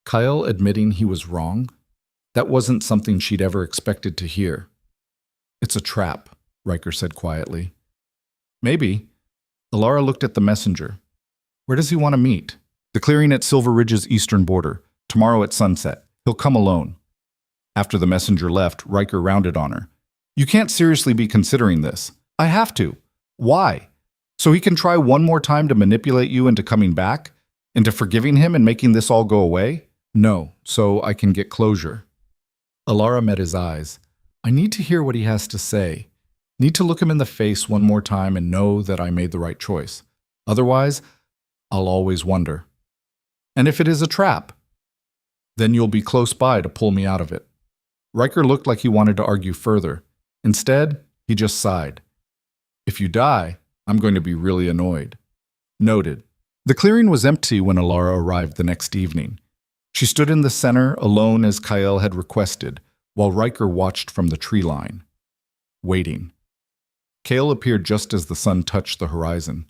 A: Kael admitting he was wrong? That wasn't something she'd ever expected to hear. It's a trap, Riker said quietly. Maybe. Alara looked at the messenger. Where does he want to meet? The clearing at Silver Ridge's eastern border, tomorrow at sunset. He'll come alone. After the messenger left, Riker rounded on her. You can't seriously be considering this. I have to. Why? So he can try one more time to manipulate you into coming back? Into forgiving him and making this all go away? No, so I can get closure. Alara met his eyes. I need to hear what he has to say. Need to look him in the face one more time and know that I made the right choice. Otherwise, I'll always wonder. And if it is a trap, then you'll be close by to pull me out of it. Riker looked like he wanted to argue further. Instead, he just sighed. If you die, I'm going to be really annoyed. Noted. The clearing was empty when Alara arrived the next evening. She stood in the center, alone as Kael had requested, while Riker watched from the tree line. Waiting. Kael appeared just as the sun touched the horizon.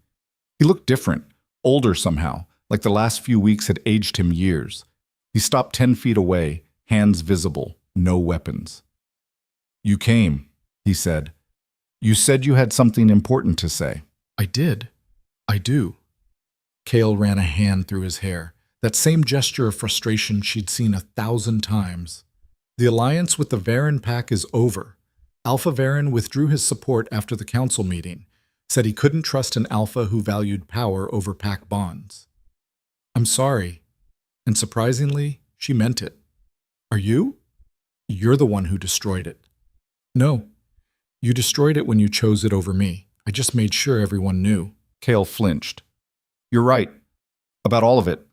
A: He looked different, older somehow, like the last few weeks had aged him years. He stopped 10 feet away, hands visible, no weapons. You came, he said. You said you had something important to say.
B: I did. I do. Kael ran a hand through his hair, that same gesture of frustration she'd seen 1,000 times. The alliance with the Varen pack is over. Alpha Varen withdrew his support after the council meeting, said he couldn't trust an Alpha who valued power over pack bonds. I'm sorry. And surprisingly, she meant it. Are you? You're the one who destroyed it. No. You destroyed it when you chose it over me. I just made sure everyone knew.
A: Kael flinched. You're right. About all of it.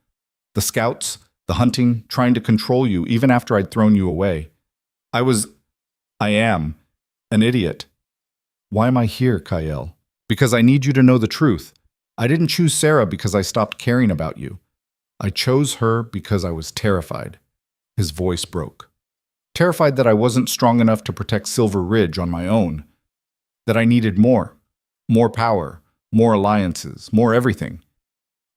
A: The scouts, the hunting, trying to control you even after I'd thrown you away. I am, an idiot. Why am I here, Kael? Because I need you to know the truth. I didn't choose Sarah because I stopped caring about you. I chose her because I was terrified. His voice broke. Terrified that I wasn't strong enough to protect Silver Ridge on my own. That I needed more. More power, more alliances, more everything.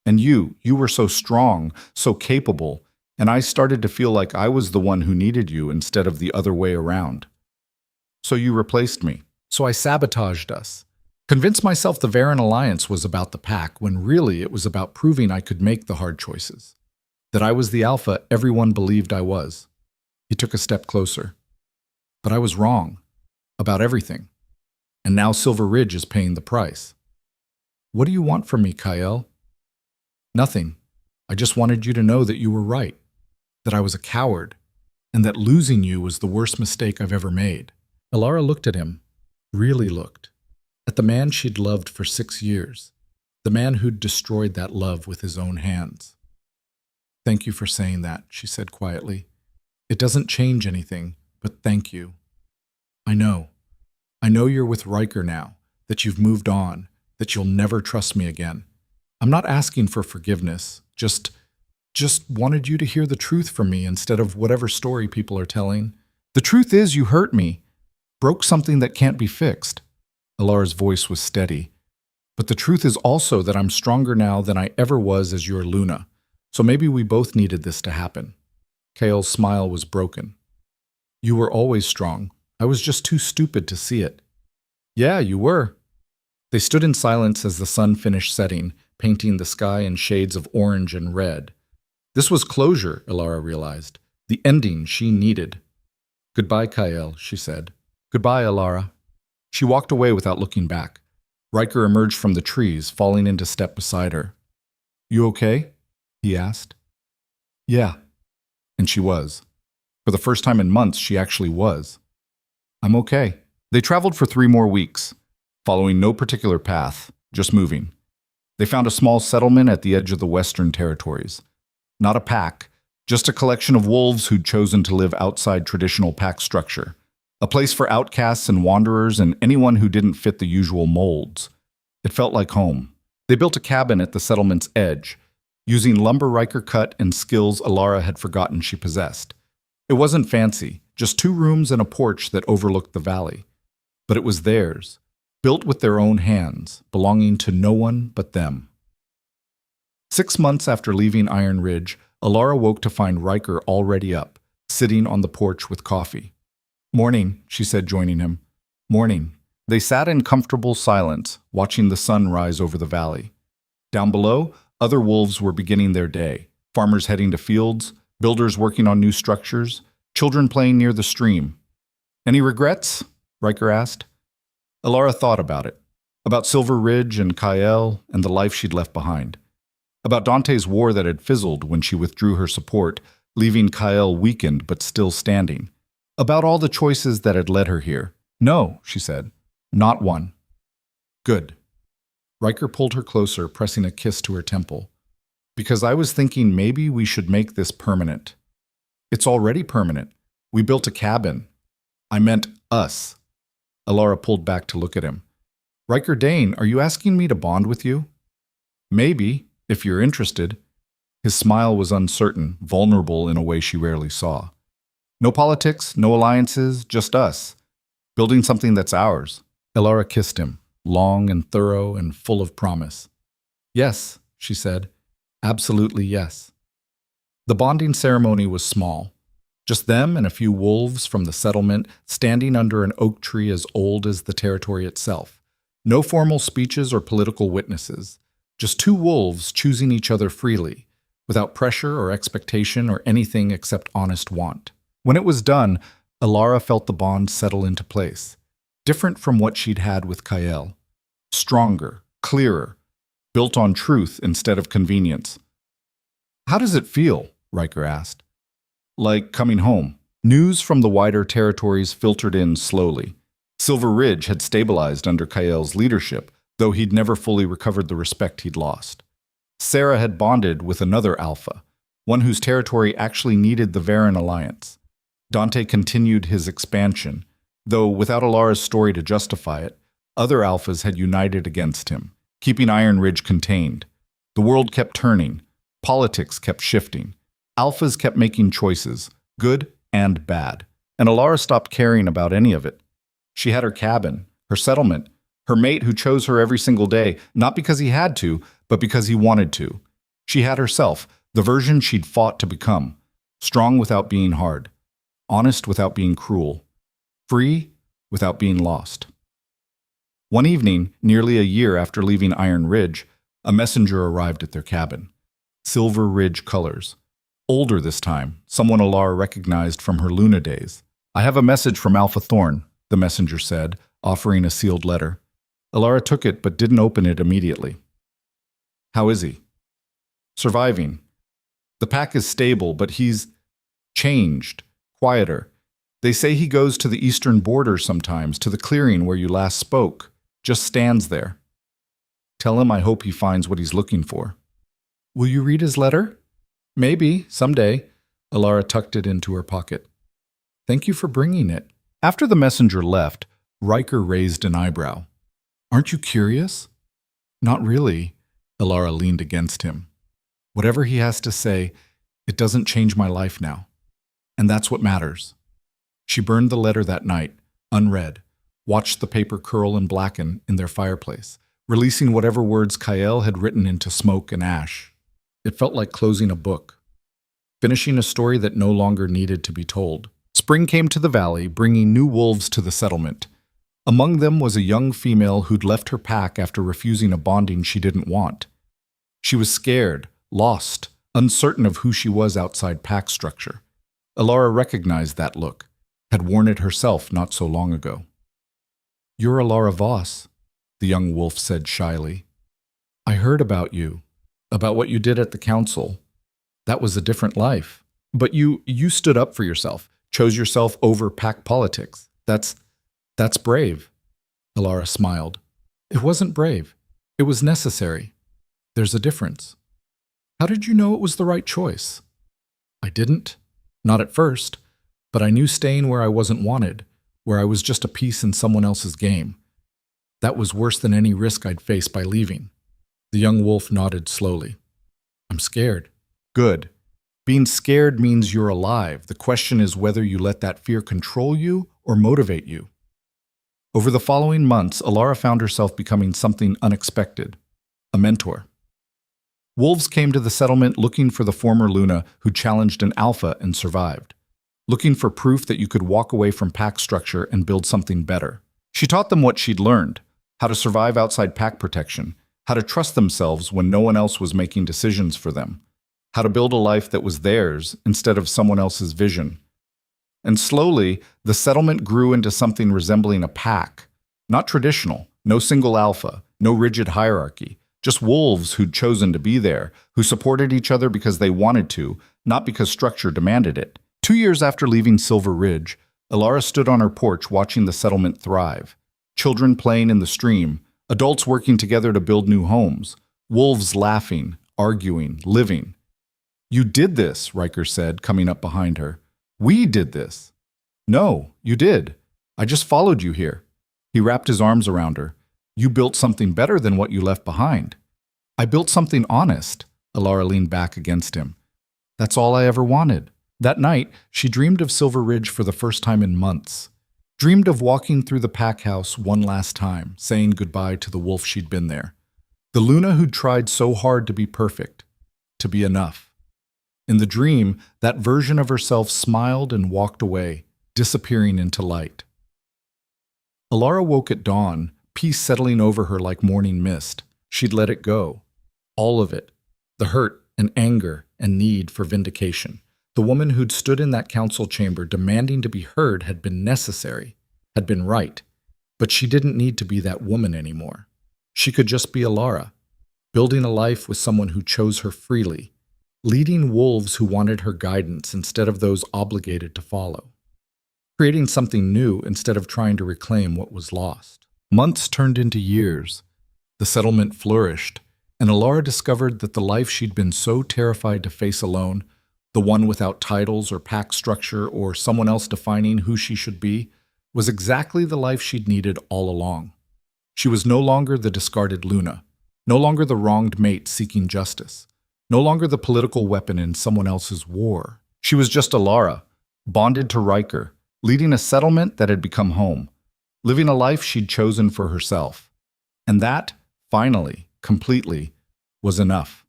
A: And you were so strong, so capable, and I started to feel like I was the one who needed you instead of the other way around. So you replaced me.
B: So I sabotaged us. Convinced myself the Varen alliance was about the pack, when really it was about proving I could make the hard choices. That I was the alpha everyone believed I was. He took a step closer. But I was wrong. About everything. And now Silver Ridge is paying the price. What do you want from me, Kyle? Nothing. I just wanted you to know that you were right. That I was a coward. And that losing you was the worst mistake I've ever made. Alara looked at him. Really looked. At the man she'd loved for 6 years. The man who'd destroyed that love with his own hands. Thank you for saying that, she said quietly. It doesn't change anything, but thank you. I know. I know you're with Riker now, that you've moved on, that you'll never trust me again. I'm not asking for forgiveness, just wanted you to hear the truth from me instead of whatever story people are telling. The truth is you hurt me, broke something that can't be fixed. Alara's voice was steady. But the truth is also that I'm stronger now than I ever was as your Luna, so maybe we both needed this to happen. Kale's smile was broken. You were always strong. I was just too stupid to see it. Yeah, you were. They stood in silence as the sun finished setting, painting the sky in shades of orange and red. This was closure, Alara realized. The ending she needed. Goodbye, Kyle, she said. Goodbye, Alara. She walked away without looking back. Riker emerged from the trees, falling into step beside her. You okay? He asked. Yeah. And she was. For the first time in months, she actually was. I'm okay. They traveled for 3 more weeks, following no particular path, just moving. They found a small settlement at the edge of the Western Territories. Not a pack, just a collection of wolves who'd chosen to live outside traditional pack structure. A place for outcasts and wanderers and anyone who didn't fit the usual molds. It felt like home. They built a cabin at the settlement's edge, using lumber Riker cut and skills Alara had forgotten she possessed. It wasn't fancy, just 2 rooms and a porch that overlooked the valley. But it was theirs, built with their own hands, belonging to no one but them. 6 months after leaving Iron Ridge, Alara woke to find Riker already up, sitting on the porch with coffee. Morning, she said, joining him. Morning. They sat in comfortable silence, watching the sun rise over the valley. Down below, other wolves were beginning their day, farmers heading to fields, builders working on new structures, children playing near the stream. Any regrets? Riker asked. Alara thought about it, about Silver Ridge and Kyle and the life she'd left behind, about Dante's war that had fizzled when she withdrew her support, leaving Kyle weakened but still standing, about all the choices that had led her here. No, she said, not one. Good. Riker pulled her closer, pressing a kiss to her temple. Because I was thinking maybe we should make this permanent. It's already permanent. We built a cabin. I meant us. Alara pulled back to look at him. Riker Dane, are you asking me to bond with you? Maybe, if you're interested. His smile was uncertain, vulnerable in a way she rarely saw. No politics, no alliances, just us. Building something that's ours. Alara kissed him, long and thorough and full of promise. Yes, she said. Absolutely yes. The bonding ceremony was small. Just them and a few wolves from the settlement standing under an oak tree as old as the territory itself. No formal speeches or political witnesses. Just 2 wolves choosing each other freely, without pressure or expectation or anything except honest want. When it was done, Alara felt the bond settle into place, different from what she'd had with Kyle. Stronger, clearer, built on truth instead of convenience. How does it feel? Riker asked. Like coming home. News from the wider territories filtered in slowly. Silver Ridge had stabilized under Kyle's leadership, though he'd never fully recovered the respect he'd lost. Sarah had bonded with another alpha, one whose territory actually needed the Varen alliance. Dante continued his expansion, though without Alara's story to justify it, other alphas had united against him, keeping Iron Ridge contained. The world kept turning. Politics kept shifting. Alphas kept making choices, good and bad, and Alara stopped caring about any of it. She had her cabin, her settlement,
A: Her mate who chose her every single day, not because he had to, but because he wanted to. She had herself, the version she'd fought to become. Strong without being hard. Honest without being cruel. Free without being lost. One evening, nearly a year after leaving Iron Ridge, a messenger arrived at their cabin. Silver Ridge colors. Older this time, someone Alara recognized from her Luna days. "I have a message from Alpha Thorn," the messenger said, offering a sealed letter. Alara took it but didn't open it immediately. "How is he?" "Surviving. The pack is stable, but he's changed, quieter. They say he goes to the eastern border sometimes, to the clearing where you last spoke, just stands there. Tell him I hope he finds what he's looking for." "Will you read his letter?" "Maybe, someday." Alara tucked it into her pocket. "Thank you for bringing it." After the messenger left, Riker raised an eyebrow. "Aren't you curious?" "Not really." Alara leaned against him. "Whatever he has to say, it doesn't change my life now. And that's what matters." She burned the letter that night, unread, watched the paper curl and blacken in their fireplace, releasing whatever words Kael had written into smoke and ash. It felt like closing a book, finishing a story that no longer needed to be told. Spring came to the valley, bringing new wolves to the settlement. Among them was a young female who'd left her pack after refusing a bonding she didn't want. She was scared, lost, uncertain of who she was outside pack structure. Alara recognized that look, had worn it herself not so long ago. "You're Alara Voss," the young wolf said shyly. "I heard about you, about what you did at the council. That was a different life. But you stood up for yourself, chose yourself over pack politics. That's brave." Alara smiled. "It wasn't brave. It was necessary. There's a difference." "How did you know it was the right choice?" "I didn't. Not at first. But I knew staying where I wasn't wanted, where I was just a piece in someone else's game. That was worse than any risk I'd face by leaving." The young wolf nodded slowly. "I'm scared." "Good. Being scared means you're alive. The question is whether you let that fear control you or motivate you." Over the following months, Alara found herself becoming something unexpected. A mentor. Wolves came to the settlement looking for the former Luna who challenged an alpha and survived. Looking for proof that you could walk away from pack structure and build something better. She taught them what she'd learned, how to survive outside pack protection, how to trust themselves when no one else was making decisions for them, how to build a life that was theirs instead of someone else's vision. And slowly, the settlement grew into something resembling a pack. Not traditional, no single alpha, no rigid hierarchy, just wolves who'd chosen to be there, who supported each other because they wanted to, not because structure demanded it. 2 years after leaving Silver Ridge, Alara stood on her porch watching the settlement thrive. Children playing in the stream, adults working together to build new homes, wolves laughing, arguing, living. "You did this," Riker said, coming up behind her. "We did this." "No, you did. I just followed you here." He wrapped his arms around her. "You built something better than what you left behind." "I built something honest." Alara leaned back against him. "That's all I ever wanted." That night, she dreamed of Silver Ridge for the first time in months. Dreamed of walking through the pack house one last time, saying goodbye to the wolf she'd been there. The Luna who'd tried so hard to be perfect, to be enough. In the dream, that version of herself smiled and walked away, disappearing into light. Alara woke at dawn, peace settling over her like morning mist. She'd let it go. All of it. The hurt and anger and need for vindication. The woman who'd stood in that council chamber demanding to be heard had been necessary, had been right. But she didn't need to be that woman anymore. She could just be Alara, building a life with someone who chose her freely, leading wolves who wanted her guidance instead of those obligated to follow, creating something new instead of trying to reclaim what was lost. Months turned into years. The settlement flourished, and Alara discovered that the life she'd been so terrified to face alone, the one without titles or pack structure or someone else defining who she should be, was exactly the life she'd needed all along. She was no longer the discarded Luna, no longer the wronged mate seeking justice, no longer the political weapon in someone else's war. She was just Alara, bonded to Riker, leading a settlement that had become home, living a life she'd chosen for herself. And that, finally, completely, was enough.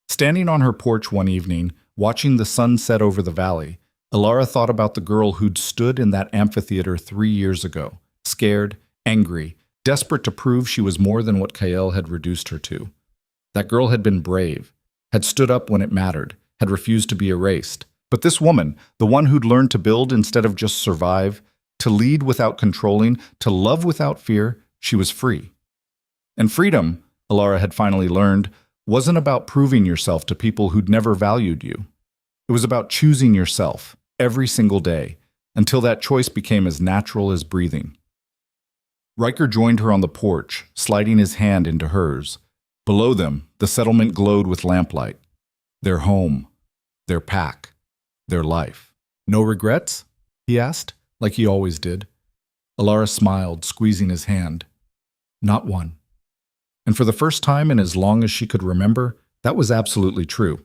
A: Standing on her porch one evening, watching the sun set over the valley, Alara thought about the girl who'd stood in that amphitheater 3 years ago, scared, angry, desperate to prove she was more than what Kael had reduced her to. That girl had been brave, had stood up when it mattered, had refused to be erased. But this woman, the one who'd learned to build instead of just survive, to lead without controlling, to love without fear, she was free. And freedom, Alara had finally learned, wasn't about proving yourself to people who'd never valued you. It was about choosing yourself every single day, until that choice became as natural as breathing. Riker joined her on the porch, sliding his hand into hers. Below them, the settlement glowed with lamplight. Their home, their pack, their life. "No regrets?" he asked, like he always did. Alara smiled, squeezing his hand. "Not one." And for the first time in as long as she could remember, that was absolutely true.